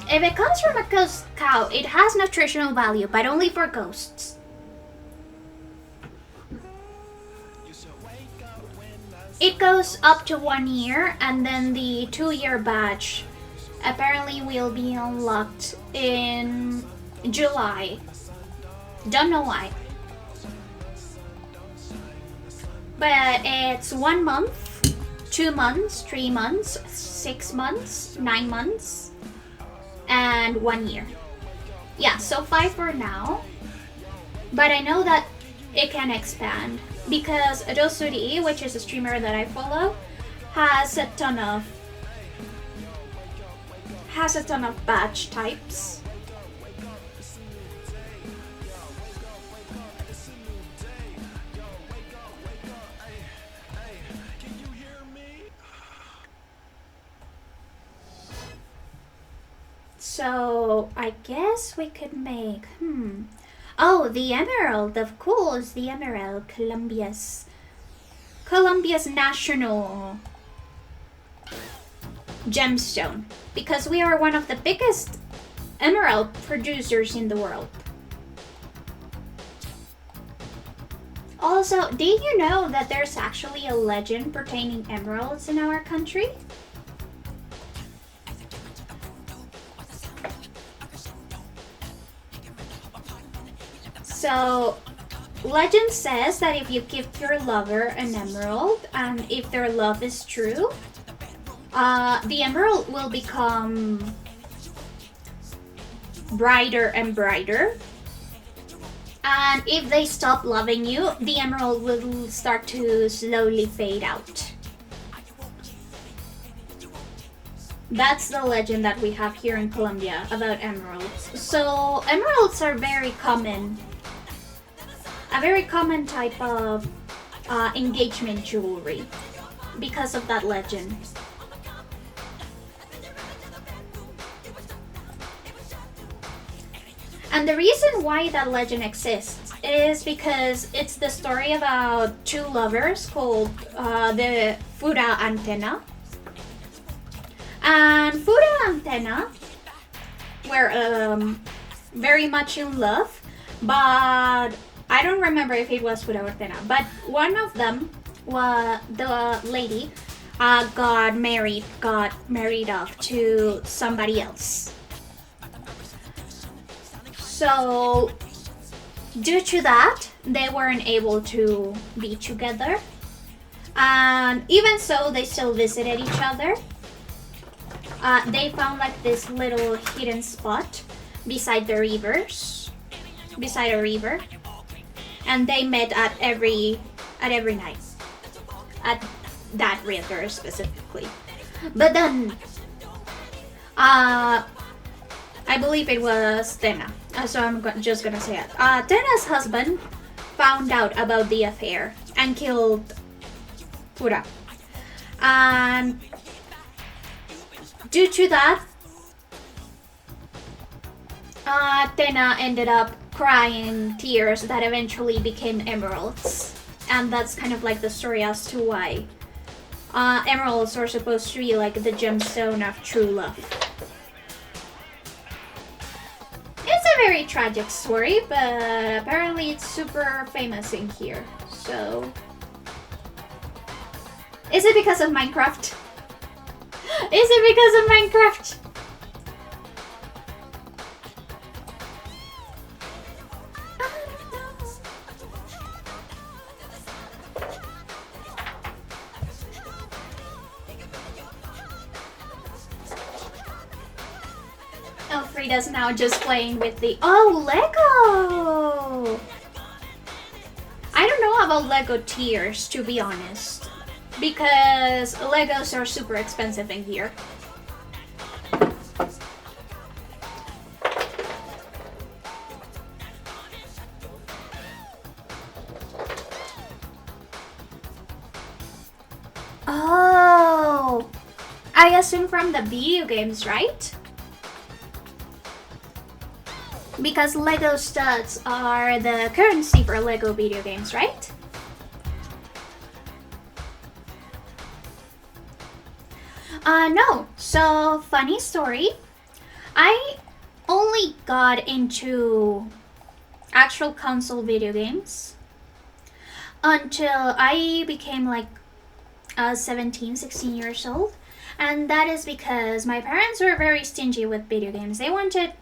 If it comes from a ghost cow, it has nutritional value, but only for ghosts. It goes up to 1 year, and then the 2-year badge apparently will be unlocked in July. Don't know why. But it's 1 month, 2 months, 3 months, 6 months, 9 months, and 1 year. Yeah, so 5 for now. But I know that it can expand because Adosuri, which is a streamer that I follow, has a ton of badge types. So I guess we could make oh, the emerald, of course, the emerald, Colombia's national gemstone, because we are one of the biggest emerald producers in the world. Also, did you know that there's actually a legend pertaining emeralds in our country? So, legend says that if you give your lover an emerald, and if their love is true, the emerald will become brighter and brighter. And if they stop loving you, the emerald will start to slowly fade out. That's the legend that we have here in Colombia about emeralds. So, emeralds are very common. A very common type of engagement jewelry because of that legend. And the reason why that legend exists is because it's the story about 2 lovers called the Fura Antena. And Fura Antena were very much in love, but I don't remember if it was Fura Antena, but one of them, the lady, got married off to somebody else. So, due to that, they weren't able to be together. And even so, they still visited each other. They found like this little hidden spot beside a river. And they met at every night. At that river specifically. But then, I believe it was Tena. So I'm just gonna say it. Tena's husband found out about the affair and killed Fura. And due to that, Tena ended up crying tears that eventually became emeralds. And that's kind of like the story as to why emeralds are supposed to be like the gemstone of true love. It's a very tragic story, but apparently it's super famous in here. So, is it because of Minecraft? Is it because of Minecraft? Oh, Frida's now just playing with the... Oh, Lego! I don't know about Lego tiers, to be honest. Because Legos are super expensive in here. Oh! I assume from the video games, right? Because Lego studs are the currency for Lego video games, right? No. So, funny story. I only got into actual console video games until I became like 17, 16 years old. And that is because my parents were very stingy with video games. They wanted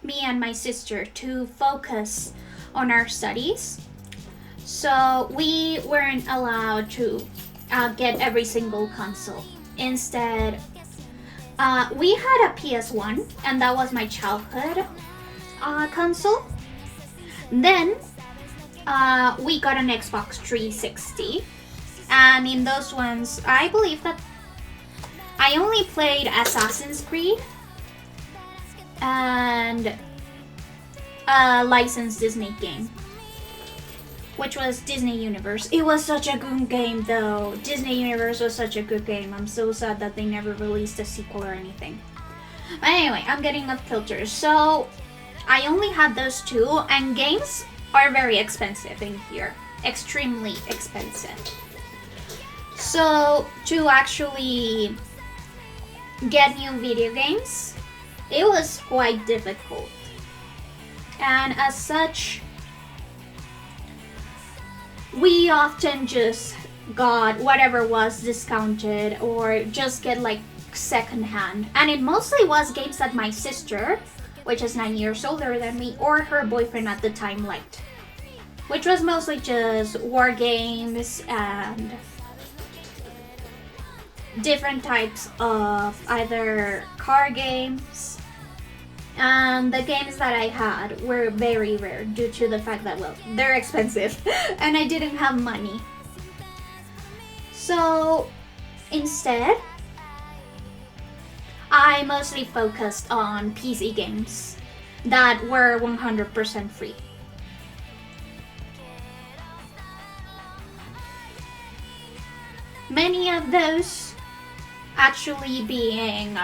me and my sister to focus on our studies. So we weren't allowed to get every single console. Instead, we had a PS1, and that was my childhood console. Then we got an Xbox 360, and in those ones, I believe that I only played Assassin's Creed and a licensed Disney game, which was Disney Universe. It was such a good game though. Disney Universe was such a good game. I'm so sad that they never released a sequel or anything. But anyway, I'm getting off kilter. So I only had those two, and games are very expensive in here. Extremely expensive. So to actually get new video games, it was quite difficult. And as such, we often just got whatever was discounted or just get like secondhand. And it mostly was games that my sister, which is 9 years older than me, or her boyfriend at the time liked. Which was mostly just war games and different types of either car games. And the games that I had were very rare due to the fact that, well, they're expensive and I didn't have money. So instead, I mostly focused on PC games that were 100% free. Many of those actually being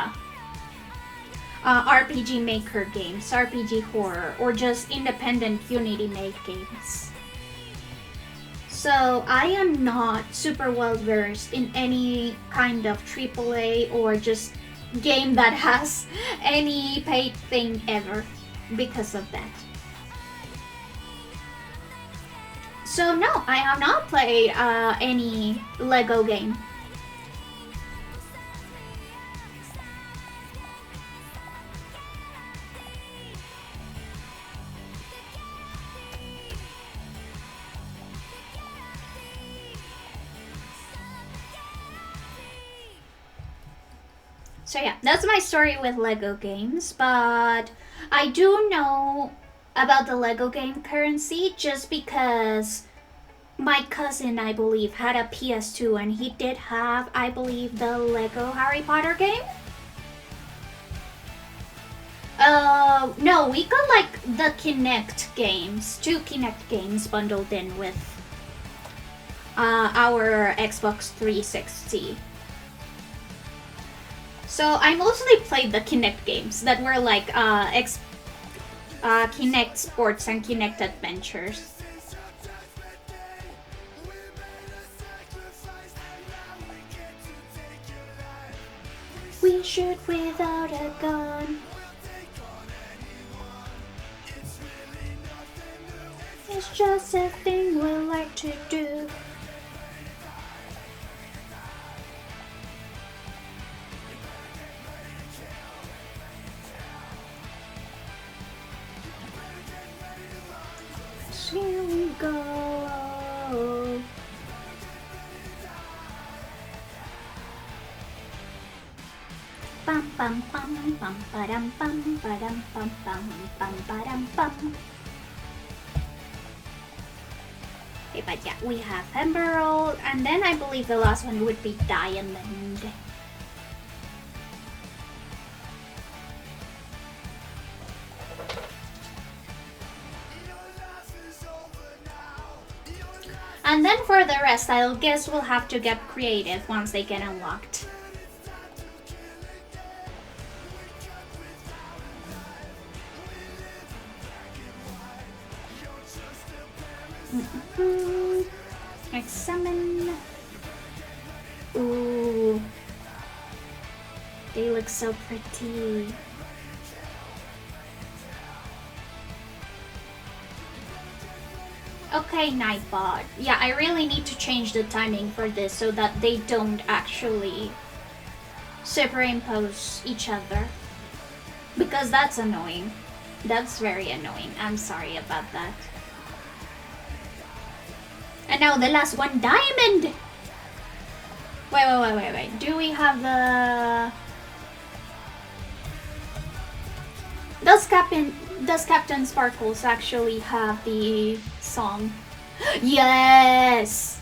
RPG Maker games, RPG horror, or just independent Unity made games. So I am not super well versed in any kind of AAA or just game that has any paid thing ever because of that. So no, I have not played any Lego game. So yeah, that's my story with Lego games, but I do know about the Lego game currency just because my cousin, I believe, had a PS2 and he did have, I believe, the Lego Harry Potter game. No, we got like the Kinect games, 2 Kinect games bundled in with our Xbox 360. So I mostly played the Kinect games that were like Kinect Sports and Kinect Adventures. We shoot without a gun. It's just a thing we like to do. Here we go. Bum bum bum bum ba-dum bum ba-dum bum bum bum ba-dum bum. Okay, but yeah, we have Emerald, and then I believe the last one would be Diamond. And then for the rest, I guess we'll have to get creative once they get unlocked. Examine. Ooh. They look so pretty. Okay, Nightbot. Yeah, I really need to change the timing for this so that they don't actually superimpose each other. Because that's annoying. That's very annoying. I'm sorry about that. And now the last one, Diamond! Wait. Do we have the... Does Captain Sparkles actually have the song? Yes!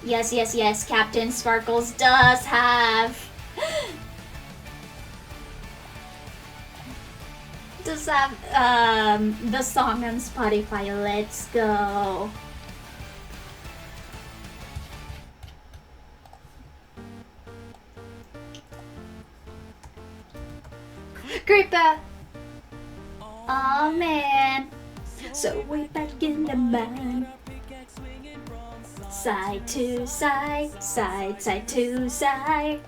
Yes. Captain Sparkles does have... does have the song on Spotify. Let's go. Creeper. Oh man. So way back in the mine. Side to side, side to side.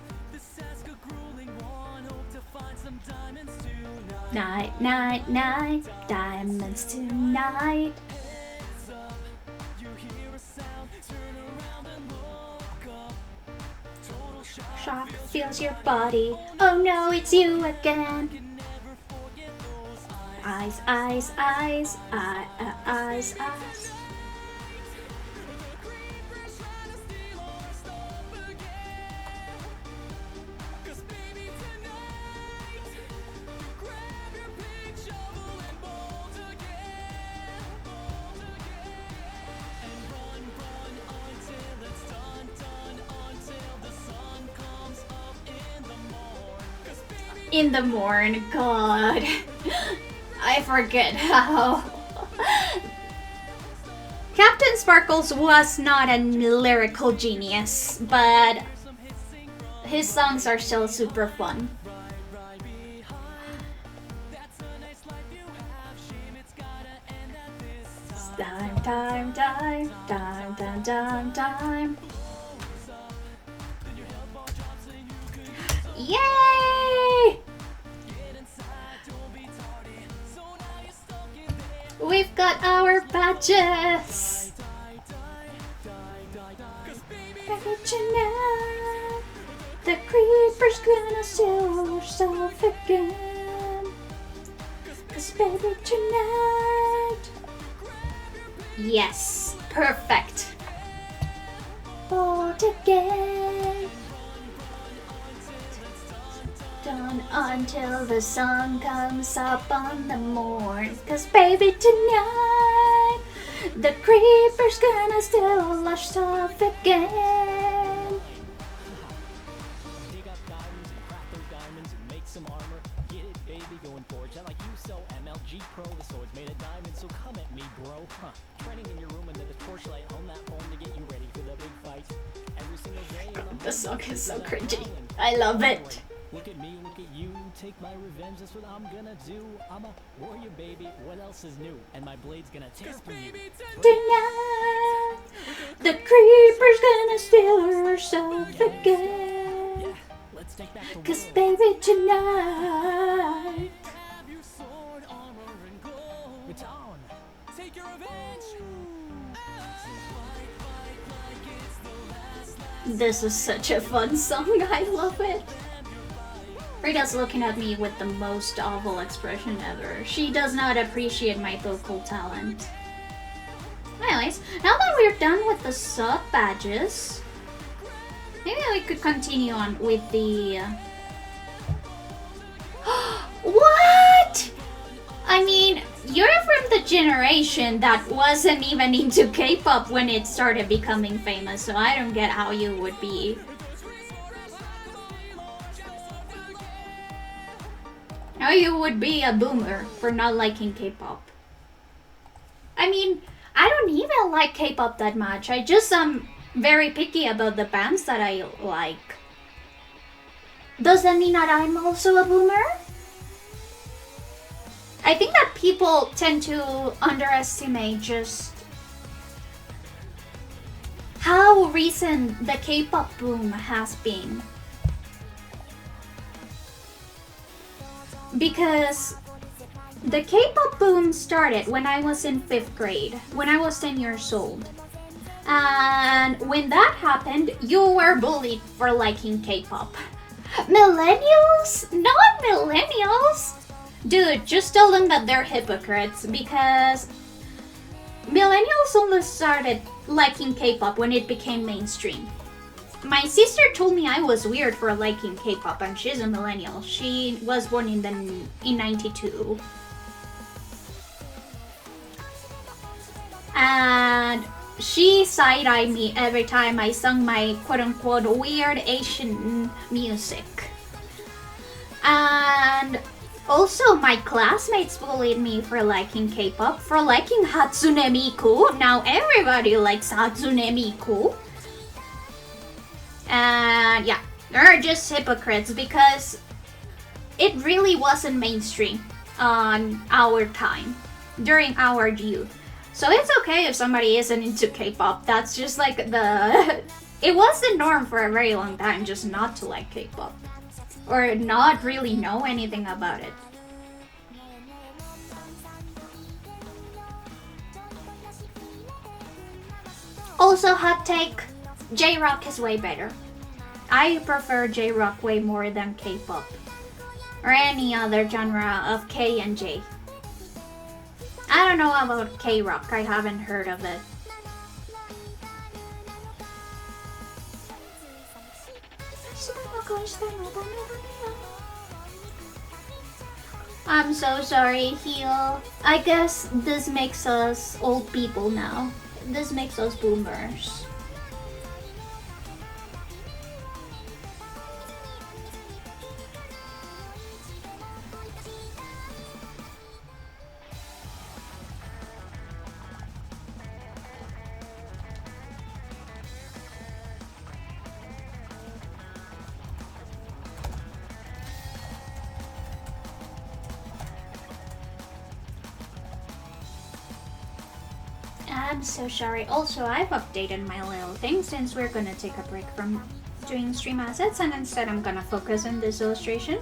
Night, diamonds tonight. Shock feels your body. Oh no, it's you again. Eyes. In the morn, God. I forget how. Captain Sparkles was not a lyrical genius, but his songs are still super fun. Time. Yay! We've got our badges! Baby, tonight, the creeper's gonna steal yourself again. 'Cause baby, tonight... Yes, perfect. Bold again. Done until the sun comes up on the morn. 'Cause baby, tonight the creeper's gonna steal our stuff again. Dig up diamonds, craft those diamonds, and make some armor. Get it, baby, going forge. I like you so MLG Pro. The sword's made of diamonds, so come at me, bro. Training in your room under the torchlight on that phone to get you ready for the big fight. Every single day. This song is so cringy. I love it. Look at me, look at you, take my revenge, that's what I'm gonna do. I'm a warrior, baby, what else is new? And my blade's gonna tear from you. Tonight, the creeper's gonna steal herself again. Yeah, let's take back the 'Cause world. baby, tonight. Grab your sword, armor, and gold. It's on. Take your revenge. This is such a fun song, I love it. Frida's looking at me with the most awful expression ever. She does not appreciate my vocal talent. Anyways, now that we're done with the sub badges, maybe we could continue on with the... What? I mean, you're from the generation that wasn't even into K-pop when it started becoming famous, so I don't get how you would be... How you would be a boomer for not liking K-pop. I mean, I don't even like K-pop that much. I just am very picky about the bands that I like. Does that mean that I'm also a boomer? I think that people tend to underestimate just how recent the K-pop boom has been. Because the K-pop boom started when I was in 5th grade, when I was 10 years old. And when that happened, you were bullied for liking K-pop. Millennials? Not millennials! Dude, just tell them that they're hypocrites because millennials only started liking K-pop when it became mainstream. My sister told me I was weird for liking K-pop, and she's a millennial. She was born in 92. And she side-eyed me every time I sung my quote-unquote weird Asian music. And also my classmates bullied me for liking K-pop, for liking Hatsune Miku. Now everybody likes Hatsune Miku. And yeah, they're just hypocrites because it really wasn't mainstream on our time, during our youth. So it's okay if somebody isn't into K-pop. That's just like it was the norm for a very long time just not to like K-pop. Or not really know anything about it. Also, hot take, J-rock is way better. I prefer J-rock way more than K-pop. Or any other genre of K and J. I don't know about K-rock, I haven't heard of it. I'm so sorry, Heel. I guess this makes us old people now. This makes us boomers. I'm so sorry. Also, I've updated my little thing since we're gonna take a break from doing stream assets, and instead I'm gonna focus on this illustration.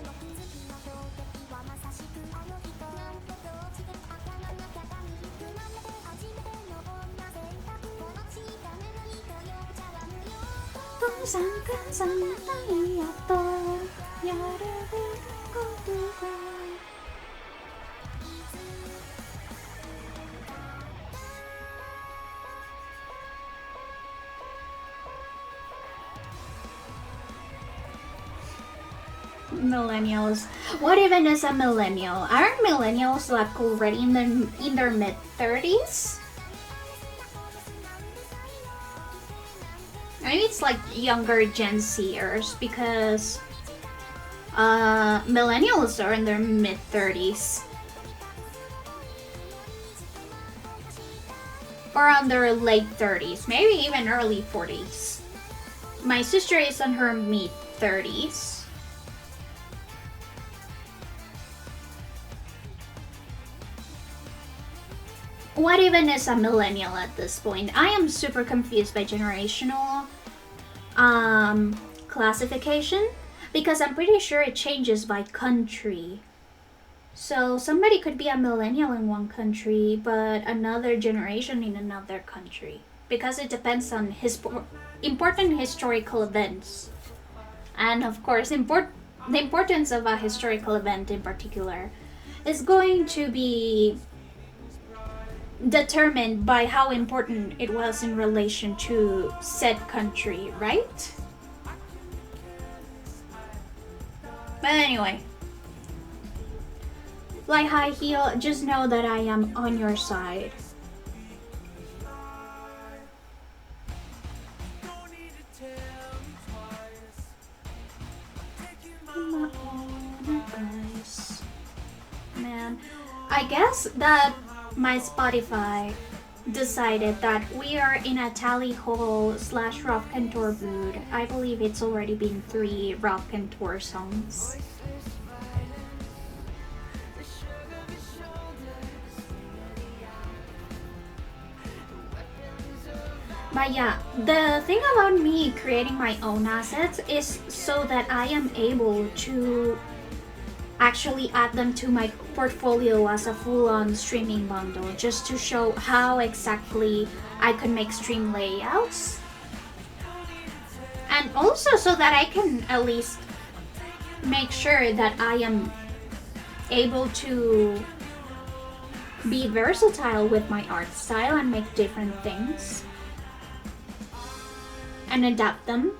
Millennials. What even is a millennial? Aren't millennials like already in their mid-30s? Maybe it's like younger Gen Zers because millennials are in their mid-30s. Or on their late 30s, maybe even early 40s. My sister is in her mid-30s. What even is a millennial at this point? I am super confused by generational classification because I'm pretty sure it changes by country. So somebody could be a millennial in one country but another generation in another country because it depends on important historical events. And of course, the importance of a historical event in particular is going to be determined by how important it was in relation to said country, right? But anyway, Fly High Heel, just know that I am on your side. Man, I guess that my Spotify decided that we are in a tally hole / rock and tour mood. I believe it's already been 3 rock and tour songs. But yeah, the thing about me creating my own assets is so that I am able to actually add them to my portfolio as a full-on streaming bundle, just to show how exactly I could make stream layouts. And also so that I can at least make sure that I am able to be versatile with my art style and make different things and adapt them.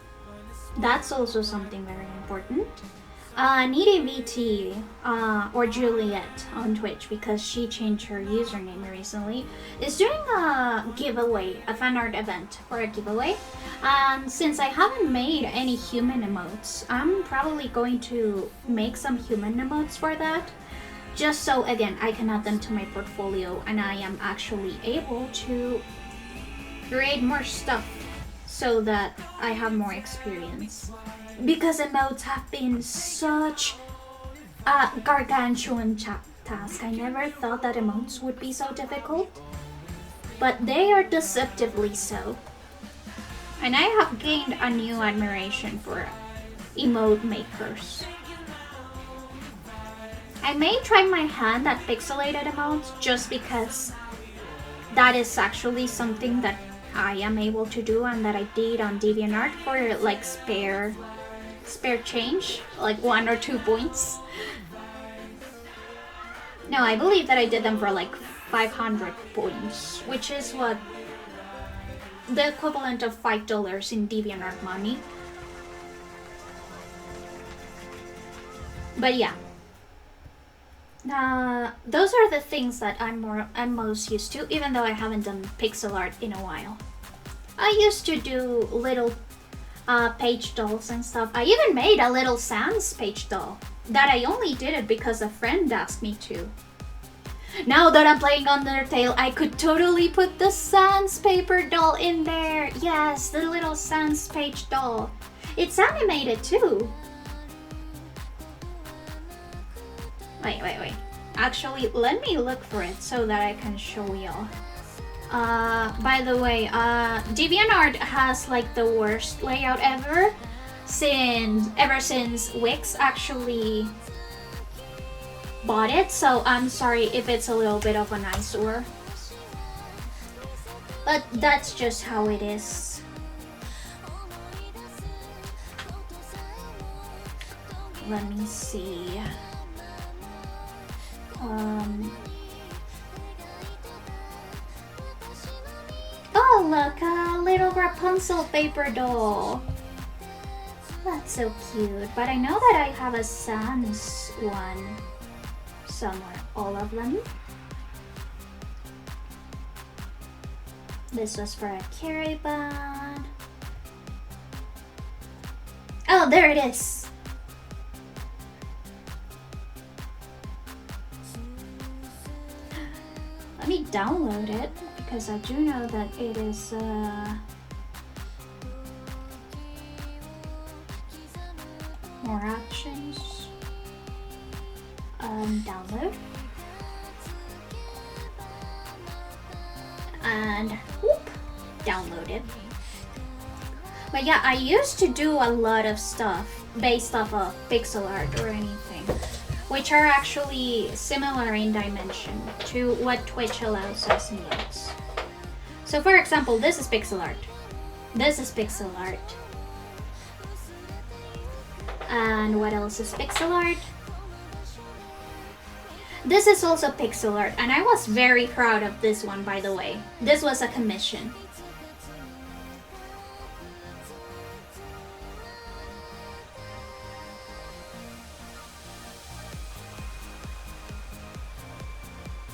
That's also something very important. Needy VT or Juliet on Twitch, because she changed her username recently, is doing a giveaway, a fan art event or a giveaway. And since I haven't made any human emotes, I'm probably going to make some human emotes for that, just so again I can add them to my portfolio and I am actually able to create more stuff so that I have more experience. Because emotes have been such a gargantuan task. I never thought that emotes would be so difficult, but they are deceptively so. And I have gained a new admiration for emote makers. I may try my hand at pixelated emotes just because that is actually something that I am able to do and that I did on DeviantArt for like spare change, like 1 or 2 points. No, I believe that I did them for like 500 points, which is what the equivalent of $5 in DeviantArt money. But yeah, those are the things that I'm most used to, even though I haven't done pixel art in a while. I used to do little page dolls and stuff. I even made a little Sans page doll that I only did it because a friend asked me to. Now that I'm playing Undertale, I could totally put the Sans paper doll in there. Yes, the little Sans page doll. It's animated too. Wait. Actually, let me look for it so that I can show y'all. By the way, DeviantArt has like the worst layout ever since Wix actually bought it, so I'm sorry if it's a little bit of an eyesore. But that's just how it is. Let me see. Oh, look, a little Rapunzel paper doll. That's so cute. But I know that I have a Sans one somewhere. All of them. This was for a carry band. Oh, there it is. Let me download it, because I do know that it is more actions. Download. And whoop, download it. But yeah, I used to do a lot of stuff based off of pixel art or anything, which are actually similar in dimension to what Twitch allows us in use. So for example, this is pixel art. This is pixel art. And what else is pixel art? This is also pixel art, and I was very proud of this one, by the way. This was a commission.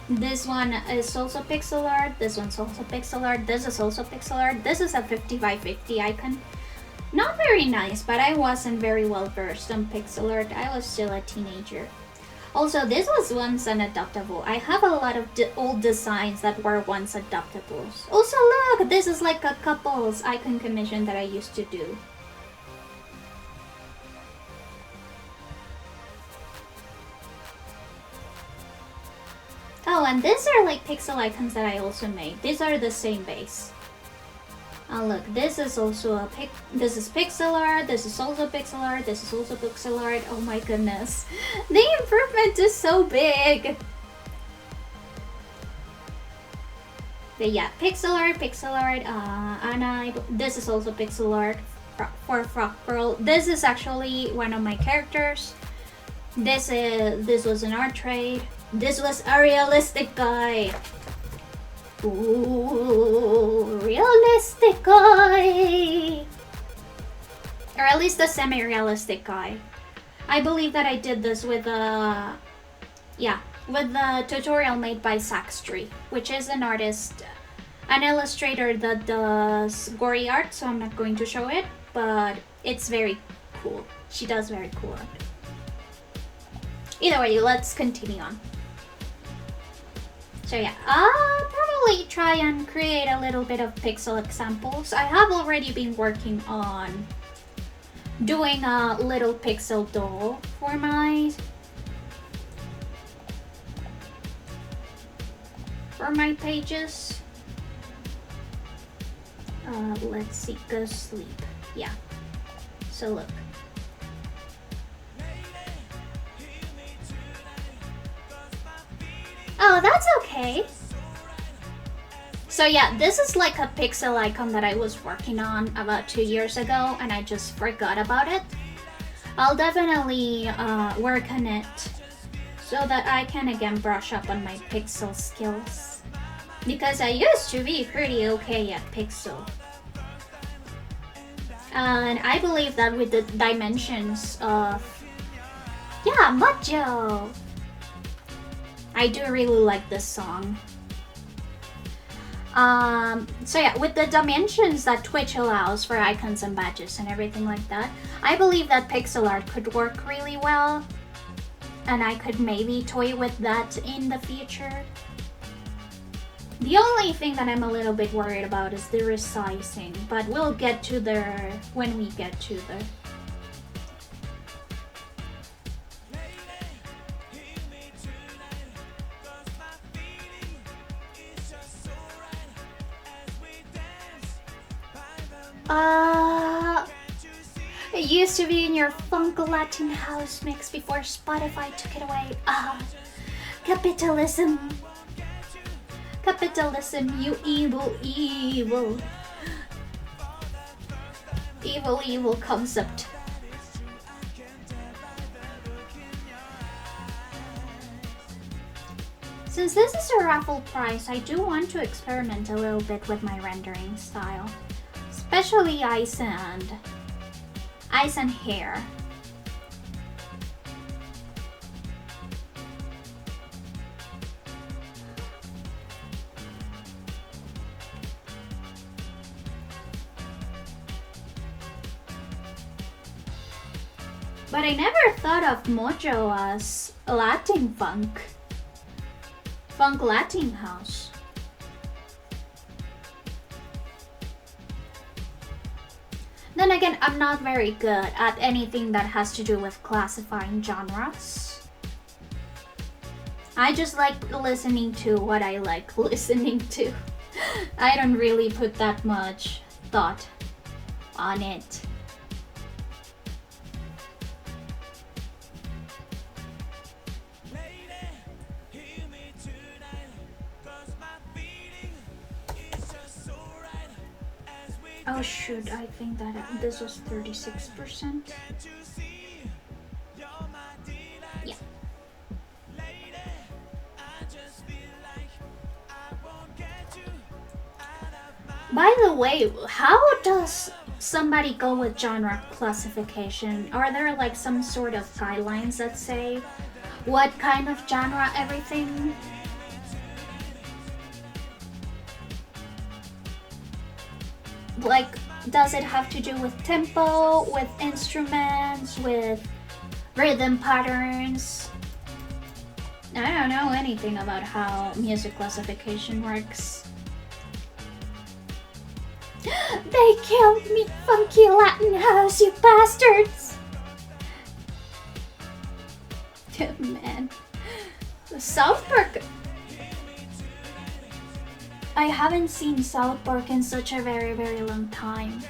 This one is also pixel art, this one's also pixel art, this is also pixel art, this is a 50x50 icon. Not very nice, but I wasn't very well versed on pixel art, I was still a teenager. Also, this was once an adoptable. I have a lot of old designs that were once adoptables. Also look, this is like a couple's icon commission that I used to do. Oh, and these are like pixel icons that I also made. These are the same base. Look, this is also a this is pixel art, this is also pixel art, this is also pixel art. Oh my goodness. The improvement is so big. But yeah, pixel art, and this is also pixel art for Frog Pearl. This is actually one of my characters. This was an art trade. This was a realistic guy. Ooh, realistic guy. Or at least a semi-realistic guy. I believe that I did this with a with the tutorial made by Saxtree, which is an artist, an illustrator that does gory art, so I'm not going to show it, but it's very cool. She does very cool art. Either way, let's continue on. So yeah, I'll probably try and create a little bit of pixel examples. I have already been working on doing a little pixel doll for my pages. Let's see, go sleep. Yeah. So look. Oh, that's okay. So yeah, this is like a pixel icon that I was working on about 2 years ago and I just forgot about it. I'll definitely work on it so that I can again brush up on my pixel skills. Because I used to be pretty okay at pixel. And I believe that with the dimensions of... Yeah, Mojo! I do really like this song. So yeah, with the dimensions that Twitch allows for icons and badges and everything like that, I believe that pixel art could work really well. And I could maybe toy with that in the future. The only thing that I'm a little bit worried about is the resizing, but we'll get to there when we get to there. It used to be in your funk Latin house mix before Spotify took it away. Capitalism. Capitalism, you evil, evil. Evil, evil concept. Since this is a raffle prize, I do want to experiment a little bit with my rendering style. Especially eyes and hair. But I never thought of Mojo as Latin funk. Funk Latin house. Then again, I'm not very good at anything that has to do with classifying genres. I just like listening to what I like listening to. I don't really put that much thought on it. Oh shoot, I think that this was 36%. Yeah. By the way, how does somebody go with genre classification? Are there like some sort of guidelines that say what kind of genre everything? Like, does it have to do with tempo, with instruments, with rhythm patterns? I don't know anything about how music classification works. They killed me, funky Latin house, you bastards! Man. South Park. I haven't seen South Park in such a very, very long time.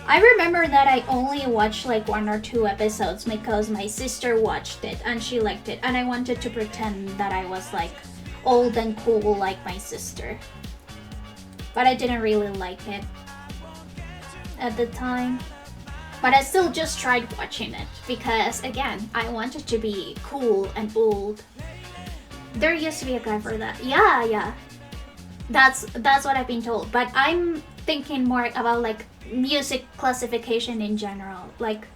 I remember that I only watched like 1 or 2 episodes because my sister watched it and she liked it, and I wanted to pretend that I was like old and cool like my sister. But I didn't really like it at the time. But I still just tried watching it because, again, I wanted to be cool and old. There used to be a guy for that. Yeah. That's what I've been told. But I'm thinking more about like music classification in general. Like,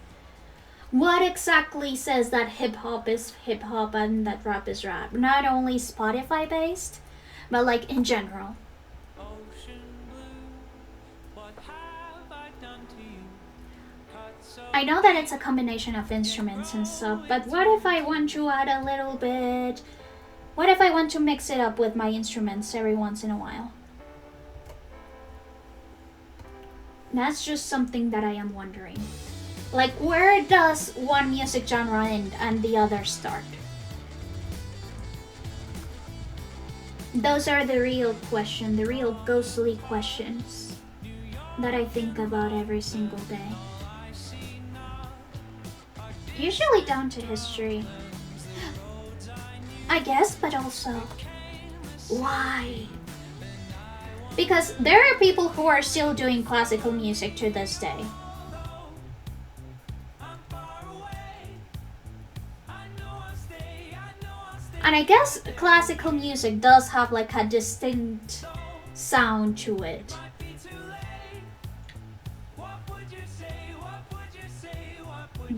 what exactly says that hip-hop is hip-hop and that rap is rap? Not only Spotify based, but like in general. I know that it's a combination of instruments and stuff, but what if I want to add a little bit? What if I want to mix it up with my instruments every once in a while? That's just something that I am wondering. Like, where does one music genre end and the other start? Those are the real questions, the real ghostly questions that I think about every single day. Usually down to history, I guess, but also, why? Because there are people who are still doing classical music to this day. And I guess classical music does have like a distinct sound to it.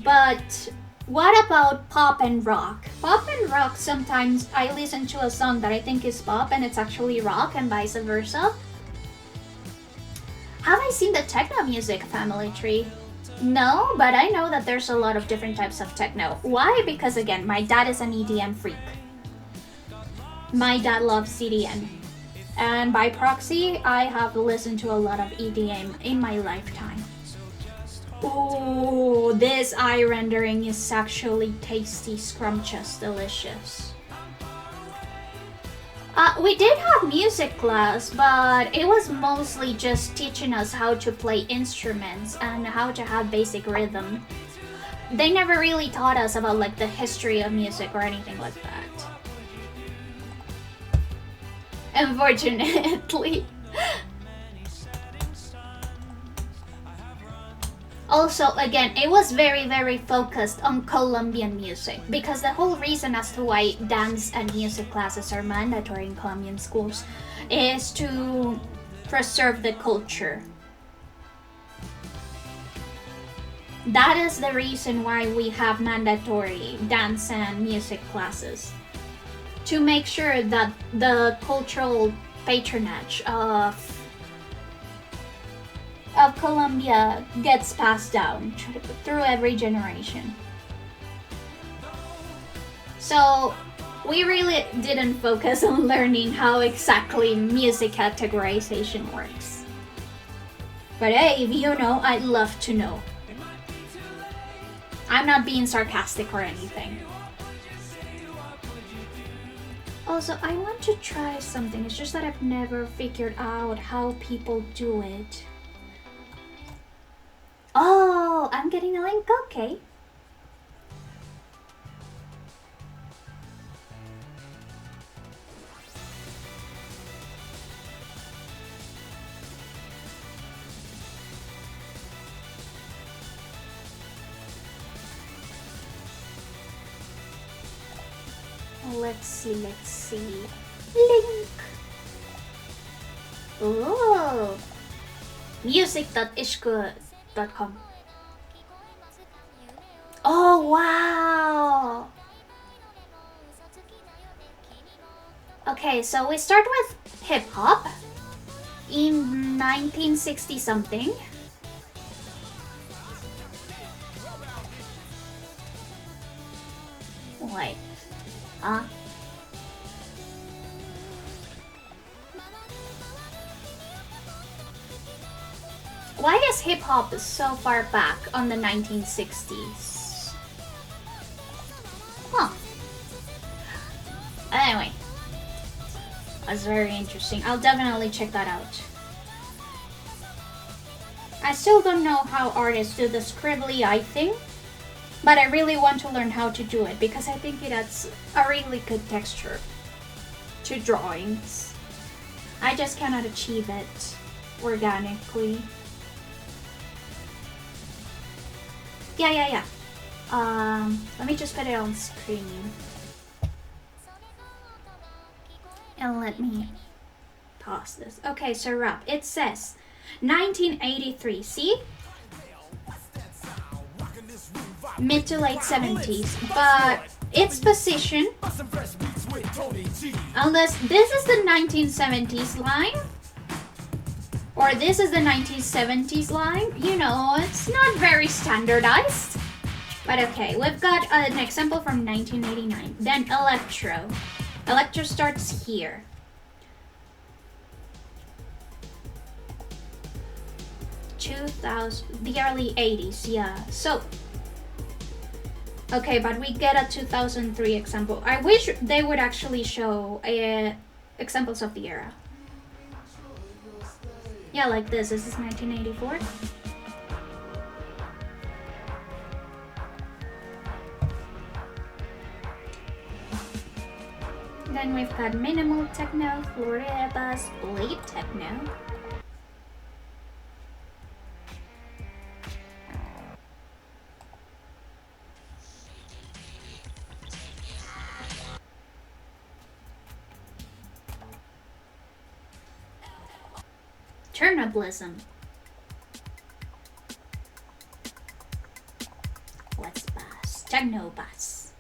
But what about pop and rock? Pop and rock, sometimes I listen to a song that I think is pop and it's actually rock, and vice versa. Have I seen the techno music family tree? No, but I know that there's a lot of different types of techno. Why? Because again, my dad is an EDM freak. My dad loves EDM. And by proxy, I have listened to a lot of EDM in my lifetime. Ooh, this eye rendering is actually tasty, scrumptious, delicious. We did have music class, but it was mostly just teaching us how to play instruments and how to have basic rhythm. They never really taught us about like the history of music or anything like that. Unfortunately. Also, again, it was very, very focused on Colombian music, because the whole reason as to why dance and music classes are mandatory in Colombian schools is to preserve the culture. That is the reason why we have mandatory dance and music classes. To make sure that the cultural patronage of Colombia gets passed down through every generation. So we really didn't focus on learning how exactly music categorization works. But hey, if you know, I'd love to know. I'm not being sarcastic or anything. Also, I want to try something. It's just that I've never figured out how people do it. Oh, I'm getting a link, okay. Let's see. Link. Oh. Music.ishku.com. Oh, wow. Okay, so we start with hip-hop in 1960 something. Wait. Why is hip-hop so far back on the 1960s? Huh. Anyway. That's very interesting. I'll definitely check that out. I still don't know how artists do the scribbly eye thing, but I really want to learn how to do it because I think it adds a really good texture to drawings. I just cannot achieve it organically. Yeah. Let me just put it on screen. And let me pause this. Okay, so wrap. It says 1983. See? Mid to late 70s. But its position, unless this is the 1970s line, or this is the 1970s line, you know, it's not very standardized. But okay, we've got an example from 1989. Then Electro. Electro starts here. The early 80s, yeah. So, okay, but we get a 2003 example. I wish they would actually show examples of the era. Yeah, like this. This is 1984. Then we've got minimal techno, Florida bass, blade techno. Turnablism. Let's bass. Techno bass.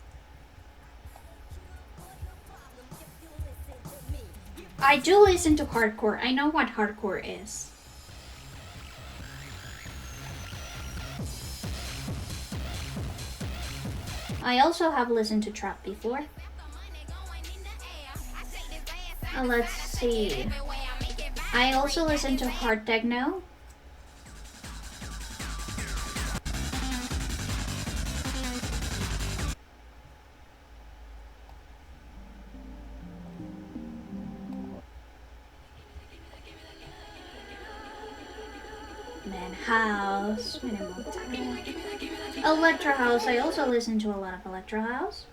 I do listen to hardcore. I know what hardcore is. I also have listened to trap before. Let's see. I also listen to hard techno. Man, house, minimal techno. Electro house. I also listen to a lot of electro house.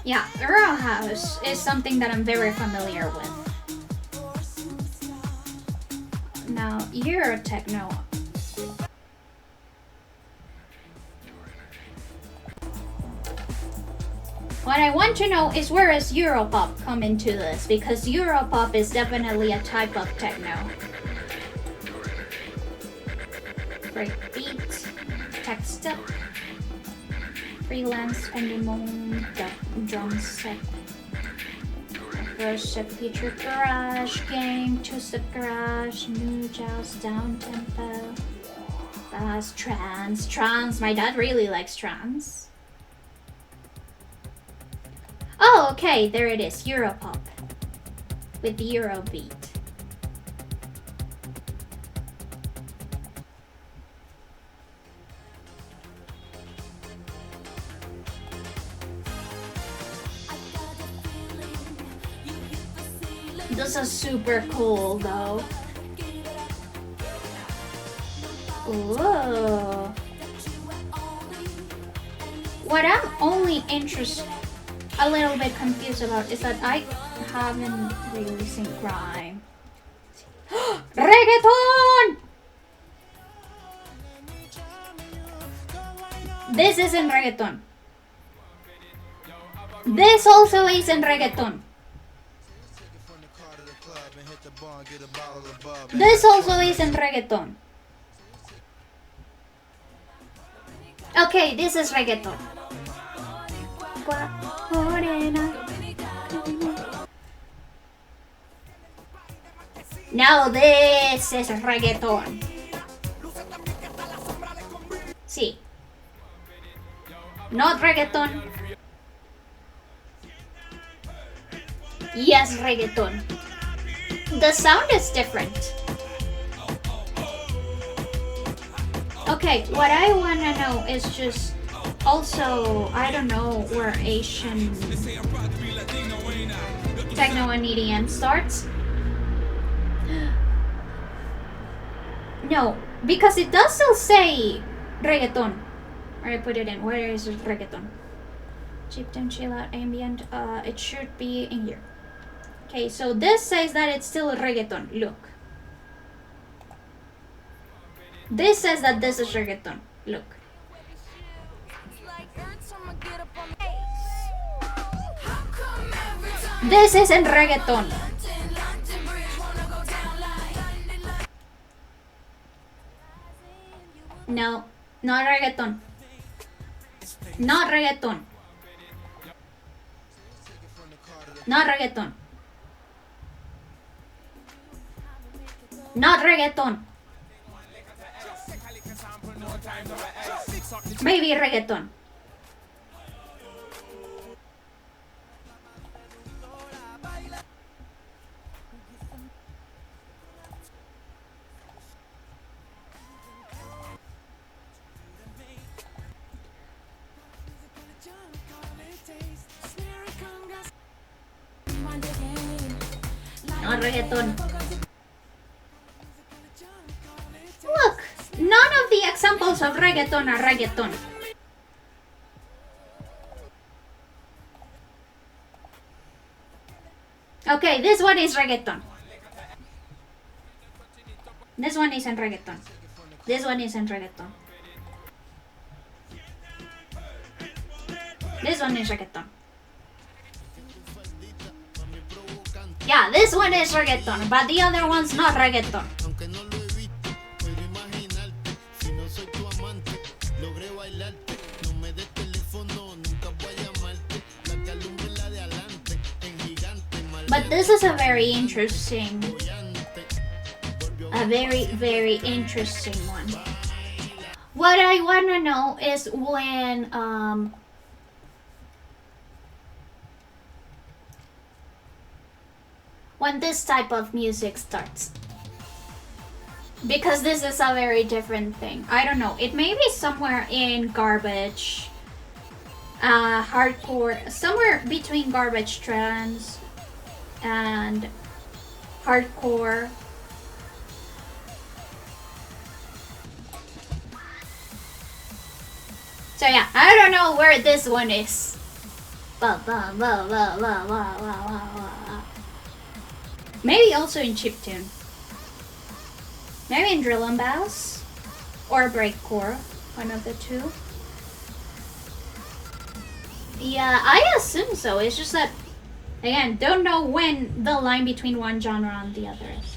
Yeah, Euro house is something that I'm very familiar with. Now, Euro techno. What I want to know is where does Europop come into this? Because Europop is definitely a type of techno. Breakbeat, tech step, freelance, pendulum, drum set, first step feature garage, game, two-step garage, new jazz, down tempo, bass, trance. My dad really likes trance. Oh, okay, there it is, Europop with the Eurobeat. This is super cool though. Whoa. What I'm only a little bit confused about is that I haven't really seen grime. Reggaeton! This isn't reggaeton. This also isn't reggaeton. This also isn't reggaeton. Okay, this is reggaeton. Now this is reggaeton. Sí. Not reggaeton. Yes, reggaeton. The sound is different. Okay, what I wanna know is just also, I don't know where Asian techno and EDM starts. No, because it does still say reggaeton. Or I put it in. Where is reggaeton? Chiptune, chill out, ambient. It should be in here. Okay, so this says that it's still reggaeton. Look. This says that this is reggaeton. Look. This isn't reggaeton. No, not reggaeton. Not reggaeton. Not reggaeton. Not reggaeton. Maybe reggaeton. Not reggaeton. Look, none of the examples of reggaeton are reggaeton. Okay, this one is reggaeton. This one isn't reggaeton. This one isn't reggaeton. This one is reggaeton. Yeah, this one is reggaeton, but the other one's not reggaeton. But this is a very interesting, very interesting one. What I wanna know is when this type of music starts. Because this is a very different thing. I don't know. It may be somewhere in garbage, hardcore, somewhere between garbage trance and hardcore. So yeah, I don't know where this one is. Maybe also in chiptune. Maybe in drill and bass or breakcore, one of the two. Yeah, I assume so. It's just that, again, don't know when the line between one genre and the other is.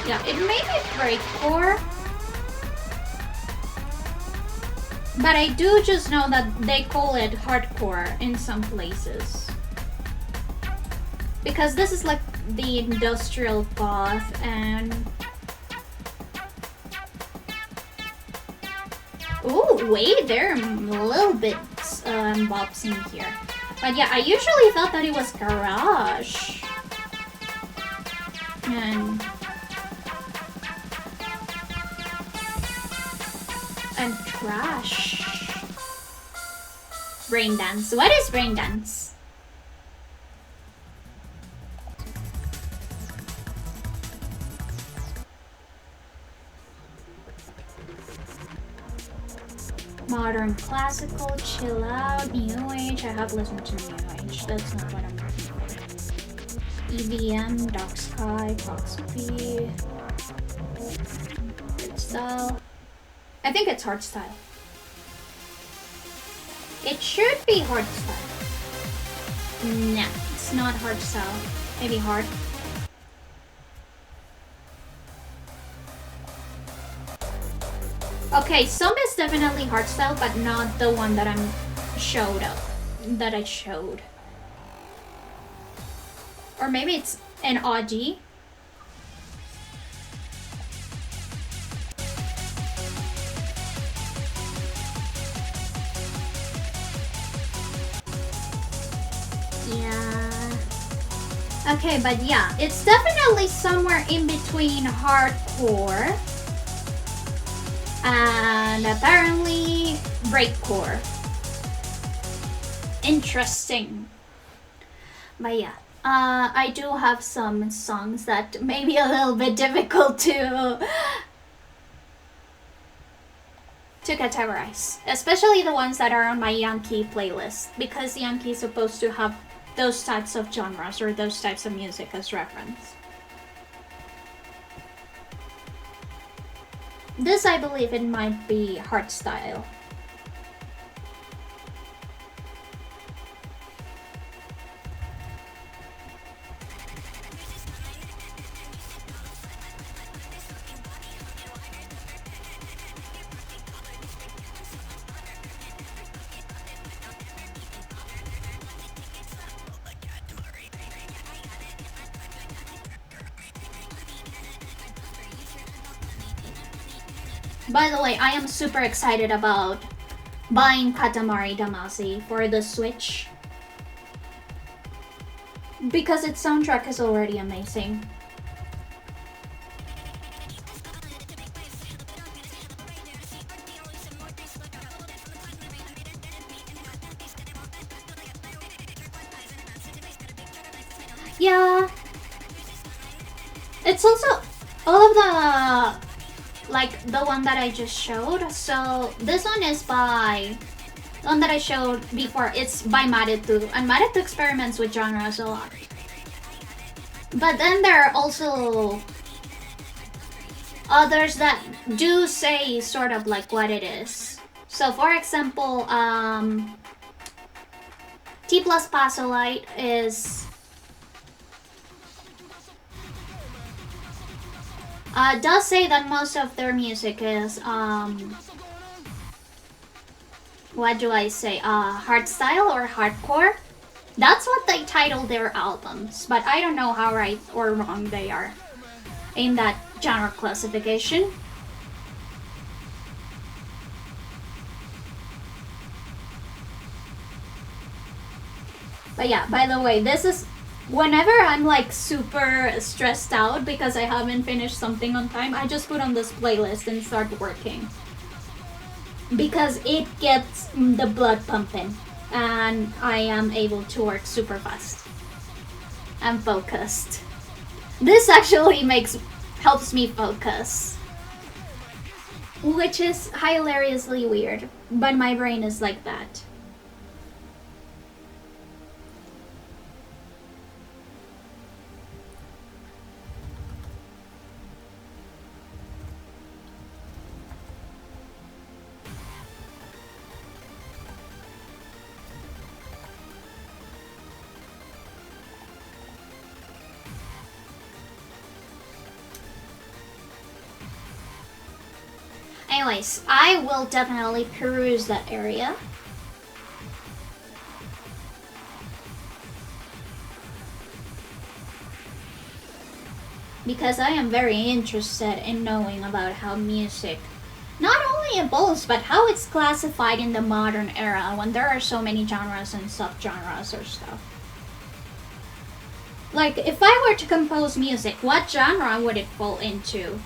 Yeah, it may be breakcore, but I do just know that they call it hardcore in some places. Because this is like the industrial goth and... Ooh, wait, there are a little bit bops in here. But yeah, I usually thought that it was garage. And trash. Brain dance. What is brain dance? Modern classical, chill out, new age. I have listened to new age. That's not what I'm looking for. EVM, dark sky, Fox P. Good style. I think it's hard style. It should be hard style. Nah, it's not hard style. Maybe hard. Okay, some is definitely hard style, but not the one that I showed. Or maybe it's an OG. Okay, but yeah, it's definitely somewhere in between hardcore and apparently breakcore. Interesting. But yeah, I do have some songs that may be a little bit difficult to categorize, especially the ones that are on my Yankee playlist, because Yankee is supposed to have those types of genres or those types of music as reference. This, I believe, it might be hardstyle. By the way, I am super excited about buying Katamari Damacy for the Switch, because its soundtrack is already amazing. Yeah, it's also all of the, like the one that I just showed. So this one is by the one that I showed before. It's by Maretu, and Maretu experiments with genres a lot. But then there are also others that do say sort of like what it is. So for example, T plus Pasolite is does say that most of their music is what do I say, hardstyle or hardcore. That's what they title their albums, but I don't know how right or wrong they are in that genre classification. But yeah, by the way, this is whenever I'm like super stressed out because I haven't finished something on time, I just put on this playlist and start working, because it gets the blood pumping and I am able to work super fast and focused. This actually helps me focus, which is hilariously weird, but my brain is like that. Anyways, I will definitely peruse that area. Because I am very interested in knowing about how music not only evolves, but how it's classified in the modern era when there are so many genres and subgenres or stuff. Like, if I were to compose music, what genre would it fall into?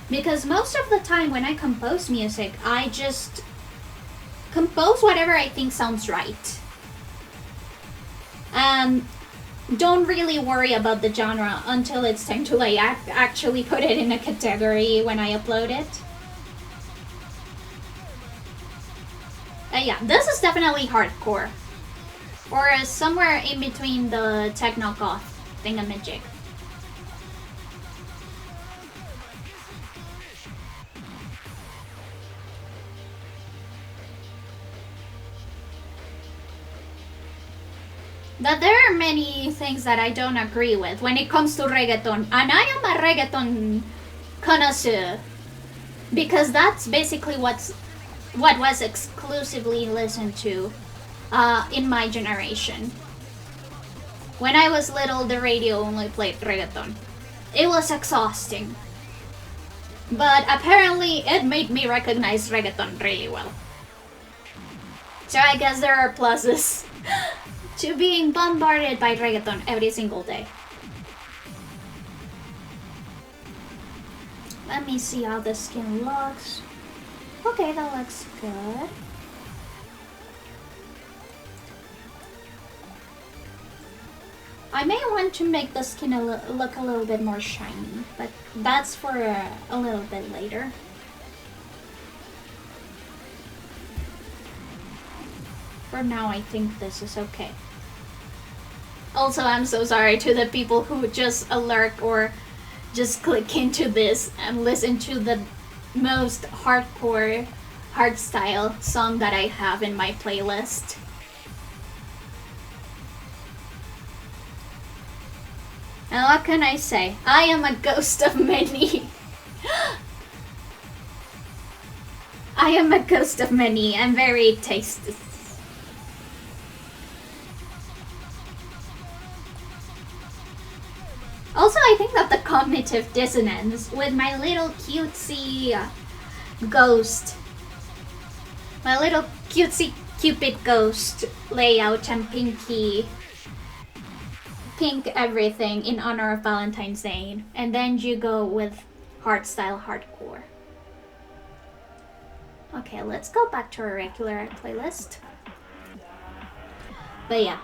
Because most of the time when I compose music, I just compose whatever I think sounds right. Don't really worry about the genre until it's time to like actually put it in a category when I upload it. Yeah, this is definitely hardcore. Or somewhere in between the techno-goth thingamajig. That there are many things that I don't agree with when it comes to reggaeton, and I am a reggaeton connoisseur, because that's basically what was exclusively listened to in my generation. When I was little, the radio only played reggaeton. It was exhausting, but apparently it made me recognize reggaeton really well. So I guess there are pluses to being bombarded by reggaeton every single day. Let me see how the skin looks. Okay, that looks good. I may want to make the skin look a little bit more shiny, but that's for a little bit later. For now, I think this is okay. Also, I'm so sorry to the people who just alert or just click into this and listen to the most hardcore hardstyle song that I have in my playlist. And what can I say? I am a ghost of many. I am a ghost of many. I'm very tasty. Also, I think that the cognitive dissonance with my little cutesy ghost, my little cutesy Cupid ghost layout and pink everything in honor of Valentine's Day, and then you go with hardstyle hardcore. Okay, let's go back to our regular playlist. But yeah.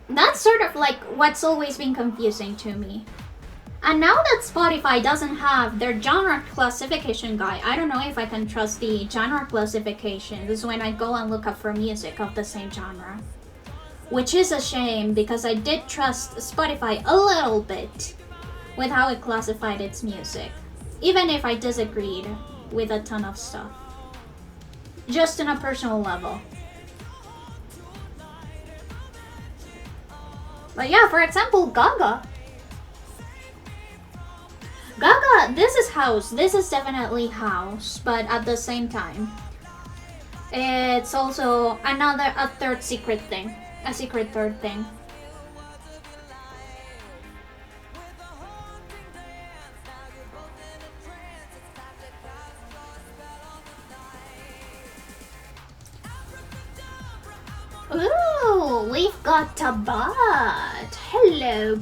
That's sort of like what's always been confusing to me. And now that Spotify doesn't have their genre classification guide, I don't know if I can trust the genre classifications when I go and look up for music of the same genre. Which is a shame because I did trust Spotify a little bit with how it classified its music. Even if I disagreed with a ton of stuff. Just on a personal level. But yeah, for example, Gaga. Gaga, this is house. This is definitely house, but at the same time, it's also a third secret thing. A secret third thing. Ooh, we've got a bot. Hello.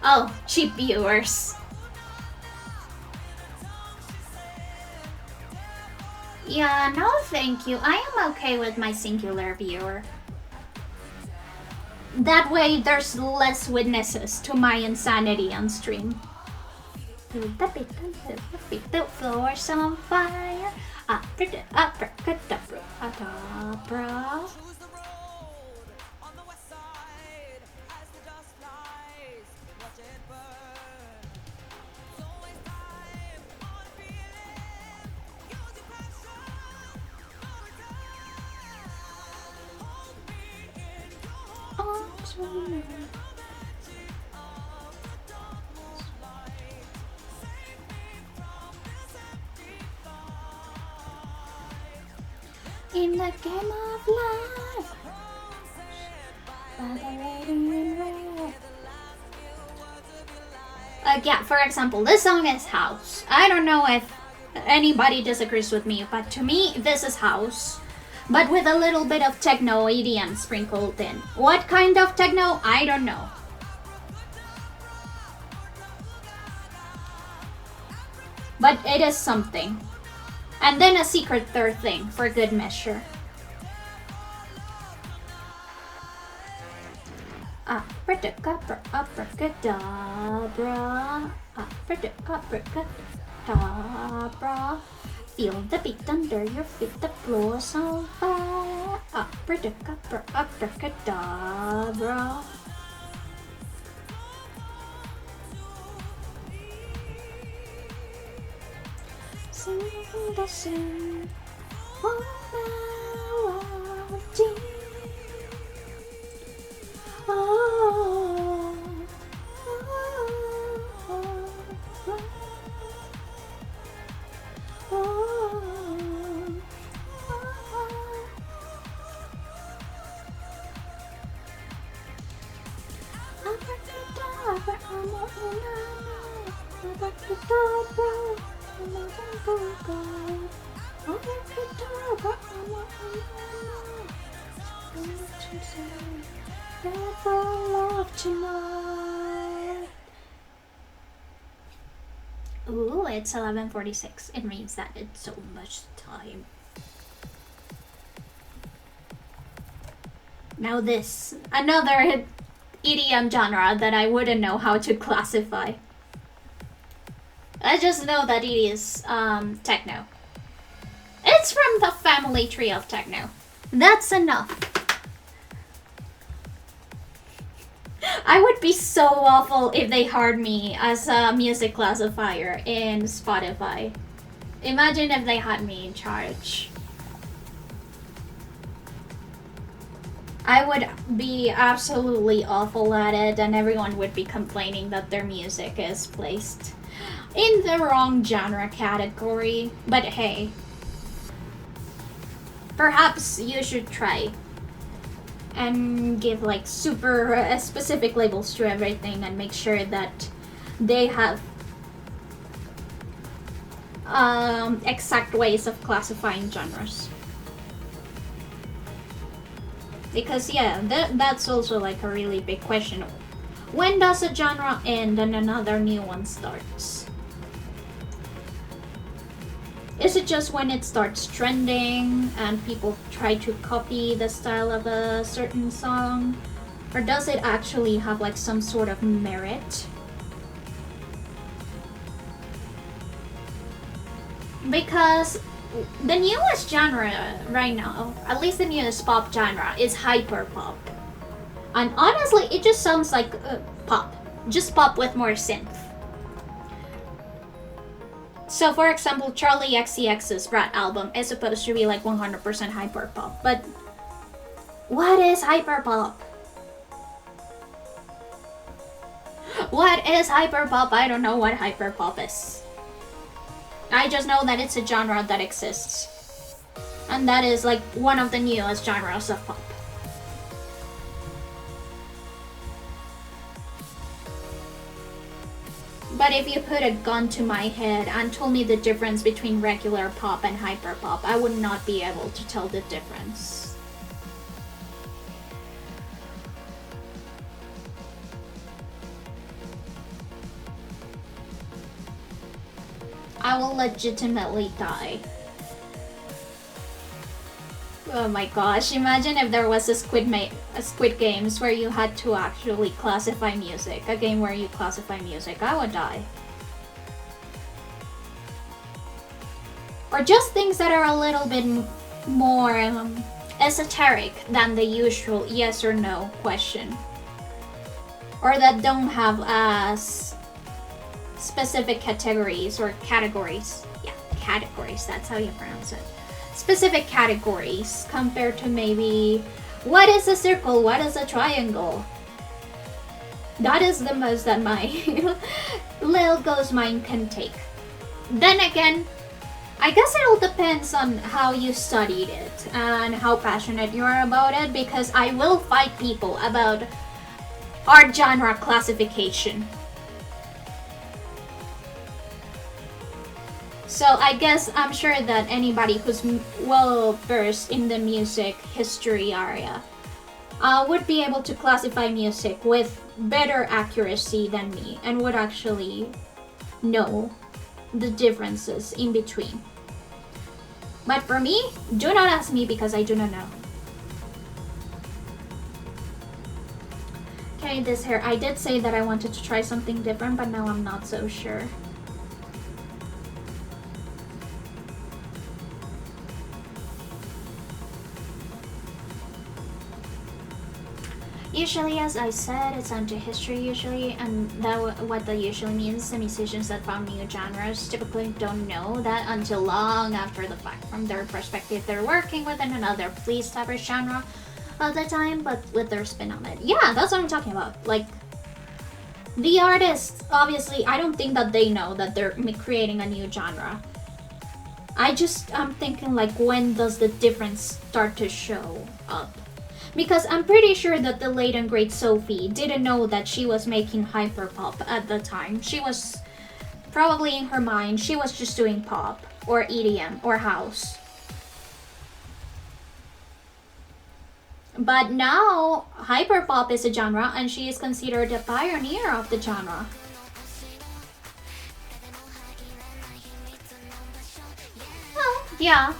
Oh, cheap viewers. Yeah, no thank you. I am okay with my singular viewer. That way there's less witnesses to my insanity on stream. The floor's on fire. Abracadabra. In the game of life, by the lady in red. Yeah, for example, this song is house. I don't know if anybody disagrees with me, but to me, this is house. But with a little bit of techno EDM sprinkled in. What kind of techno? I don't know. But it is something. And then a secret third thing for good measure. Abracadabra, abracadabra, abracadabra. Feel the beat under your feet, the floor's on fire. Abracadabra, abracadabra. Sing the sing, oh melody. Oh, oh, oh, Abracadabra, abracadabra. Never love tonight. it's 11:46. It means that it's so much time. Now this, another EDM genre that I wouldn't know how to classify. I just know that it is techno. It's from the family tree of techno. That's enough. I would be so awful if they hired me as a music classifier in Spotify. Imagine if they had me in charge. I would be absolutely awful at it, and everyone would be complaining that their music is placed in the wrong genre category. But hey, perhaps you should try and give like super specific labels to everything and make sure that they have exact ways of classifying genres. Because yeah, that's also like a really big question. When does a genre end and another new one starts? Is it just when it starts trending and people try to copy the style of a certain song? Or does it actually have like some sort of merit? Because the newest genre right now, at least the newest pop genre, is hyperpop. And honestly, it just sounds like pop. Just pop with more synth. So for example, Charlie XCX's Brat album is supposed to be like 100% hyperpop. But what is hyperpop? What is hyperpop? I don't know what hyperpop is. I just know that it's a genre that exists. And that is like one of the newest genres of pop. But if you put a gun to my head and told me the difference between regular pop and hyperpop, I would not be able to tell the difference. I will legitimately die. Oh my gosh, imagine if there was a Squid Games where you had to actually classify music. A game where you classify music. I would die. Or just things that are a little bit more esoteric than the usual yes or no question. Or that don't have as specific categories or categories. Yeah, categories, that's how you pronounce it. Specific categories compared to maybe what is a circle, what is a triangle. That is the most that my little ghost mind can take. Then again, I guess it all depends on how you studied it and how passionate you are about it, because I will fight people about art genre classification. So I guess I'm sure that anybody who's well versed in the music history area would be able to classify music with better accuracy than me and would actually know the differences in between. But for me, do not ask me because I do not know. Okay, this hair. I did say that I wanted to try something different, but now I'm not so sure. Usually, as I said, it's onto history usually, and what that usually means, the musicians that found new genres typically don't know that until long after the fact. From their perspective, they're working within another pre-established genre all the time, but with their spin on it. Yeah, that's what I'm talking about. Like, the artists, obviously, I don't think that they know that they're creating a new genre. I'm thinking like, when does the difference start to show up? Because I'm pretty sure that the late and great Sophie didn't know that she was making hyperpop at the time. She was probably in her mind, she was just doing pop or EDM or house. But now, hyperpop is a genre and she is considered a pioneer of the genre. Yeah.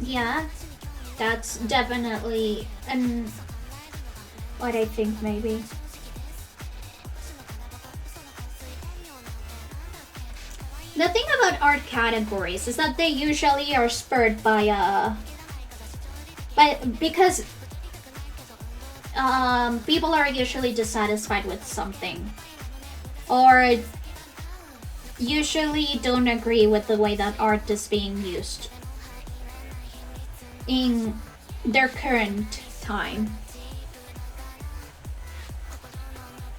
Yeah, that's definitely what I think maybe. The thing about art categories is that they usually are spurred by because people are usually dissatisfied with something, or usually don't agree with the way that art is being used in their current time.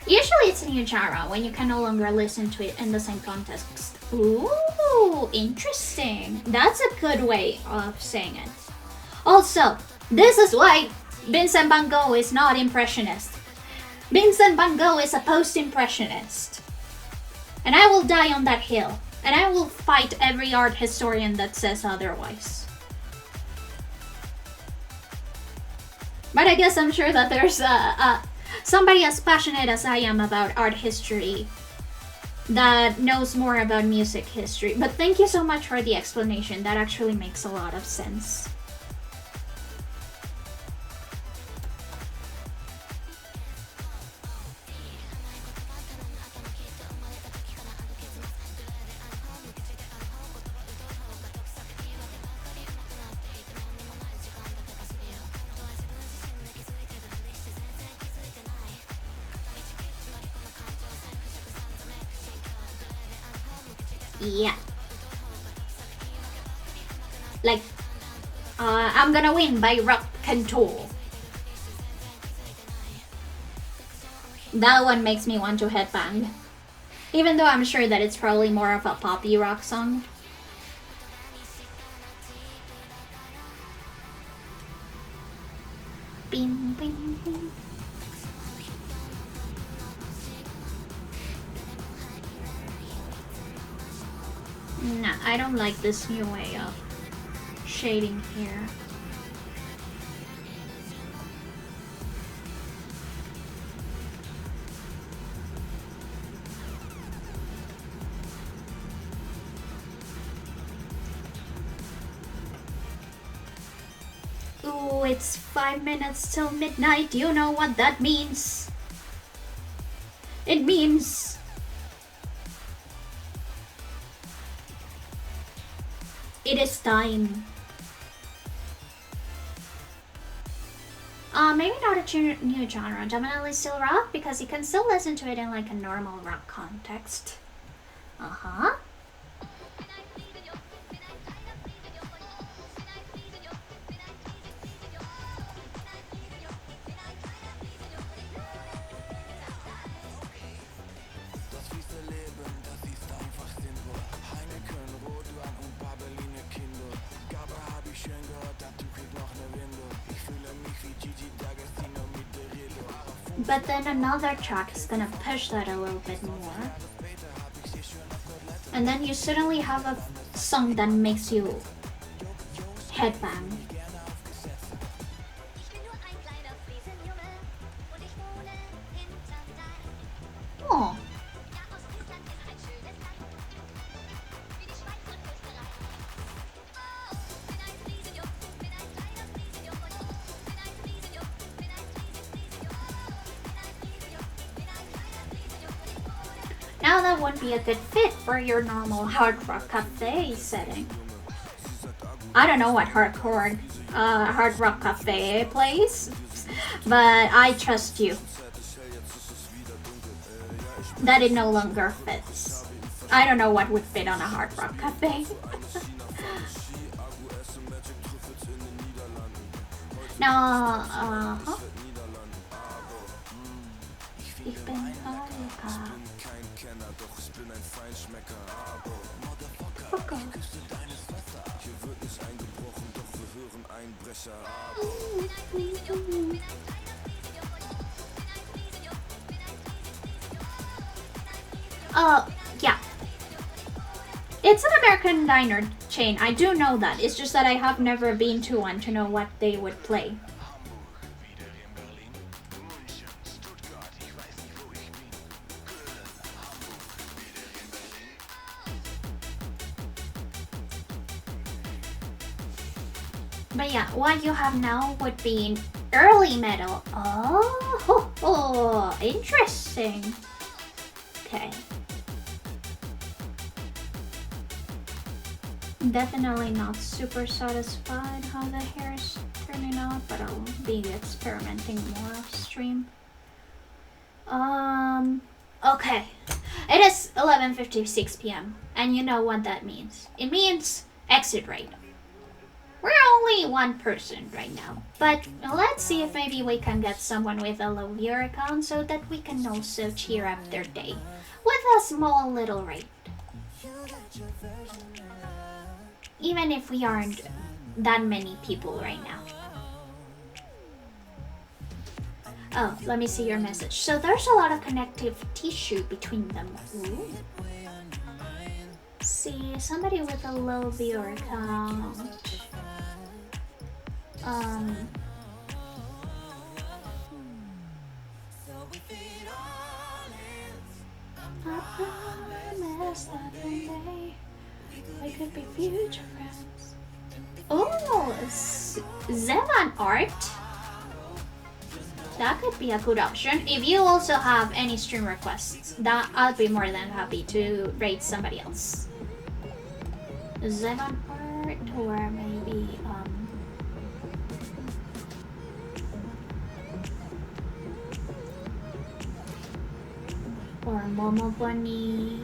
Usually it's a new genre when you can no longer listen to it in the same context. Ooh, interesting. That's a good way of saying it. Also, this is why Vincent van Gogh is not impressionist. Vincent van Gogh is a post-impressionist. And I will die on that hill. And I will fight every art historian that says otherwise. But I guess I'm sure that there's somebody as passionate as I am about art history that knows more about music history. But thank you so much for the explanation. That actually makes a lot of sense. Yeah. Like, I'm gonna win by rock control. That one makes me want to headbang. Even though I'm sure that it's probably more of a poppy rock song. Bing, bing, bing. Nah, I don't like this new way of shading here. Ooh, it's 5 minutes till midnight. You know what that means? It means it is time. Maybe not a new genre, definitely still rock, because you can still listen to it in like a normal rock context. Uh-huh. But then another track is gonna push that a little bit more. And then you suddenly have a song that makes you headbang. Oh. Now that wouldn't be a good fit for your normal hard rock cafe setting. I don't know what hard rock cafe plays, but I trust you that it no longer fits. I don't know what would fit on a hard rock cafe. Now, Ich bin Holger. Yeah. It's an American diner chain. I do know that. It's just that I have never been to one to know what they would play. But yeah, what you have now would be early metal. Oh, interesting. Okay. Definitely not super satisfied how the hair is turning out, but I'll be experimenting more off stream. Okay. It is 11:56 p.m. and you know what that means. It means exit rate. We're only one person right now, but let's see if maybe we can get someone with a low viewer count so that we can also cheer up their day with a small little rate. Even if we aren't that many people right now. Oh, let me see your message. So there's a lot of connective tissue between them. Ooh. See, somebody with a low viewer count. I promise that one day we could be future friends. Oh, Zevan art. That could be a good option. If you also have any stream requests, that I'll be more than happy to rate somebody else. Zevan art, or maybe or Momo Bunny.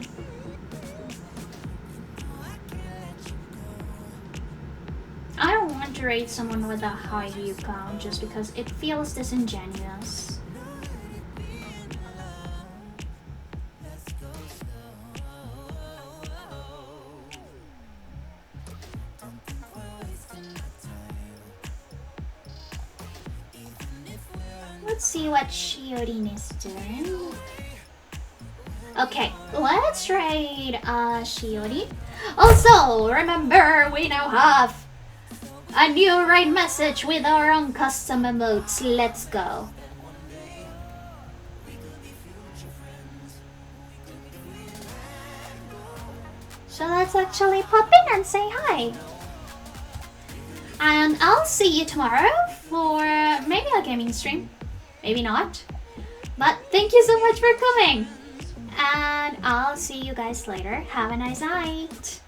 I don't want to rate someone with a high view count just because it feels disingenuous. Let's see what Shiodin is doing. Okay, let's raid Shiodin. Also, remember we now have a new raid message with our own custom emotes. Let's go. So let's actually pop in and say hi. And I'll see you tomorrow for maybe a gaming stream. Maybe not. But thank you so much for coming. And I'll see you guys later. Have a nice night.